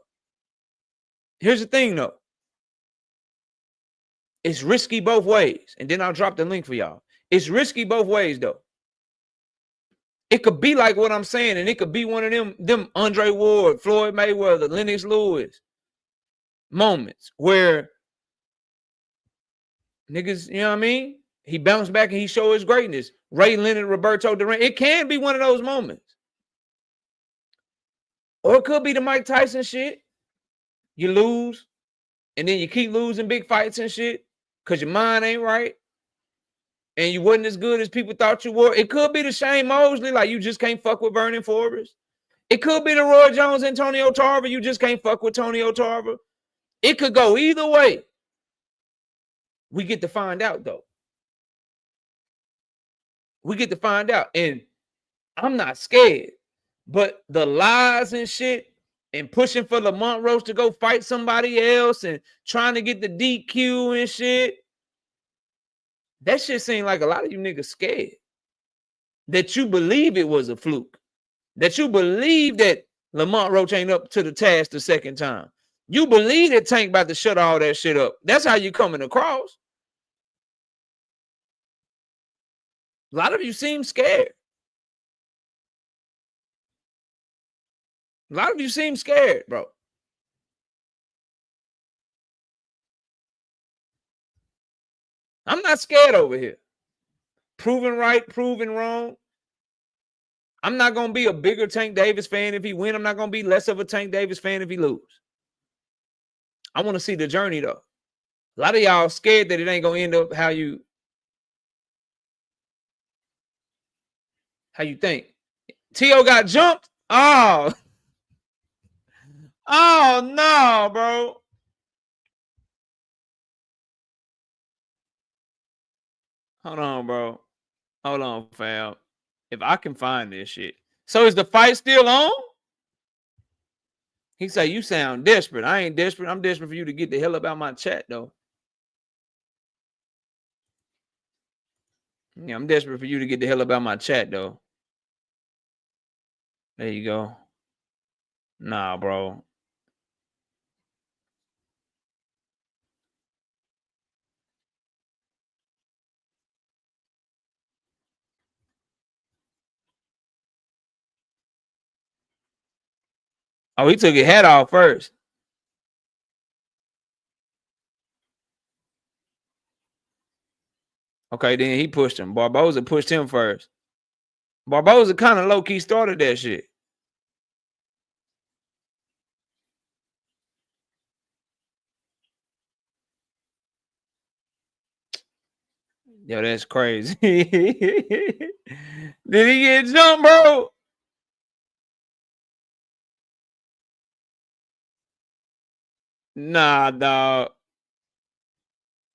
It's risky both ways. And then I'll drop the link for y'all. It's risky both ways, though. It could be like what I'm saying, and it could be one of them Andre Ward, Floyd Mayweather, Lennox Lewis moments where niggas, you know what I mean? He bounced back and he showed his greatness. Ray Leonard, Roberto Duran. It can be one of those moments. Or it could be the Mike Tyson shit. You lose, and then you keep losing big fights and shit because your mind ain't right. And you wasn't as good as people thought you were. It could be the Shane Mosley, like you just can't fuck with Vernon Forrest. It could be the Roy Jones, Antonio Tarver. You just can't fuck with Antonio Tarver. It could go either way. We get to find out, though. We get to find out. And I'm not scared. But the lies and shit and pushing for Lamont Roach to go fight somebody else and trying to get the DQ and shit, that shit seemed like a lot of you niggas scared. That you believe it was a fluke. That you believe that Lamont Roach ain't up to the task the second time. You believe that Tank about to shut all that shit up. That's how you coming across. A lot of you seem scared. A lot of you seem scared, bro. I'm not scared over here. Proven right, proven wrong. I'm not going to be a bigger Tank Davis fan if he win. I'm not going to be less of a Tank Davis fan if he lose. I want to see the journey, though. A lot of y'all scared that it ain't going to end up how you think. T.O. got jumped? Oh. Oh, no, bro. Hold on, bro. Hold on, fam. If I can find this shit. So is the fight still on? He say, you sound desperate. I ain't desperate. I'm desperate for you to get the hell up out my chat, though. Yeah, I'm desperate for you to get the hell up out my chat, though. There you go. Nah, bro. Oh, he took his hat off first. Okay, then he pushed him. Barboza pushed him first. Barboza kind of low-key started that shit. Yo, that's crazy. Did he get jumped, bro? Nah, dog.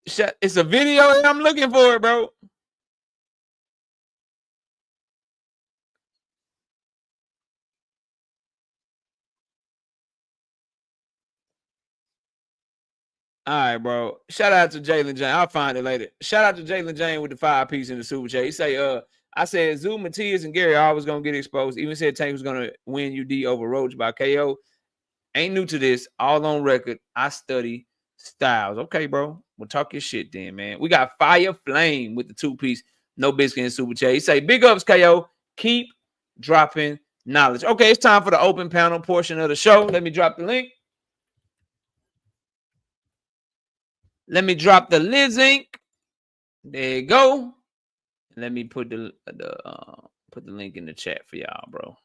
It's a video and I'm looking for it, bro. All right, bro. Shout out to Jalen Jane. I'll find it later. Shout out to Jalen Jane with the 5-piece in the super chat. He say, I said Zoo, Matias, and Gary always gonna get exposed. Even said Tank was gonna win UD over Roach by KO. Ain't new to this. All on record. I study styles. Okay, bro. Well, talk your shit then, man. We got Fire Flame with the 2-piece. No biscuit and super chat. He say, big ups, KO. Keep dropping knowledge. Okay, it's time for the open panel portion of the show. Let me drop the link. Let me drop the link. There you go. Let me put the link in the chat for y'all, bro.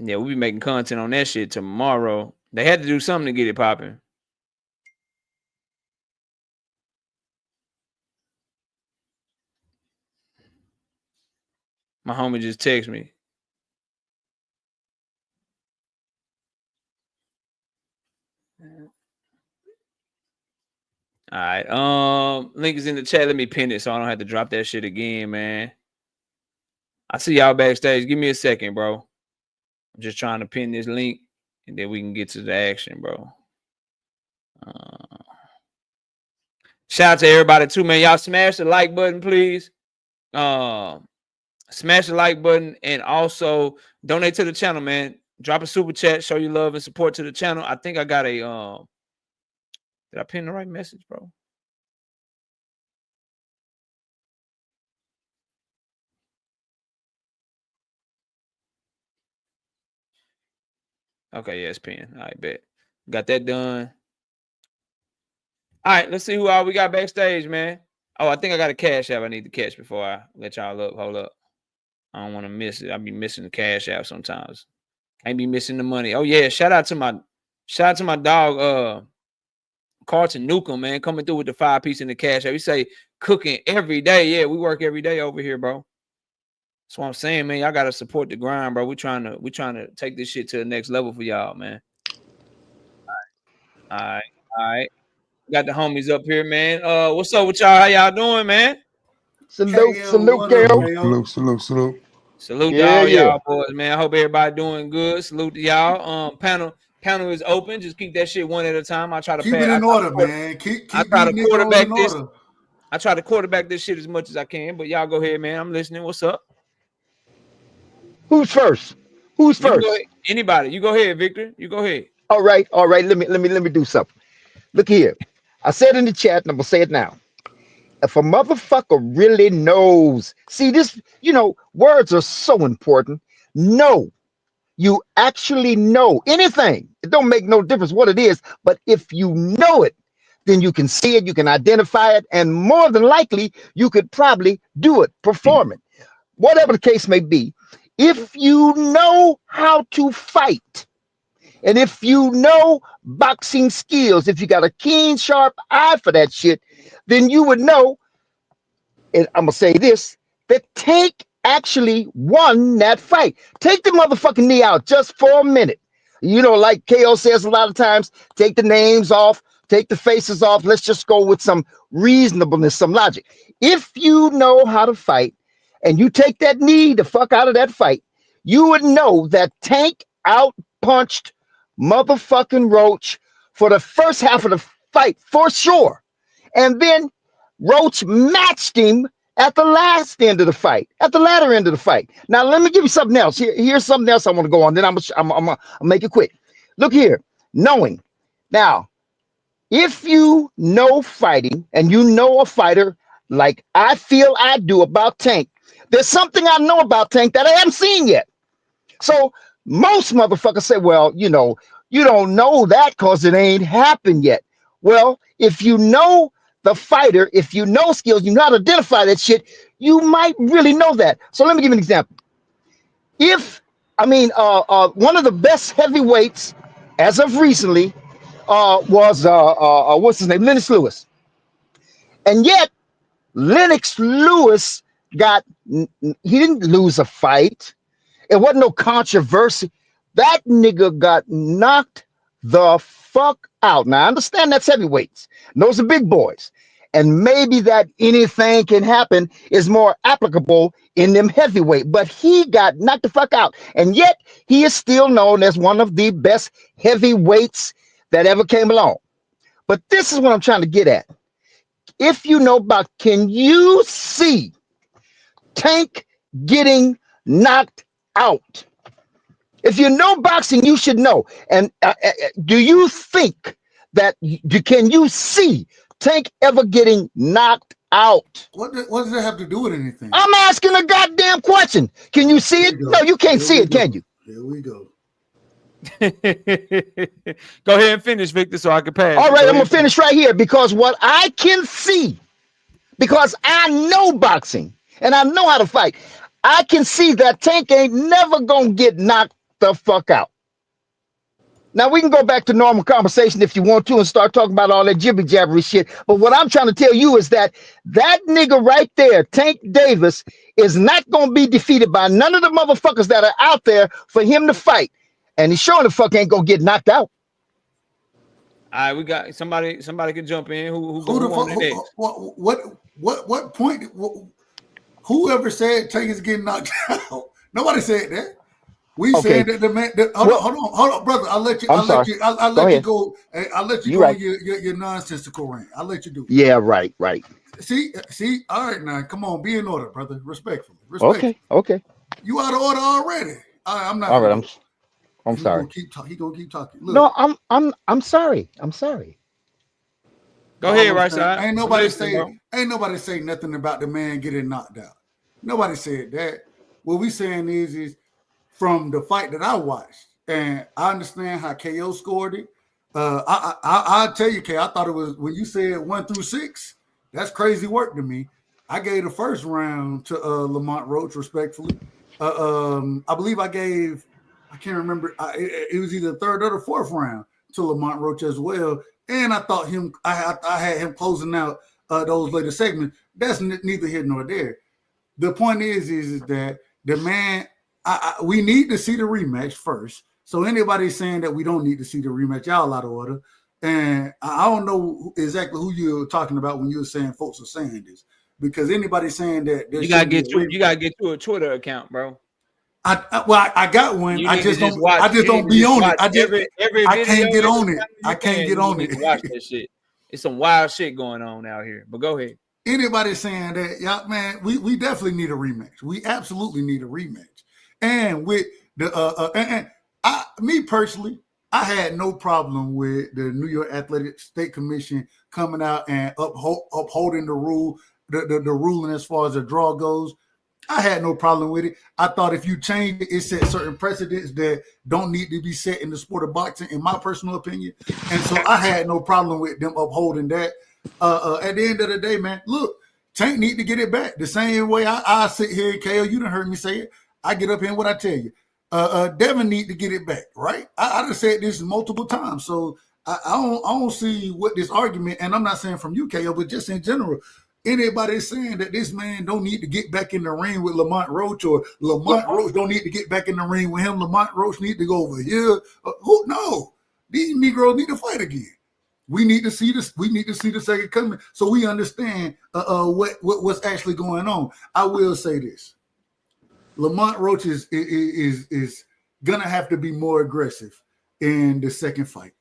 Yeah, we'll be making content on that shit tomorrow. They had to do something to get it popping. My homie just texted me. All right. Link is in the chat. Let me pin it so I don't have to drop that shit again, man. I see y'all backstage. Give me a second, bro. I'm just trying to pin this link, and then we can get to the action, bro. Shout out to everybody too, man. Y'all smash the like button, please. Smash the like button and also donate to the channel, man. Drop a super chat, show your love and support to the channel. I think I got a did I pin the right message, bro? Okay, yeah, it's pinned. All right, bet. Got that done. All right, let's see who all we got backstage, man. Oh, I think I got a cash app I need to catch before I let y'all up. Hold up. I don't want to miss it. I'll be missing the cash app sometimes. Can't be missing the money. Oh, yeah. Shout out to my dog, Carlton Newcomb, man, coming through with the 5-piece in the cash app. We say cooking every day. Yeah, we work every day over here, bro. That's what I'm saying, man. Y'all gotta support the grind, bro. We trying to take this shit to the next level for y'all, man. All right. Got the homies up here, man. What's up with y'all? How y'all doing, man? Salute. Salute to all y'all boys, man. I hope everybody doing good. Salute to y'all. Panel is open. Just keep that shit one at a time. I try to keep it in order, man. I try to quarterback this. I try to quarterback this shit as much as I can, but y'all go ahead, man. I'm listening. What's up? Who's first? Anybody? You go ahead, Victor. You go ahead. All right. Let me do something. Look here. I said in the chat, and I'm gonna say it now. If a motherfucker really knows, see this, words are so important. No, you actually know anything. It don't make no difference what it is, but if you know it, then you can see it, you can identify it, and more than likely, you could probably do it, perform it. Whatever the case may be, if you know how to fight, and if you know boxing skills, if you got a keen, sharp eye for that shit, then you would know, and I'm going to say this, that Tank actually won that fight. Take the motherfucking knee out just for a minute. Like KO says a lot of times, take the names off, take the faces off. Let's just go with some reasonableness, some logic. If you know how to fight and you take that knee the fuck out of that fight, you would know that Tank out-punched motherfucking Roach for the first half of the fight for sure. And then Roach matched him at the last end of the fight, at the latter end of the fight. Now, let me give you something else. Here's something else I want to go on. Then I'm make it quick. Look here, knowing. Now, if you know fighting and you know a fighter like I feel I do about Tank, there's something I know about Tank that I haven't seen yet. So most motherfuckers say, well, you don't know that because it ain't happened yet. Well, if you know the fighter, if you know skills, you know how to identify that shit, you might really know that. So let me give you an example. One of the best heavyweights as of recently was what's his name? Lennox Lewis. And yet Lennox Lewis he didn't lose a fight. It wasn't no controversy. That nigga got knocked the fuck out. Now, I understand that's heavyweights. Those are big boys. And maybe that anything can happen is more applicable in them heavyweight. But he got knocked the fuck out. And yet, he is still known as one of the best heavyweights that ever came along. But this is what I'm trying to get at. if you know about, can you see Tank getting knocked out? If you know boxing, you should know. And do you think that can you see Tank ever getting knocked out? What does that have to do with anything? I'm asking a goddamn question. Can you see it? No, you can't see it, can you? Here we go. Go ahead and finish, Victor, so I can pass. All right, I'm gonna finish right here because what I can see, because I know boxing and I know how to fight, I can see that Tank ain't never gonna get knocked the fuck out. Now we can go back to normal conversation if you want to and start talking about all that jibby jabbery shit. But what I'm trying to tell you is that nigga right there, Tank Davis, is not gonna be defeated by none of the motherfuckers that are out there for him to fight. And he sure the fuck ain't gonna get knocked out. All right, we got somebody can jump in. Who on the next? What point? Whoever said Tank is getting knocked out? Nobody said that. We said that the man. Hold on, brother. I'll let you. I'll let you go. I'll let you go on your nonsensical rant. I'll let you do it. Yeah, right. See. All right, now come on, be in order, brother. Respectfully. Okay. You out of order already. I'm not. All right, I'm sorry. He gonna keep talking. Look, no, I'm sorry. I'm sorry. Go ahead, right side. Ain't nobody say nothing about the man getting knocked out. Nobody said that. What we saying is from the fight that I watched, and I understand how KO scored it. I'll tell you, K, I thought it was when you said 1 through 6. That's crazy work to me. I gave the first round to Lamont Roach, respectfully. I believe I can't remember. It was either the third or the fourth round to Lamont Roach as well. And I thought I had him closing out those later segments. That's neither here nor there. The point is that the man, we need to see the rematch first. So anybody saying that we don't need to see the rematch, y'all out of order. And I don't know exactly who you're talking about when you're saying folks are saying this, because anybody saying that you gotta get to a Twitter account, bro. I got one. I just don't be on it. I can't get on it. I can't get on it. Watch that shit. It's some wild shit going on out here. But go ahead. Anybody saying that, yeah, man, we definitely need a rematch. We absolutely need a rematch. And with the me personally, I had no problem with the New York Athletic State Commission coming out and upholding the rule, the ruling as far as the draw goes. I had no problem with it. I thought if you change it, it set certain precedents that don't need to be set in the sport of boxing, in my personal opinion. And so I had no problem with them upholding that. At the end of the day, man, look, Tank need to get it back. The same way I sit here, KO, you done heard me say it. I get up here and what I tell you. Devin need to get it back, right? I done said this multiple times. So I don't see what this argument, and I'm not saying from you, KO, but just in general, anybody saying that this man don't need to get back in the ring with Lamont Roach, or Lamont Roach don't need to get back in the ring with him, Lamont Roach need to go over here. No, these Negroes need to fight again. We need to see this. We need to see the second coming, so we understand what's actually going on. I will say this: Lamont Roach is gonna have to be more aggressive in the second fight,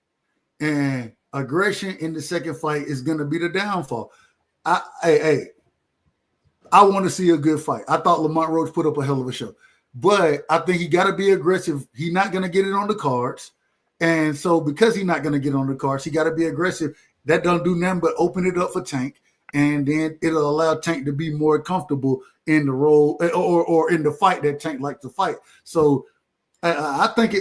and aggression in the second fight is gonna be the downfall. I want to see a good fight. I thought Lamont Roach put up a hell of a show, but I think he got to be aggressive. He's not going to get it on the cards. And so because he's not going to get on the cards, he got to be aggressive. That don't do nothing but open it up for Tank. And then it'll allow Tank to be more comfortable in the role or in the fight that Tank likes to fight. So I think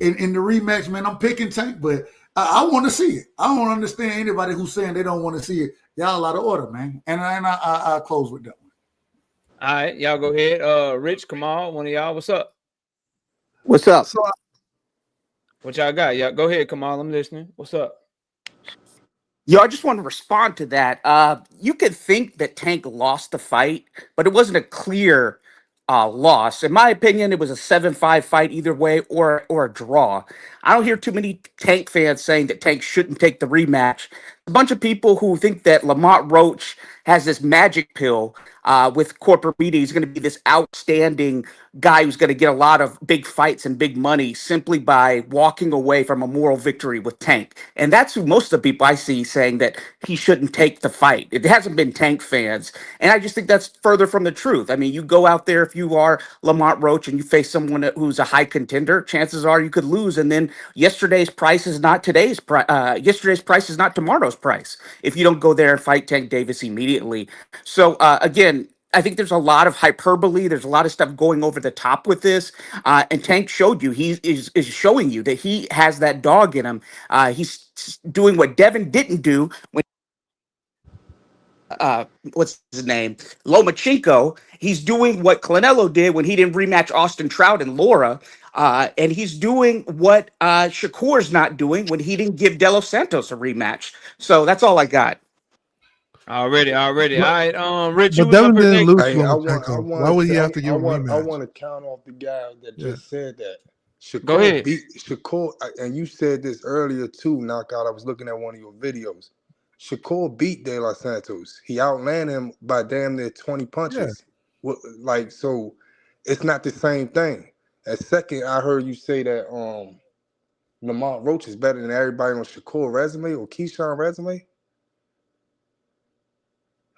in the rematch, man, I'm picking Tank, but I want to see it. I don't understand anybody who's saying they don't want to see it. Y'all out of order, man. And I close with that one. All right, y'all go ahead. Rich, Kamal, one of y'all, what's up? What's up? What y'all got? Y'all go ahead, Kamal. I'm listening. What's up? Yo, I just want to respond to that. You could think that Tank lost the fight, but it wasn't a clear loss. In my opinion, it was a 7-5 fight either way, or a draw. I don't hear too many Tank fans saying that Tank shouldn't take the rematch. a bunch of people who think that Lamont Roach has this magic pill with corporate media. He's going to be this outstanding guy who's going to get a lot of big fights and big money simply by walking away from a moral victory with Tank. And that's who most of the people I see saying that he shouldn't take the fight. It hasn't been Tank fans. And I just think that's further from the truth. I mean, you go out there, if you are Lamont Roach and you face someone who's a high contender, chances are you could lose. And then yesterday's price is not today's price. Yesterday's price is not tomorrow's price if you don't go there and fight Tank Davis immediately. So again, I think there's a lot of hyperbole. There's a lot of stuff going over the top with this. And Tank showed you, he is showing you that he has that dog in him. He's doing what Devin didn't do when, what's his name? Lomachenko. He's doing what Canelo did when he didn't rematch Austin Trout and Laura. And he's doing what Shakur's not doing when he didn't give De Los Santos a rematch. So that's all I got. Already. All right. Rich, But you was up Devin here didn't next. lose Hey, to I want, Lomachenko. Why would he have to give a I rematch? want to count off the guy that just said that. Shakur Go ahead. beat Shakur, and you said this earlier too, Knockout. I was looking at one of your videos. Shakur beat De Los Santos. He outlanded him by damn near 20 punches. So it's not the same thing. And second, I heard you say that Lamont Roach is better than everybody on Shakur resume or Keyshawn resume.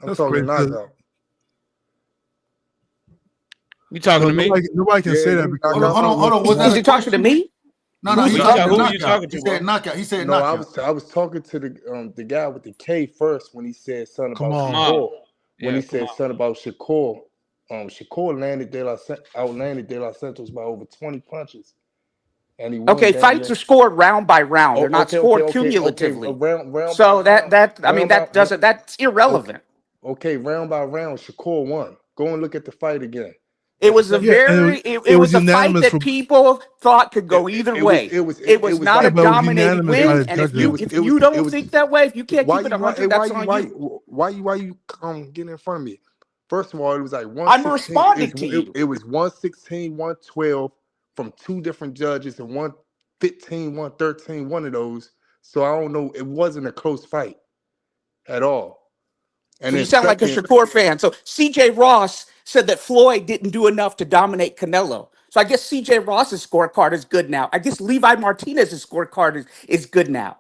I'm That's talking crazy, 'cause- Knockout. You talking to me? Nobody can say that you because Hold on. Was Is that he a talking to question? me? No, Who he you talking talk- to who you knockout. talking He to, said bro? knockout. He said No, knockout. I was talking to the guy with the K first when he said something Come about on. Shakur. When Yeah, he come said something about Shakur, Shakur outlanded De Los Santos by over 20 punches, and he won. Okay, fights are scored round by round. They're not scored cumulatively. Round So by round. that's irrelevant. Okay, round by round, Shakur won. Go and look at the fight again. It was a Yeah, and it was a fight unanimous that for- people thought could go either way. It was not Yeah, a but it was dominating unanimous by win. the And if judges. you don't think that way, if you can't keep it 100, that's on you. Why you getting in front of me? First of all, it was like 116. I'm responding to you. It was 116, 112 from two different judges, and 115, 113, one of those. So I don't know. It wasn't a close fight at all. And So then you sound like a Shakur fan. So CJ Ross said that Floyd didn't do enough to dominate Canelo. So I guess CJ Ross's scorecard is good now. I guess Levi Martinez's scorecard is good now.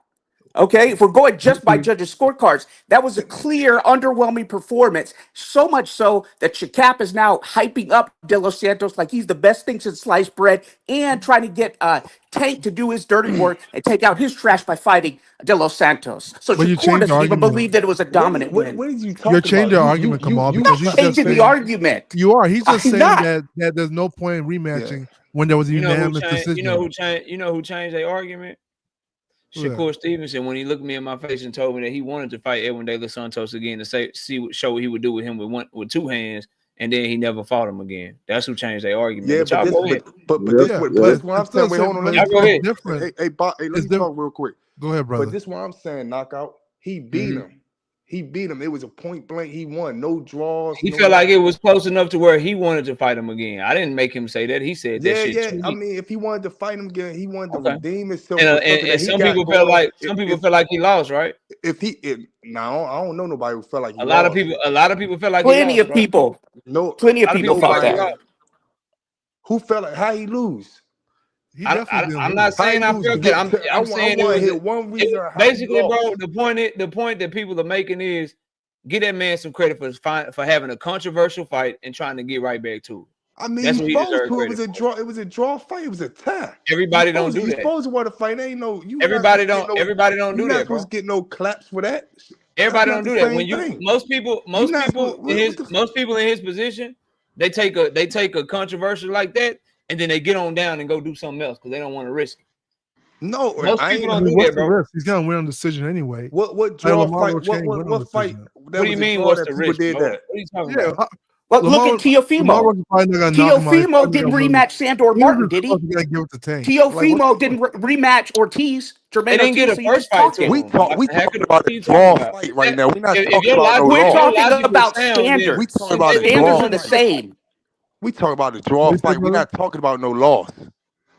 Okay, if we're going just by judges' scorecards, that was a clear, underwhelming performance. So much so that Shakap is now hyping up De Los Santos like he's the best thing since sliced bread, and trying to get Tank to do his dirty work and take out his trash by fighting De Los Santos. So But you Shakur changed the doesn't even argument. believe that it was a dominant win. What are you talking You're about? changing the argument, Kamal, because he's just Changing the saying argument. you are. He's just I'm saying not. that there's no point in rematching when there was a You know who unanimous changed? decision. You know who changed their argument? Who that? Shakur Stevenson, when he looked me in my face and told me that he wanted to fight Edwin De Los Santos again to show what he would do with him with two hands, and then he never fought him again. That's who changed their argument. Yeah, but y'all go ahead. but this one I'm saying. Wait, hold on. Y'all go ahead. Let me talk real quick. Go ahead, brother. But this one I'm saying, Knockout. He beat him. He beat him. It was a point blank. He won. No draws. He felt like it was close enough to where he wanted to fight him again. I didn't make him say that. He said that shit. Yeah. I mean, if he wanted to fight him again, he wanted to redeem himself. And some people felt like he lost, right? I don't know nobody who felt like he a lot lost. of people felt like Plenty of people. Plenty of people felt that. Who felt like how he lose? I'm not saying I felt that. I'm saying it was one reason. Basically, bro, the point that people are making is get that man some credit for having a controversial fight and trying to get right back to it. I mean, that's what he deserved. It was a draw. It was a draw fight. It was a tie. Everybody don't do that. You're supposed to want to fight. Ain't no. Everybody don't do that. You're not supposed to get no claps for that. Everybody don't do that. When most people in his position, they take a controversial like that, and then they get on down and go do something else because they don't want to risk it. No, most people don't do that, bro. He's gonna win on decision anyway. What draw fight? What fight? What do you mean? What's the risk? What are you talking about? Well, look at Teofimo. Teofimo didn't rematch Sandor Martin, did he? Teofimo didn't rematch Ortiz. They didn't get a first fight. We talking about a draw fight right now. We're not talking about We're talking about standards. We talking about standards are the same. We talking about a draw fight. We're not talking about no loss.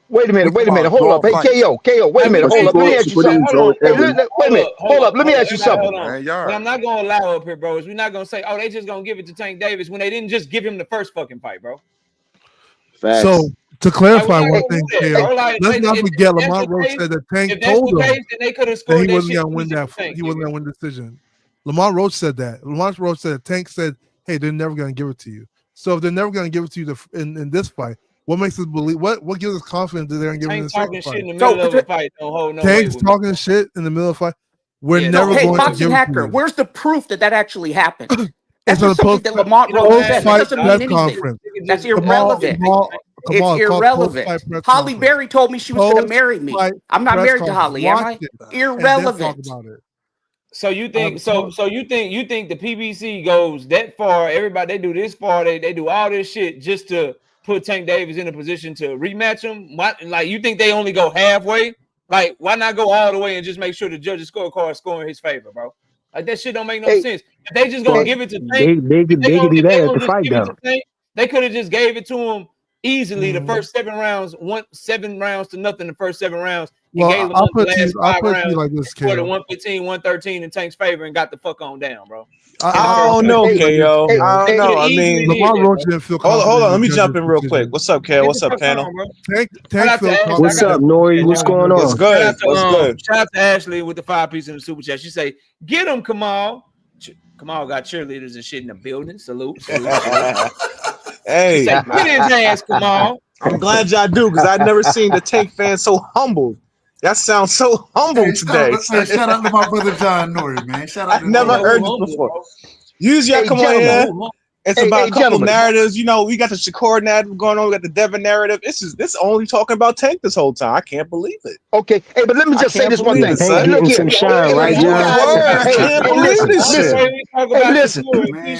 Wait a minute. Hold up. Hey, KO. Wait a minute. Hold up. Let me ask you something. Wait a minute. Hold up. Let me ask you something. What I'm not gonna allow up here, bro, is we're not gonna say, oh, they just gonna give it to Tank Davis when they didn't just give him the first fucking fight, bro. Facts. So to clarify one thing, KO, let's not forget Lamont Roach said that Tank told him that he wasn't gonna win that. He wasn't gonna win the decision. Lamont Roach said that. Lamont Roach said Tank said, "Hey, they're never gonna give it to you." So if they're never gonna give it to you in this fight, what makes us believe? What gives us confidence that they're gonna give it in the second fight? In the middle of a fight don't hold no Tank's talking shit in the middle of a fight. We're never going to give it to you. Where's the proof that actually happened? That's just something that Lamont Roach said. That doesn't mean anything. Conference. That's irrelevant. It's irrelevant. Holly Berry told me she was going to marry me. I'm not married to Holly, am I? Irrelevant. So you think you think the PBC goes that far? Everybody they do this far. They do all this shit just to put Tank Davis in a position to rematch him. Like you think they only go halfway? Like why not go all the way and just make sure the judges' scorecard is scoring his favor, bro? Like that shit don't make no sense. If they just gonna give it to Tank, they could do that at the fight though. They could have just gave it to him easily the first 7 rounds, 7 rounds to nothing. The first 7 rounds. Well, I'll put you like this, for the 115, 113 in Tank's favor and got the fuck on down, bro. I don't know, KO. I don't know. I mean, Lamont Roach didn't feel hold on. Let me jump in real quick. What's up, KO? What's up, panel? What's up, Nori? What's going on? What's good? What's good? Shout out to Ashley with the 5 piece in the super chat. She say, "Get him, Kamal." Kamal got cheerleaders and shit in the building. Salute. Hey, say, get his ass, Kamal. I'm glad y'all do because I've never seen the Tank fan so humble. That sounds so humble today. Shout out to my brother John Nori, man. Shout out. I've never heard this before. Usually I come on here. It's about a couple narratives. You know, we got the Shakur narrative going on. We got the Devin narrative. This only talking about Tank this whole time. I can't believe it. Okay, hey, but let me just say this one thing. Tank getting some shine, right, John? I can't believe this shit. Hey, listen.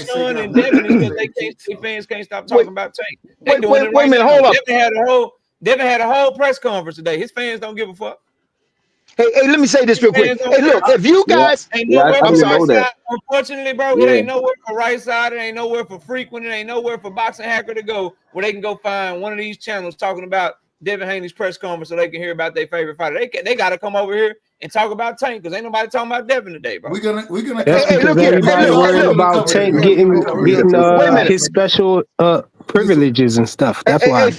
Sean and Devin is because they fans can't stop talking about Tank. Wait a minute, hold up. Devin had a whole press conference today. His fans don't give a fuck. Hey, let me say this real quick. Hey, look, if you guys, unfortunately, bro, it ain't nowhere for Right Side, it ain't nowhere for Frequent, it ain't nowhere for Boxing Hacker to go where they can go find one of these channels talking about Devin Haney's press conference so they can hear about their favorite fighter. They got to come over here and talk about Tank because ain't nobody talking about Devin today, bro. We're gonna. That's because everybody worried about Tank getting his special privileges and stuff. That's why. Hey,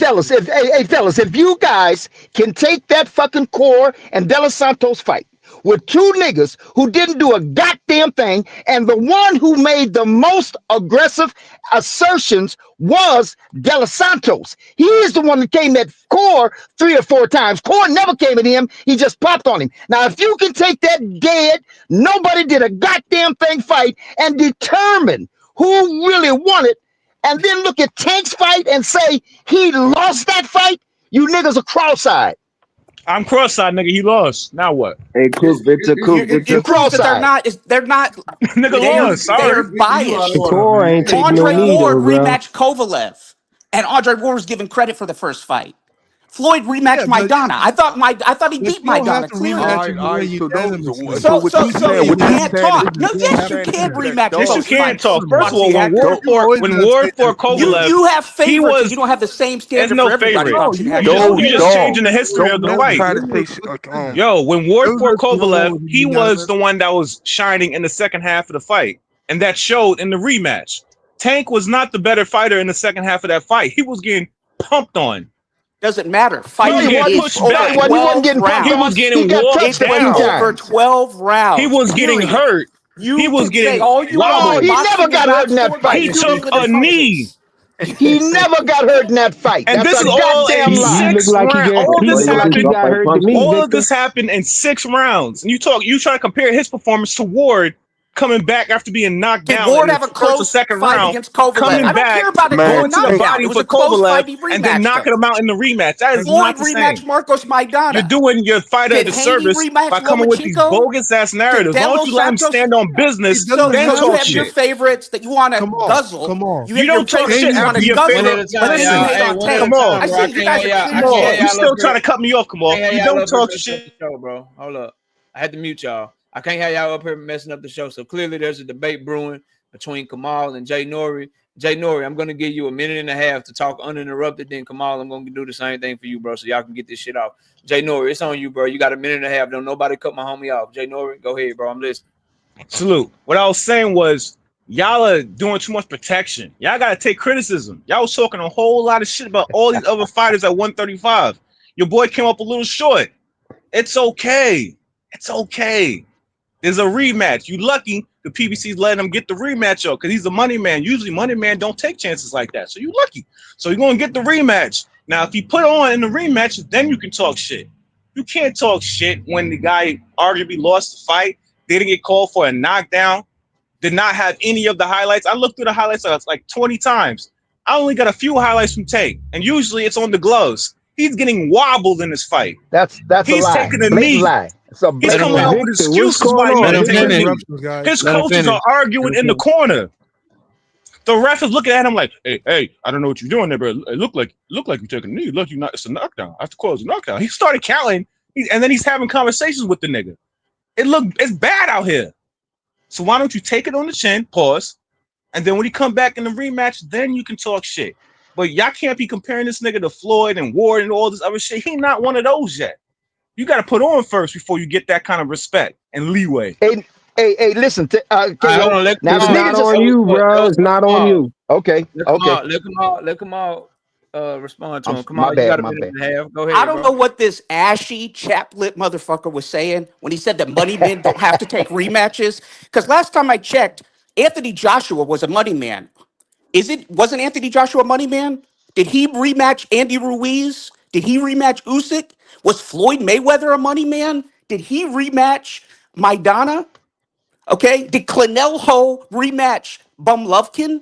fellas, if you guys can take that fucking Core and De Los Santos fight with 2 niggas who didn't do a goddamn thing, and the one who made the most aggressive assertions was De Los Santos. He is the one that came at Core 3 or 4 times. Core never came at him. He just popped on him. Now, if you can take that dead, nobody did a goddamn thing fight and determine who really won it, and then look at Tank's fight and say he lost that fight, you niggas are cross-eyed. I'm cross-eyed, nigga. He lost. Now what? Hey, Cook, Victor. They're not. Nigga lost. They're biased. Andre Ward rematched Kovalev, and Andre Ward was given credit for the first fight. Floyd rematched Maidana. I thought he beat Maidana clearly. So you can't talk. No, yes, you can rematch. Yes, you can talk. First of all, when Ward fought Kovalev, you have favorites. You don't have the same standard for everybody. You just changing the history of the fight. Yo, when Ward fought Kovalev, he was the one that was shining in the second half of the fight, and that showed in the rematch. Tank was not the better fighter in the second half of that fight. He was getting pumped on. Doesn't matter. Fighting is over 12 rounds. He was getting walked down. Over 12 rounds. He was getting hurt. He was getting wobbled. He never got hurt in that fight. He took a knee. He never got hurt in that fight. And this is all in 6 rounds. All of this happened in 6 rounds. And you try to compare his performance to Ward coming back after being knocked down. Ward have a close second round against Kovalev. Coming back, going to the body for Kovalev, and then knocking him out in the rematch. That is not the same. Marcos Maidana. You're doing your fighter a disservice by coming with these bogus ass narratives. Why don't you let him stand on business? Then talk shit. You have your favorites that you want to guzzle. Come on. You don't talk shit after your favorite. Come on. You still trying to cut me off, Kamal. You don't talk shit, bro. Hold up. I had to mute y'all. I can't have y'all up here messing up the show. So clearly there's a debate brewing between Kamal and Jay Nori. Jay Nori, I'm gonna give you a minute and a half to talk uninterrupted. Then Kamal, I'm gonna do the same thing for you, bro, so y'all can get this shit off. Jay Nori, it's on you, bro. You got a minute and a half. Don't nobody cut my homie off. Jay Nori, go ahead, bro. I'm listening. Salute. What I was saying was y'all are doing too much protection. Y'all gotta take criticism. Y'all was talking a whole lot of shit about all these other fighters at 135. Your boy came up a little short. It's okay. It's okay. There's a rematch. You lucky the PBC's letting him get the rematch up because he's a money man. Usually money man don't take chances like that. So you lucky. So you're gonna get the rematch. Now, if he put on in the rematch, then you can talk shit. You can't talk shit when the guy arguably lost the fight, didn't get called for a knockdown, did not have any of the highlights. I looked through the highlights like 20 times. I only got a few highlights from Tank, and usually it's on the gloves. He's getting wobbled in this fight. That's He's a lie. taking a knee. Lie. He's coming up with excuses why he didn't take a knee. His coaches are arguing in the corner. The ref is looking at him like, hey, I don't know what you're doing there, but it looked like you're taking a knee. Look, you not. It's a knockdown. I have to call it a knockdown. He started counting, and then he's having conversations with the nigga. It's bad out here. So why don't you take it on the chin, pause, and then when he come back in the rematch, then you can talk shit. But y'all can't be comparing this nigga to Floyd and Ward and all this other shit. He not one of those yet. You got to put on first before you get that kind of respect and leeway. Hey, listen. It's not on you, bro. It's not on you. Okay. Let Kamal respond to him. Come on, you got a minute and a half. Go ahead. I don't know what this ashy, chap-lit motherfucker was saying when he said that money men don't have to take rematches. Because last time I checked, Anthony Joshua was a money man. Wasn't Anthony Joshua a money man? Did he rematch Andy Ruiz? Did he rematch Usyk? Was Floyd Mayweather a money man? Did he rematch Maidana? Okay. Did Clennell Ho rematch Bum Lovkin?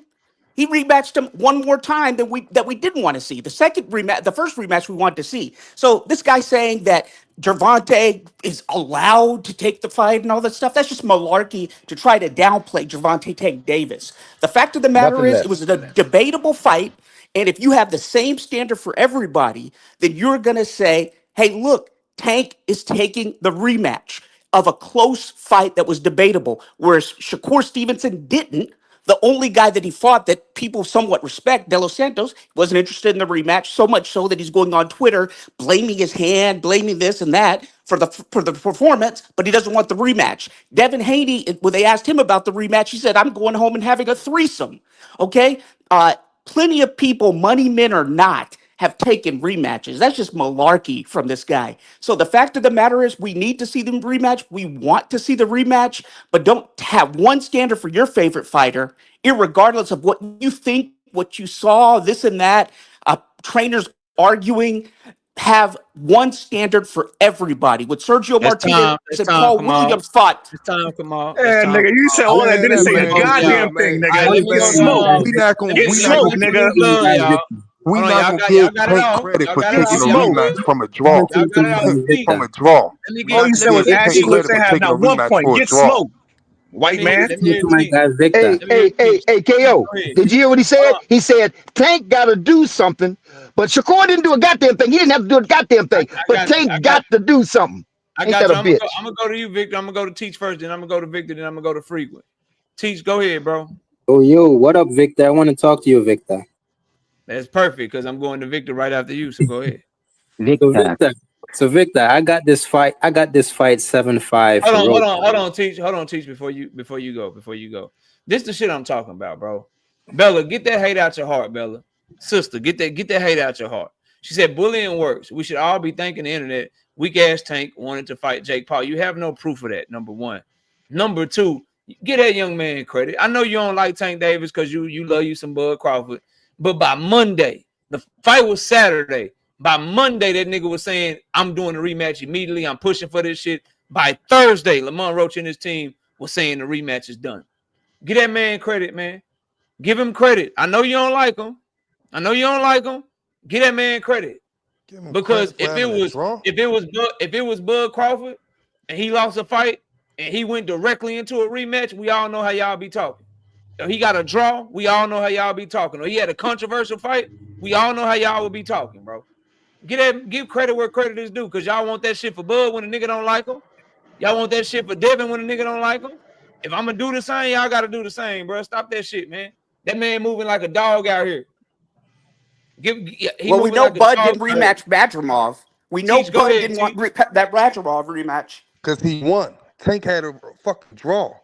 He rematched him one more time that we didn't want to see. The first rematch we wanted to see. So this guy saying that Gervonta is allowed to take the fight and all that stuff, that's just malarkey to try to downplay Gervonta Davis. The fact of the matter is, it was a debatable fight. And if you have the same standard for everybody, then you're going to say, hey, look, Tank is taking the rematch of a close fight that was debatable, whereas Shakur Stevenson didn't. The only guy that he fought that people somewhat respect, De Los Santos, wasn't interested in the rematch, so much so that he's going on Twitter blaming his hand, blaming this and that for the performance, but he doesn't want the rematch. Devin Haney, when they asked him about the rematch, he said, I'm going home and having a threesome. Okay? Plenty of people, money men or not, have taken rematches. That's just malarkey from this guy. So the fact of the matter is we need to see them rematch. We want to see the rematch, but don't have one standard for your favorite fighter, irregardless of what you think, what you saw, this and that, trainers arguing. Have one standard for everybody. With Sergio Martinez and Paul Williams fought. It's time, Kamal. Yeah, nigga, you said all that. Didn't say a goddamn thing, nigga. Get smoked. Get smoked, nigga. We not gonna give Tank credit for taking a rematch from a draw. From a draw. All you said was Ashley looks to have not 1 point. Get smoked, white man. Hey, KO. Did you hear what he said? He said Tank got to do something, but Shakur didn't do a goddamn thing. He didn't have to do a goddamn thing, but Tank got to do something. I got you. I'm gonna go to you, Victor. I'm gonna go to Teach first, then I'm gonna go to Victor, then I'm gonna go to Frequent. Teach, go ahead, bro. Oh, yo, what up, Victor? I want to talk to you, Victor. That's perfect because I'm going to Victor right after you. So go ahead. So Victor, I got this fight 7-5. Hold on, Teach. Before you go. This the shit I'm talking about, bro. Bella, get that hate out your heart, Bella. Sister, get that hate out your heart. She said bullying works. We should all be thanking the internet. Weak ass Tank wanted to fight Jake Paul. You have no proof of that. Number one. Number two, get that young man credit. I know you don't like Tank Davis because you love you some Bud Crawford. But by Monday, the fight was Saturday. By Monday, that nigga was saying, I'm doing the rematch immediately. I'm pushing for this shit. By Thursday, Lamont Roach and his team was saying the rematch is done. Give that man credit, man. Give him credit. I know you don't like him. Give that man credit. Because if it was Bud Crawford and he lost a fight and he went directly into a rematch, we all know how y'all be talking. If he got a draw, we all know how y'all be talking. Or he had a controversial fight, we all know how y'all would be talking, bro. Give credit where credit is due, because y'all want that shit for Bud when a nigga don't like him. Y'all want that shit for Devin when a nigga don't like him. If I'm gonna do the same, y'all gotta do the same, bro. Stop that shit, man. That man moving like a dog out here. We know like Bud didn't rematch Madrimov. We know Bud didn't want that Madrimov rematch. Because he won. Tank had a fucking draw.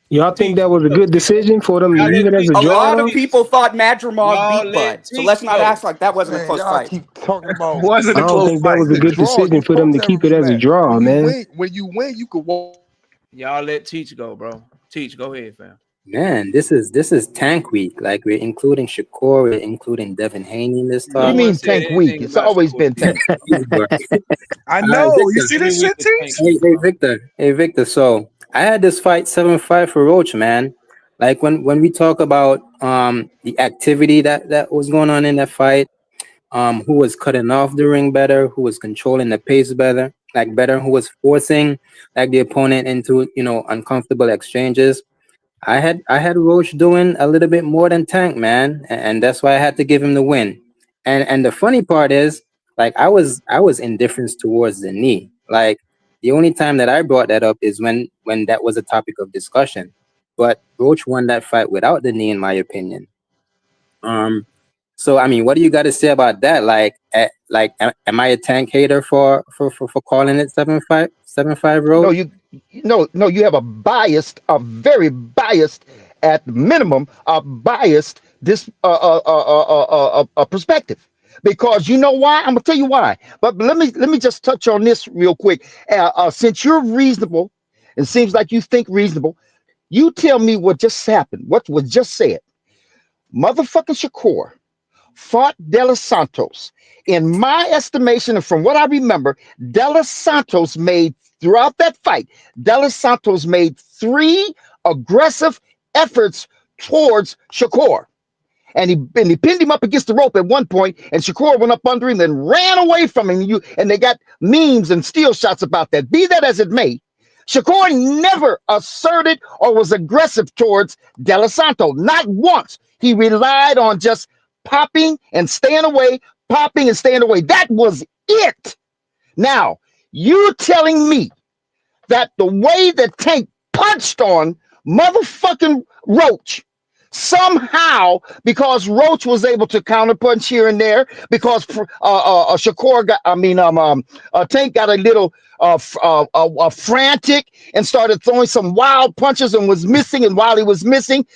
Y'all think that was a good decision for them to leave it as a draw? A lot of people thought Madrimov beat Bud. So let's not act like that wasn't a close fight. Keep talking about I don't think that was a good decision for them to keep it as a draw, man. When you win, you could walk. Y'all let Teach go, bro. Teach, go ahead, fam. Man, this is Tank Week. Like, we're including Shakur, we're including Devin Haney in this talk. What do you mean Tank Week? It's always been Tank. I know. You see this shit, Teach? Hey, Victor. So I had this fight 7-5 for Roach, man. Like when we talk about the activity that was going on in that fight, who was cutting off the ring better, who was controlling the pace better, who was forcing the opponent into uncomfortable exchanges. I had Roach doing a little bit more than Tank, man, and that's why I had to give him the win. And the funny part is, like, I was indifferent towards the knee. Like, the only time that I brought that up is when that was a topic of discussion. But Roach won that fight without the knee, in my opinion. So I mean, what do you got to say about that? Like, am I a Tank hater for calling it 7-5 Roach? No, you have a very biased, at minimum, a biased perspective. Because you know why? I'm gonna tell you why. But let me just touch on this real quick. Since you're reasonable, it seems like you think reasonable. You tell me what just happened. What was just said? Motherfucking Shakur fought De Los Santos. In my estimation, and from what I remember, De Los Santos made throughout that fight, De Los Santos made 3 aggressive efforts towards Shakur. And he pinned him up against the rope at one point, and Shakur went up under him, then ran away from him. And they got memes and steel shots about that. Be that as it may, Shakur never asserted or was aggressive towards De Los Santos. Not once. He relied on just popping and staying away, popping and staying away. That was it. Now, you telling me that the way that Tank punched on motherfucking Roach, somehow, because Roach was able to counterpunch here and there, because Shakur Tank got a little frantic and started throwing some wild punches and was missing. And while he was missing,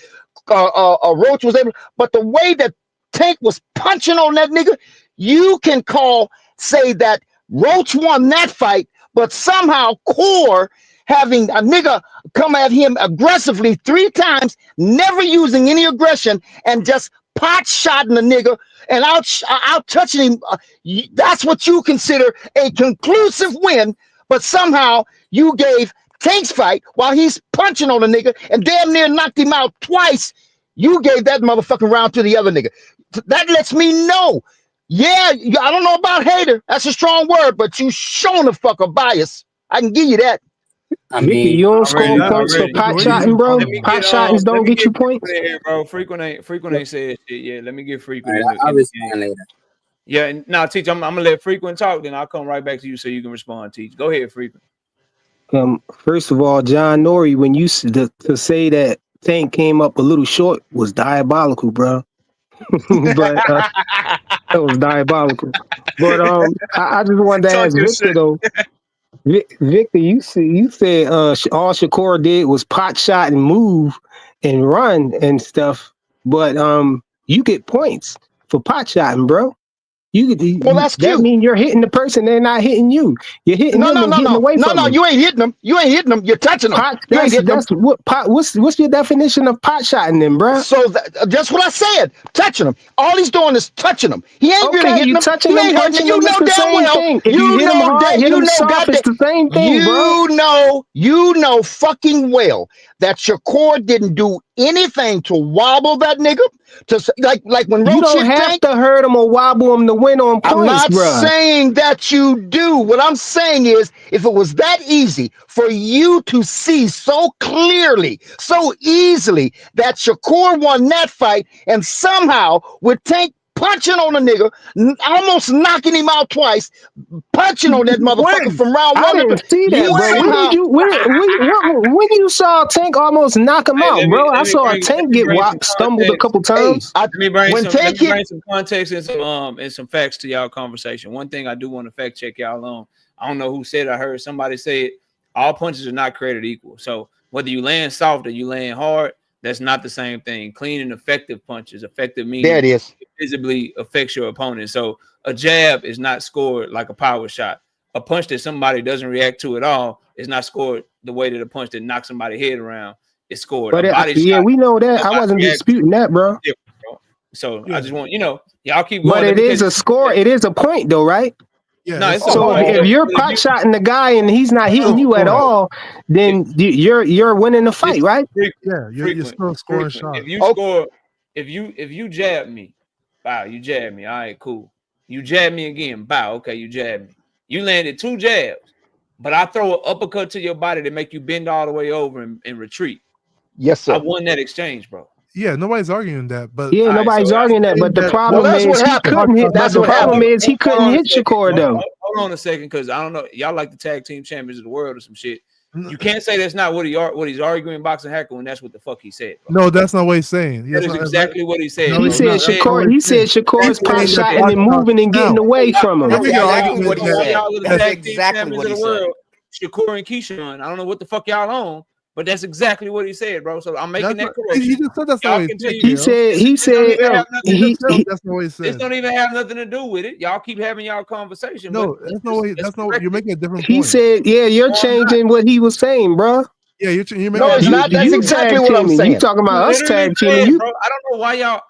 Roach was able. But the way that Tank was punching on that nigga, you can say that Roach won that fight, but somehow Core having a nigga come at him aggressively 3 times, never using any aggression, and just pot shotting the nigga and out touching him. That's what you consider a conclusive win, but somehow you gave Tank's fight while he's punching on the nigga and damn near knocked him out twice. You gave that motherfucking round to the other nigga. That lets me know. Yeah, I don't know about hater. That's a strong word, but you showing the fuck a bias. I can give you that. Victor, you don't score points for pot shotting, bro. Pot shottings don't get you points. Here, bro. Frequent ain't said shit. Yeah, let me get Frequent. Right, I'll respond later. Yeah, now Teach, I'm gonna let Frequent talk, then I'll come right back to you so you can respond. Teach, go ahead, Frequent. First of all, John Norrie, when you to say that Tank came up a little short was diabolical, bro. But that was diabolical. But I just wanted to ask Victor though. Victor, you said all Shakur did was pot shot and move and run and stuff, but you get points for pot shotting, bro. Well, that's cute. That means you're hitting the person; they're not hitting you. You're hitting them and getting away from them. You ain't hitting them. You ain't hitting them. You're touching them. What's your definition of pot shotting them, bro? So that's what I said. Touching them. All he's doing is touching them. He ain't really hitting them. Touching them, punching them. You know damn well. If you hit them hard, hit them soft, it's the same thing, bro. You know fucking well that Shakur didn't do anything to wobble that nigga. Like when Roach, you don't have to hurt him or wobble him to win on points, I'm not saying that you do. What I'm saying is, if it was that easy for you to see so clearly, so easily that Shakur won that fight, and somehow with Tank punching on a nigga, almost knocking him out twice, punching on that motherfucker from round I one. didn't see that, You bro. When somehow, did you when you saw Tank almost knock him out, bro? I saw Tank get stumbled a couple times. Let me bring Tank some context and some facts to y'all conversation. One thing I do want to fact check y'all on. I don't know who said it. I heard somebody say it. All punches are not created equal. So whether you land soft or you land hard, that's not the same thing. Clean and effective punches. Effective meaning there it is. It visibly affects your opponent. So a jab is not scored like a power shot. A punch that somebody doesn't react to at all is not scored the way that a punch that knocks somebody's head around is scored. But we know that. I wasn't disputing that, bro. So I just want y'all keep going. But it is a score. It is a point, though, right? Yeah. No, so if you're pot shotting the guy and he's not hitting you at all, then you're winning the fight, right? Yeah, you're still scoring shots. If you jab me, bow, you jab me. All right, cool. You jab me again, bow. Okay, you jab me. You landed 2 jabs, but I throw an uppercut to your body to make you bend all the way over and retreat. Yes, sir. I won that exchange, bro. Yeah, nobody's arguing that, but nobody's arguing that. But the problem is he couldn't hit. That's the problem is he couldn't hit Shakur though. Hold on a second, because I don't know. Y'all like the tag team champions of the world or some shit. You can't say that's not what he's arguing boxing hacker when that's what the fuck he said, bro. No, that's not what he's saying. That is exactly what he said. He said Shakur's pot shot and then moving and getting away from him. That's exactly what he said. That's exactly what he said. Shakur and Keyshawn. I don't know what the fuck y'all on. But that's exactly what he said, bro. So I'm making that correction. He just said that's not what he said. He said that's not what he said. This don't even have nothing to do with it. Y'all keep having y'all conversation. No, that's not what. That's not. You're making a different point. He said, "Yeah, you're changing what he was saying, bro." Yeah, you're making. No, it's not. That's exactly what I'm saying. You talking about us tag teaming? Bro, I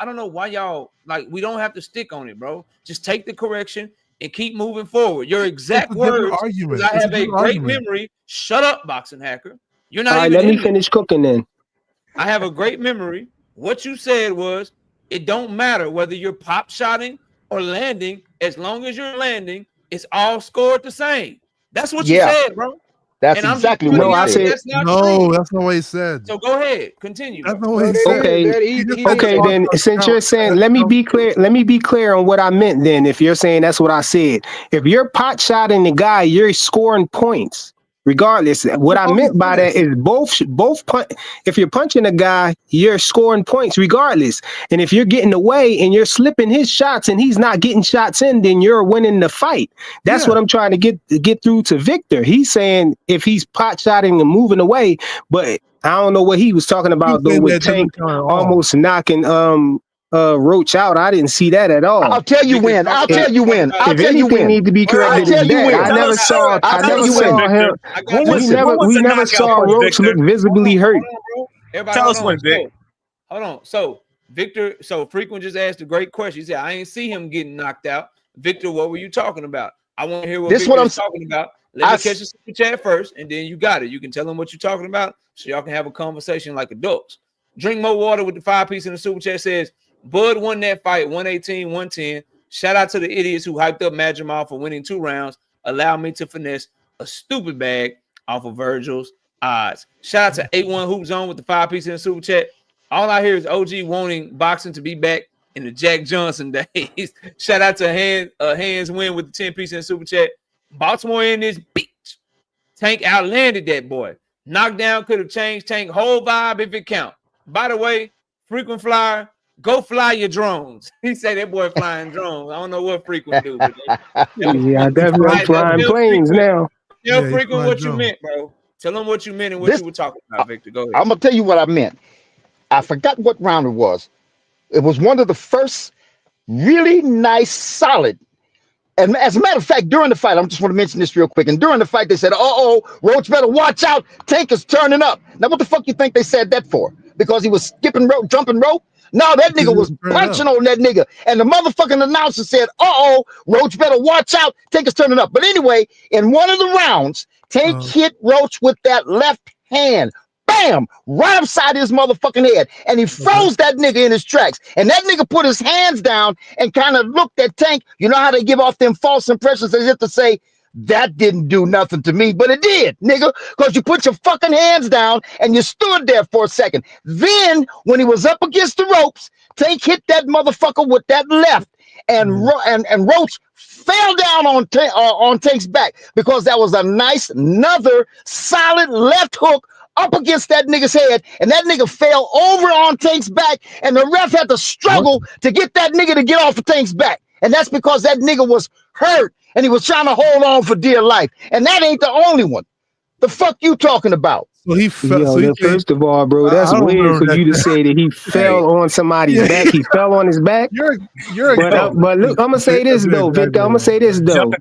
don't know why y'all like. We don't have to stick on it, bro. Just take the correction and keep moving forward. Your exact words. I have a great memory. Shut up, boxing hacker. You're not. All right, let me finish cooking then. I have a great memory. What you said was, it don't matter whether you're pop shotting or landing. As long as you're landing, it's all scored the same. That's what you said, bro. That's exactly what I said. That's not true. That's not what he said. So go ahead, continue. That's not what he said. Okay, then since you're saying, let me be clear. Let me be clear on what I meant. Then, if you're saying that's what I said, if you're pot shotting the guy, you're scoring points. Regardless, what I meant by that is both punch. If you're punching a guy, you're scoring points regardless. And if you're getting away and you're slipping his shots and he's not getting shots in, then you're winning the fight. That's what I'm trying to get through to Victor. He's saying if he's pot shotting and moving away, but I don't know what he was talking about though with Tank almost knocking Roach out. I didn't see that at all. I'll tell you when. I'll tell you when. I'll tell you when. Need to be corrected. I'll tell you when. I never saw him. We never saw Roach look visibly hurt. Tell us when, Vic. Hold on. So Victor, Frequent just asked a great question. He said, I ain't see him getting knocked out. Victor, what were you talking about? I want to hear what Victor's talking about. Let me catch the super chat first, and then you got it. You can tell him what you're talking about, so y'all can have a conversation like adults. Drink more water with the 5-piece in the super chat says, Bud won that fight 118-110. Shout out to the idiots who hyped up Madrimal for winning 2 rounds. Allow me to finesse a stupid bag off of Virgil's odds. Shout out to 81 Hoop Zone with the 5-piece in the super chat. All I hear is OG wanting boxing to be back in the Jack Johnson days. Shout out to Hands Win with the 10-piece in the super chat. Baltimore in this bitch. Tank outlanded that boy. Knockdown could have changed Tank whole vibe if it count. By the way, Frequent Flyer, go fly your drones. He said that boy flying drones. I don't know what Frequent do. Yeah, definitely flying planes now. Tell Frequent what you meant, bro. Tell him what you meant and what you were talking about, Victor. Go ahead. I'm going to tell you what I meant. I forgot what round it was. It was one of the first really nice, solid. And as a matter of fact, during the fight, I just want to mention this real quick. And during the fight, they said, Roach better watch out. Tank is turning up. Now, what the fuck you think they said that for? Because he was skipping rope, jumping rope? No, that nigga was punching on that nigga. And the motherfucking announcer said, Roach better watch out. Tank is turning up. But anyway, in one of the rounds, Tank hit Roach with that left hand. Bam! Right upside his motherfucking head. And he froze that nigga in his tracks. And that nigga put his hands down and kind of looked at Tank. You know how they give off them false impressions as if to say, that didn't do nothing to me, but it did, nigga, because you put your fucking hands down and you stood there for a second. Then, when he was up against the ropes, Tank hit that motherfucker with that left. and Roach fell down on Tank's back because that was a nice, another solid left hook up against that nigga's head, and that nigga fell over on Tank's back, and the ref had to struggle to get that nigga to get off of Tank's back, and that's because that nigga was hurt, and he was trying to hold on for dear life, and that ain't the only one. The fuck you talking about? So he fell. Yo, So first of all, bro, that's weird for you to say that he fell on somebody's back. He fell on his back. You're but look, I'm gonna say this though, Victor. I'm gonna say this though.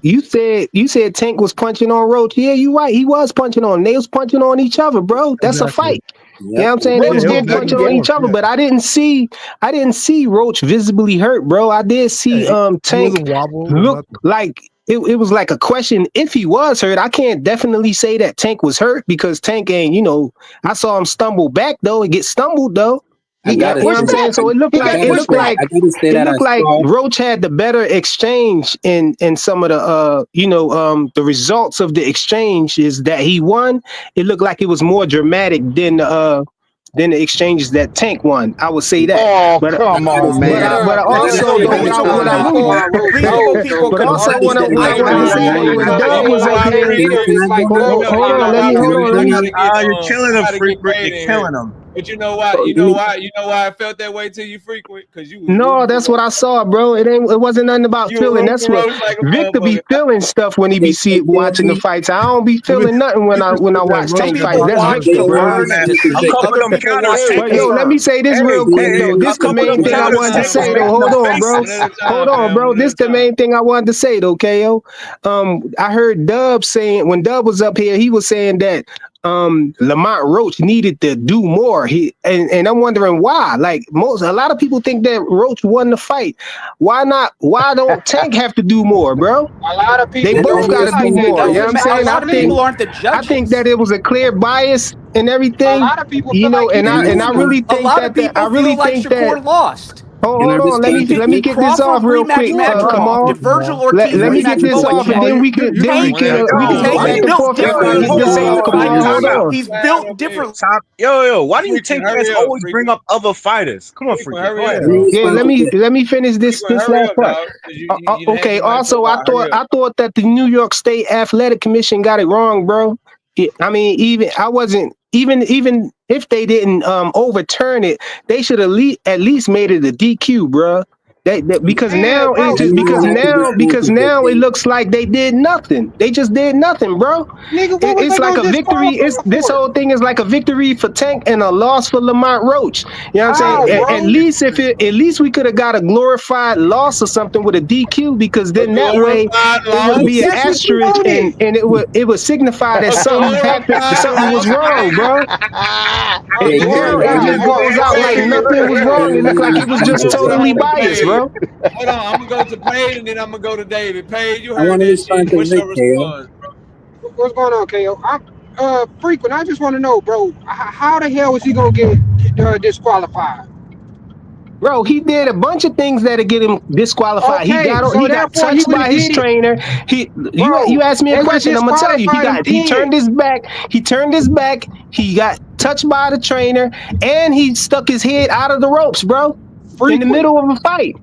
You said Tank was punching on Roach. Yeah, you right. He was punching on. They was punching on each other, bro. That's a fight. You know what I'm saying? They was punching on each other, but I didn't see Roach visibly hurt, bro. I did see Tank look like it was like a question if he was hurt. I can't definitely say that Tank was hurt because Tank ain't, I saw him stumble back though and get stumbled though. You know what I'm saying? So it looked like Roach had the better exchange in some of the results of the exchange is that he won. It looked like it was more dramatic than the exchanges that Tank won. I would say that. Oh, come on, man. But also, what I wanted to say though, when Dub was up here, hold on, let me. You're killing him, Frequent. You're killing him. But you know why? You know why I felt that way till you Frequent? Because you. No, that's what I saw, bro. It wasn't nothing about feeling. That's what Victor be feeling stuff when he be watching the fights. I don't be feeling nothing when I watch Tank fights. That's Victor, bro. But yo, let me say this real quick though. This the main thing I wanted to say though. Hold on, bro. This the main thing I wanted to say though, KO. I heard Dub saying when Dub was up here, he was saying that Lamont Roach needed to do more. And I'm wondering why. Like a lot of people think that Roach won the fight. Why not? Why don't Tank have to do more, bro? A lot of people. They both got to do more. You know what I'm saying? A lot of people aren't the judges. I think that it was a clear bias and everything. A lot of people feel I really think Shakur lost. Hold on, let me get this off real quick. Come on, Virgil Ortiz. Let me get this off, and then we can go back and forth. Hold on. He's built different. Yo, why do you think guys always bring up other fighters? Come on, Freaky. Yeah, let me finish this last part. Okay. Also, I thought that the New York State Athletic Commission got it wrong, bro. I mean, even if they didn't overturn it, they should at least made it a DQ, bro. Because now it looks like they did nothing. They just did nothing, bro. It's like a victory. This whole thing is like a victory for Tank and a loss for Lamont Roach. You know what I'm saying? At least we could have got a glorified loss or something with a DQ, because then that way it would be an asterisk and it would signify that something happened, something was wrong, bro. It just goes out like nothing was wrong. It looked like it was just totally biased, bro. Hold on, I'm gonna go to Paige and then I'm gonna go to David. Paige, you heard that shit. What's your response, bro? What's going on, KO? I'm Frequent. I just want to know, bro, how the hell is he gonna get disqualified? Bro, he did a bunch of things that'll get him disqualified. Okay, he got touched by his trainer. You asked me a question. I'm gonna tell you. He turned his back. He got touched by the trainer, and he stuck his head out of the ropes, bro. In the middle of a fight.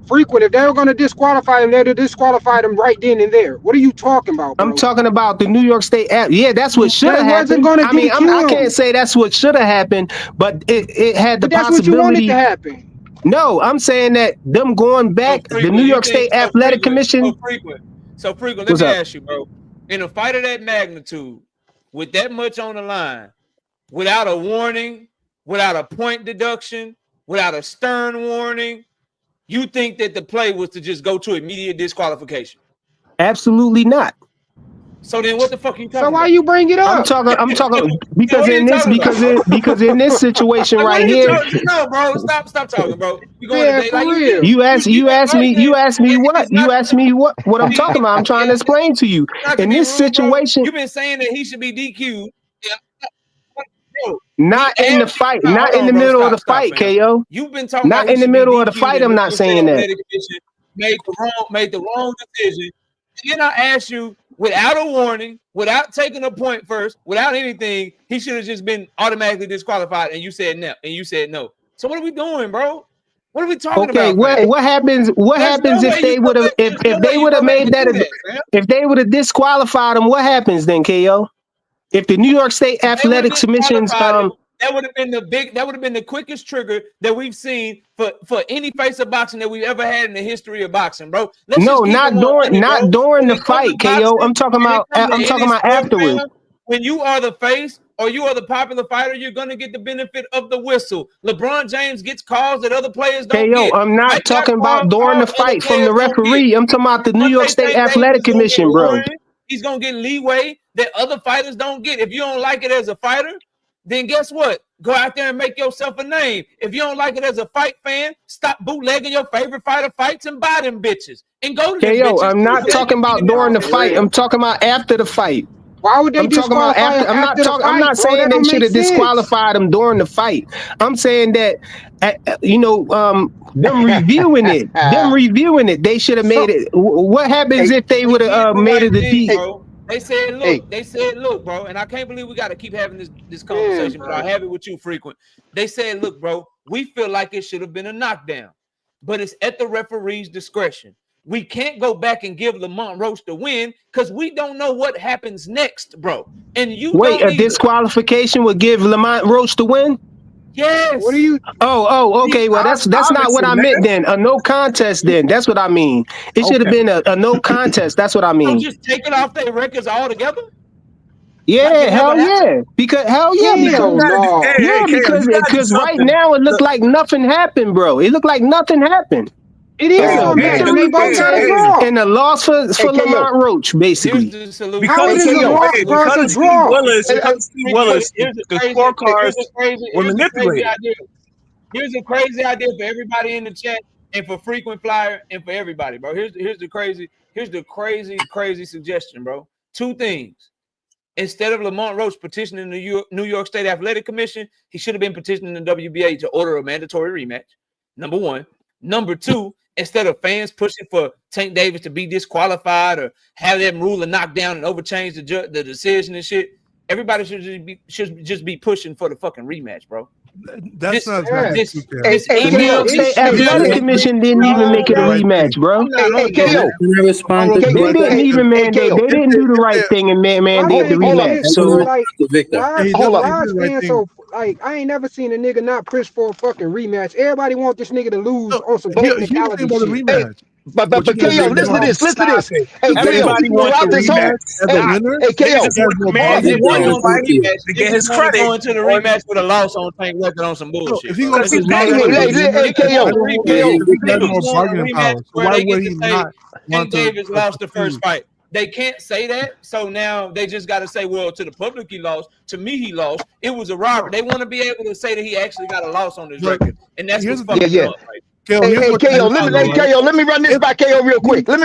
Frequent. If they were going to disqualify him, they'd have disqualified him right then and there. What are you talking about, bro? I'm talking about the New York State app. Yeah, that's what should have happened. I can't say that's what should have happened, but it had the possibility. That's what you wanted to happen. No, I'm saying that them going back, the New York State Athletic Commission. So frequent. Let me ask you, bro. In a fight of that magnitude, with that much on the line, without a warning, without a point deduction, without a stern warning, you think that the play was to just go to immediate disqualification? Absolutely not. So then what the fuck are you talking about? So why you bring it up? I'm talking because in this situation right here. No, bro, stop talking, bro. You asked me what I'm talking about. I'm trying to explain to you. In this situation, you've been saying that he should be DQ'd. Not in the fight, not in the middle of the fight, KO. You've been talking not in the middle of the fight. I'm not saying that. Made the wrong decision. And then I asked you, without a warning, without taking a point first, without anything, he should have just been automatically disqualified. And you said no. So what are we doing, bro? What are we talking Okay, about? what happens? What happens if they would have if they would have made that if they would have disqualified him? What happens then, KO? If the New York State Athletic Commission's that would have been the quickest trigger that we've seen for any face of boxing that we've ever had in the history of boxing, bro. Not during the fight, KO. I'm talking about afterwards. When you are the face or you are the popular fighter, you're gonna get the benefit of the whistle. LeBron James gets calls that other players don't get. I'm not talking about during the fight from the referee. I'm talking about the New York State Athletic Commission, bro. He's gonna get leeway that other fighters don't get. If you don't like it as a fighter, then guess what? Go out there and make yourself a name. If you don't like it as a fight fan, stop bootlegging your favorite fighter fights and buy them bitches. And go to them bitches. I'm not talking about during the fight. I'm talking about after the fight. Why would they disqualify him after the fight? I'm not saying they should have disqualified him during the fight. I'm saying that, them reviewing it, they should have made it. What happens if they would have made it a defeat? They said, look, bro, and I can't believe we got to keep having this conversation, but I have it with you frequent. They said, look, bro, we feel like it should have been a knockdown, but it's at the referee's discretion. We can't go back and give Lamont Roach the win because we don't know what happens next, bro. And you a disqualification would give Lamont Roach the win? Yes. What are you? Okay. Well, that's not what I meant then. A no contest then. That's what I mean. It should have been a no contest. That's what I mean. So just take it off their records altogether? Yeah, hell yeah. Because because right now it looked like nothing happened, bro. It looked like nothing happened. It is a victory. They both got a draw. And a loss for Lamont Roach, basically. How is it a loss versus a draw? Willis, the scorecards were manipulated. Here's a crazy idea for everybody in the chat and for Frequent Flyer and for everybody, bro. Here's the crazy suggestion, bro. Two things. Instead of Lamont Roach petitioning the New York State Athletic Commission, he should have been petitioning the WBA to order a mandatory rematch. Number one. Number two, instead of fans pushing for Tank Davis to be disqualified or have them rule a knockdown and overchange the decision and shit, everybody should just be pushing for the fucking rematch, bro. That's not the New York State Athletic Commission didn't even make it a rematch, bro. They didn't even mandate. They didn't do the right thing and mandate the rematch. So I ain't never seen a nigga not push for a fucking rematch. Everybody want this nigga to lose on some technicality shit. But KO, listen to this. Hey, everybody wants this whole. Hey, KO, to get his credit. Going to the rematch with a loss on Tank record on some bullshit. If he goes to why would he not want Davis lost the first fight? They can't say that, so now they just got to say, well, to the public he lost, to me he lost. It was a robbery. They want to be able to say that he actually got a loss on his record, and that's what's fucking up. KO, let me run this by KO real quick. Hold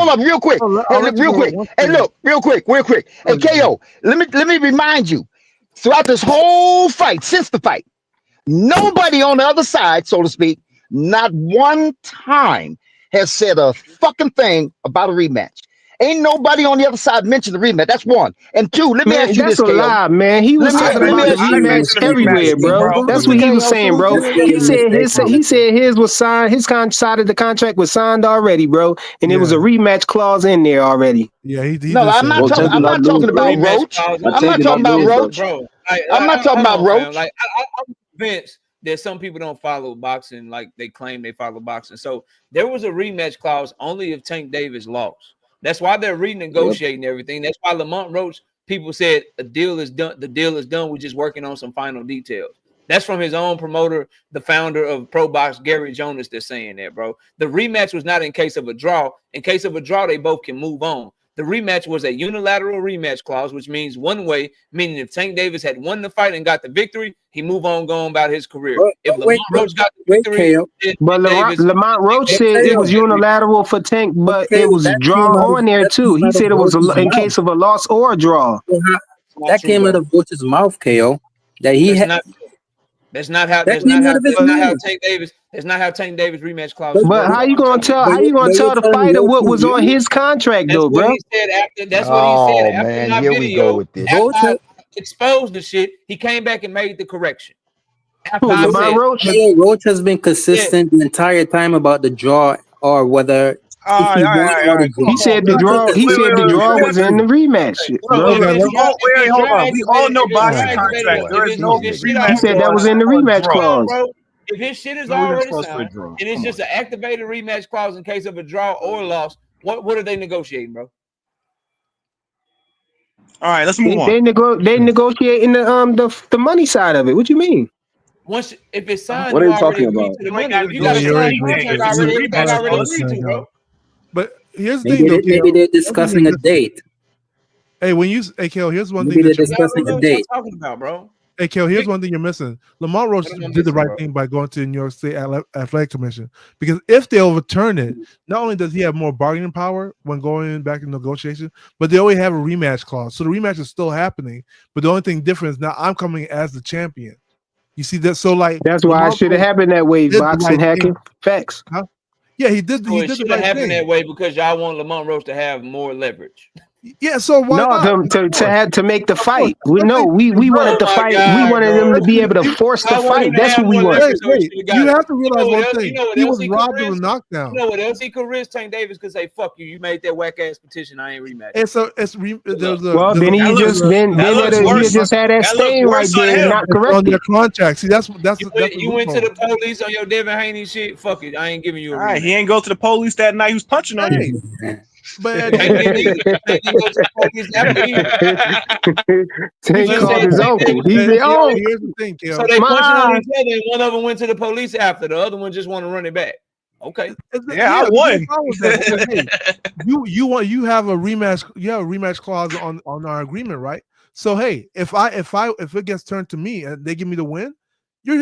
up, real quick. Hey, look, real quick. Hey, KO, let me remind you, throughout this whole fight, since the fight, nobody on the other side, so to speak, not one time has said a fucking thing about a rematch. Ain't nobody on the other side mentioned the rematch. That's one. And two, let me ask you this, KO. That's a lie, man. He was talking about the rematch everywhere, bro. That's what he was saying, bro. He said his was signed. His side of the contract was signed already, bro. And there was a rematch clause in there already. Yeah, he no, I'm not talking about Roach. I'm not talking about Roach. I'm not talking about Roach. Like I'm convinced that some people don't follow boxing like they claim they follow boxing. So there was a rematch clause only if Tank Davis lost. That's why they're renegotiating everything. That's why Lamont Roach, people said a deal is done. The deal is done. We're just working on some final details. That's from his own promoter, the founder of Pro Box, Gary Jonas. They're saying that, bro. The rematch was not in case of a draw. In case of a draw, they both can move on. The rematch was a unilateral rematch clause, which means one way, meaning if Tank Davis had won the fight and got the victory, he move on, going about his career. If Lamont Roach got the victory, but Lamont Roach said it was unilateral for Tank, but it was a draw on there too. He said it was in case of a loss or a draw. That came out of Roach's mouth, KO. That he had. That's not how Tank Davis. That's not how Tank Davis rematch clause. But how you gonna tell the fighter what was on his contract, though, bro? That's what he said after man, my here video. we go with this. After I exposed the shit, he came back and made the correction. Lamont Roach? Roach has been consistent the entire time about the draw or whether if he won or the draw. He said the draw. He said the draw was in the rematch. Wait, hold on. We all know boxing contracts. There is no rematch. He said that was in the rematch clause. If his shit is already signed and it's just an activated rematch clause in case of a draw or loss, what are they negotiating, bro? All right, let's move on. They negotiating the money side of it. What you mean? Once if it's signed, what are you you already talking agree about? to the money. If you got a signed contract already, everybody already agreed to, bro. But here's the thing, though. Maybe they're discussing a date. Hey, KO, here's one Maybe thing they're discussing a date. Talking about, bro. Hey, KO, here's one thing you're missing. Lamont Roach did the right thing by going to the New York State Athletic Commission, because if they overturn it, not only does he have more bargaining power when going back in negotiation, but they always have a rematch clause. So the rematch is still happening, but the only thing different is now I'm coming as the champion. You see that? So like that's why it should have happened that way. Boxing hacking facts. Huh? Yeah, he did. So he it did should the right happen thing that way because y'all want Lamont Roach to have more leverage. Yeah, so why not? To make the fight. We wanted the fight. God, we wanted them to be able to force the fight. That's what we wanted. Wait, you have to realize one thing. He was robbed of a knockdown. You know what else he could risk? Tank Davis could say, "Fuck you! You made that whack ass petition. I ain't rematch." Then you just had that stain right there and not correct on their contract. See, that's you went to the police on your Devin Haney shit. Fuck it, I ain't giving you a rematch. He ain't go to the police that night. He was punching on you. But Tank called his uncle. He said, "Oh, here's the thing, so they punching on each other, and one of them went to the police after. The other one just want to run it back." Okay, I won. You have a rematch. You have a rematch clause on our agreement, right? So hey, if it gets turned to me and they give me the win, we're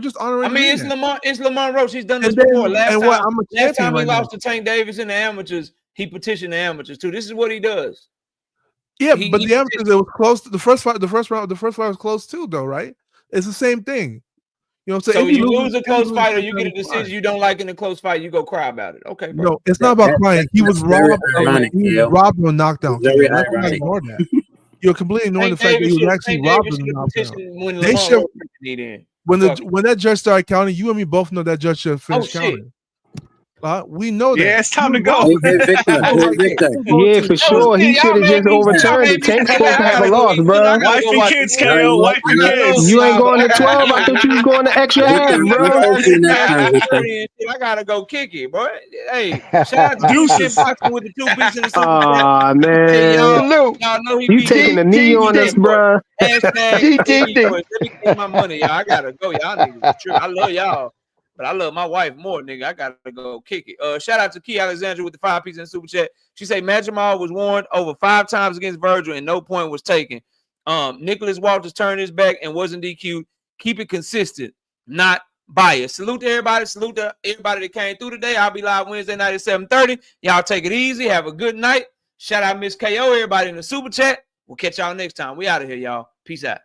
just honoring. I mean, it's Lamont Roach. He's done this before. Last time he lost to Tank Davis in the amateurs, he petitioned the amateurs too. This is what he does. Yeah, but the amateurs, it was close. The first fight was close too, though, right? It's the same thing. You know what I'm saying? So you lose a close fight or you get a decision you don't like in a close fight, you go cry about it. Okay, bro. No, it's not about crying. He was robbed. He was robbed of a knockdown. Very Let's not ignore that. You're completely ignoring the fact that he was actually robbed of a knockdown. They should. When that judge started counting, you and me both know that judge should have finished counting. We know that. Yeah, it's time to go. Yeah, for sure. He should have just overturned it. Tank's supposed to have a loss, bro. Wife and kids, KO. Wife and kids. You ain't going to 12. I thought you was going to extra half, bro. I gotta go kick it, bro. Hey, shout out to Deuces boxing with the 2 beats in the super. Aw, man. Y'all know he you taking a knee on us, bro. Let me get my money, y'all. I gotta go. Y'all niggas trip. I love y'all. But I love my wife more, nigga. I gotta go kick it. Shout out to Key Alexandra with the 5 pieces in the super chat. She say Majamal was warned over 5 times against Virgil and no point was taken. Nicholas Walters turned his back and wasn't DQ'd. Keep it consistent, not biased. Salute to everybody. Salute to everybody that came through today. I'll be live Wednesday night at 7:30. Y'all take it easy. Have a good night. Shout out Miss KO, everybody in the super chat. We'll catch y'all next time. We out of here, y'all. Peace out.